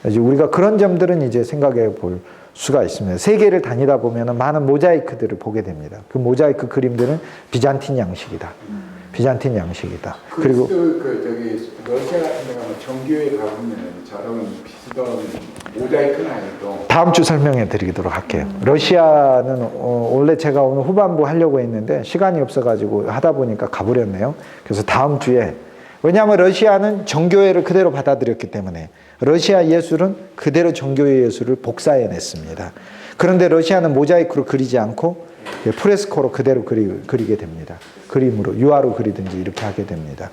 이제 우리가 그런 점들은 이제 생각해 볼 수가 있습니다. 세계를 다니다 보면 많은 모자이크들을 보게 됩니다. 그 모자이크 그림들은 비잔틴 양식이다. 비잔틴 양식이다. 그리고 저기 러시아 같은 데 가면 정교회 가보면 저런 비슷한 모자이크는 아니고. 다음 주 설명해 드리도록 할게요. 러시아는 원래 제가 오늘 후반부 하려고 했는데 시간이 없어가지고 하다 보니까 가버렸네요. 그래서 다음 주에, 왜냐하면 러시아는 정교회를 그대로 받아들였기 때문에 러시아 예술은 그대로 정교회 예술을 복사해냈습니다. 그런데 러시아는 모자이크로 그리지 않고 프레스코로 그대로 그리게 됩니다. 그림으로, 유화로 그리든지 이렇게 하게 됩니다.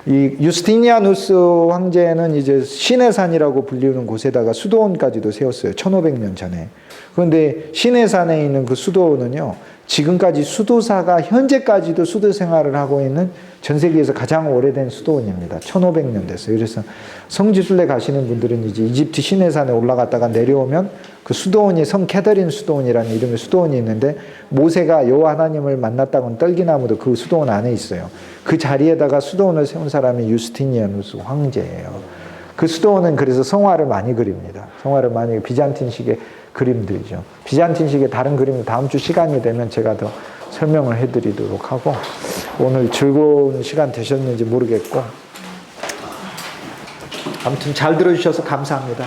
이 유스티니아누스 황제는 이제 신의 산이라고 불리는 곳에다가 수도원까지도 세웠어요. 1500년 전에. 그런데 신의 산에 있는 그 수도원은요, 지금까지 수도사가 현재까지도 수도 생활을 하고 있는 전 세계에서 가장 오래된 수도원입니다. 1500년 됐어요. 그래서 성지순례 가시는 분들은 이제 이집트 시내산에 올라갔다가 내려오면 그 수도원이 성 캐더린 수도원이라는 이름의 수도원이 있는데, 모세가 여호와 하나님을 만났다고는 떨기나무도 그 수도원 안에 있어요. 그 자리에다가 수도원을 세운 사람이 유스티니아누스 황제예요. 그 수도원은 그래서 성화를 많이 그립니다. 성화를 많이, 비잔틴식의 그림들이죠. 비잔틴식의 다른 그림은 다음 주 시간이 되면 제가 더 설명을 해드리도록 하고, 오늘 즐거운 시간 되셨는지 모르겠고, 아무튼 잘 들어주셔서 감사합니다.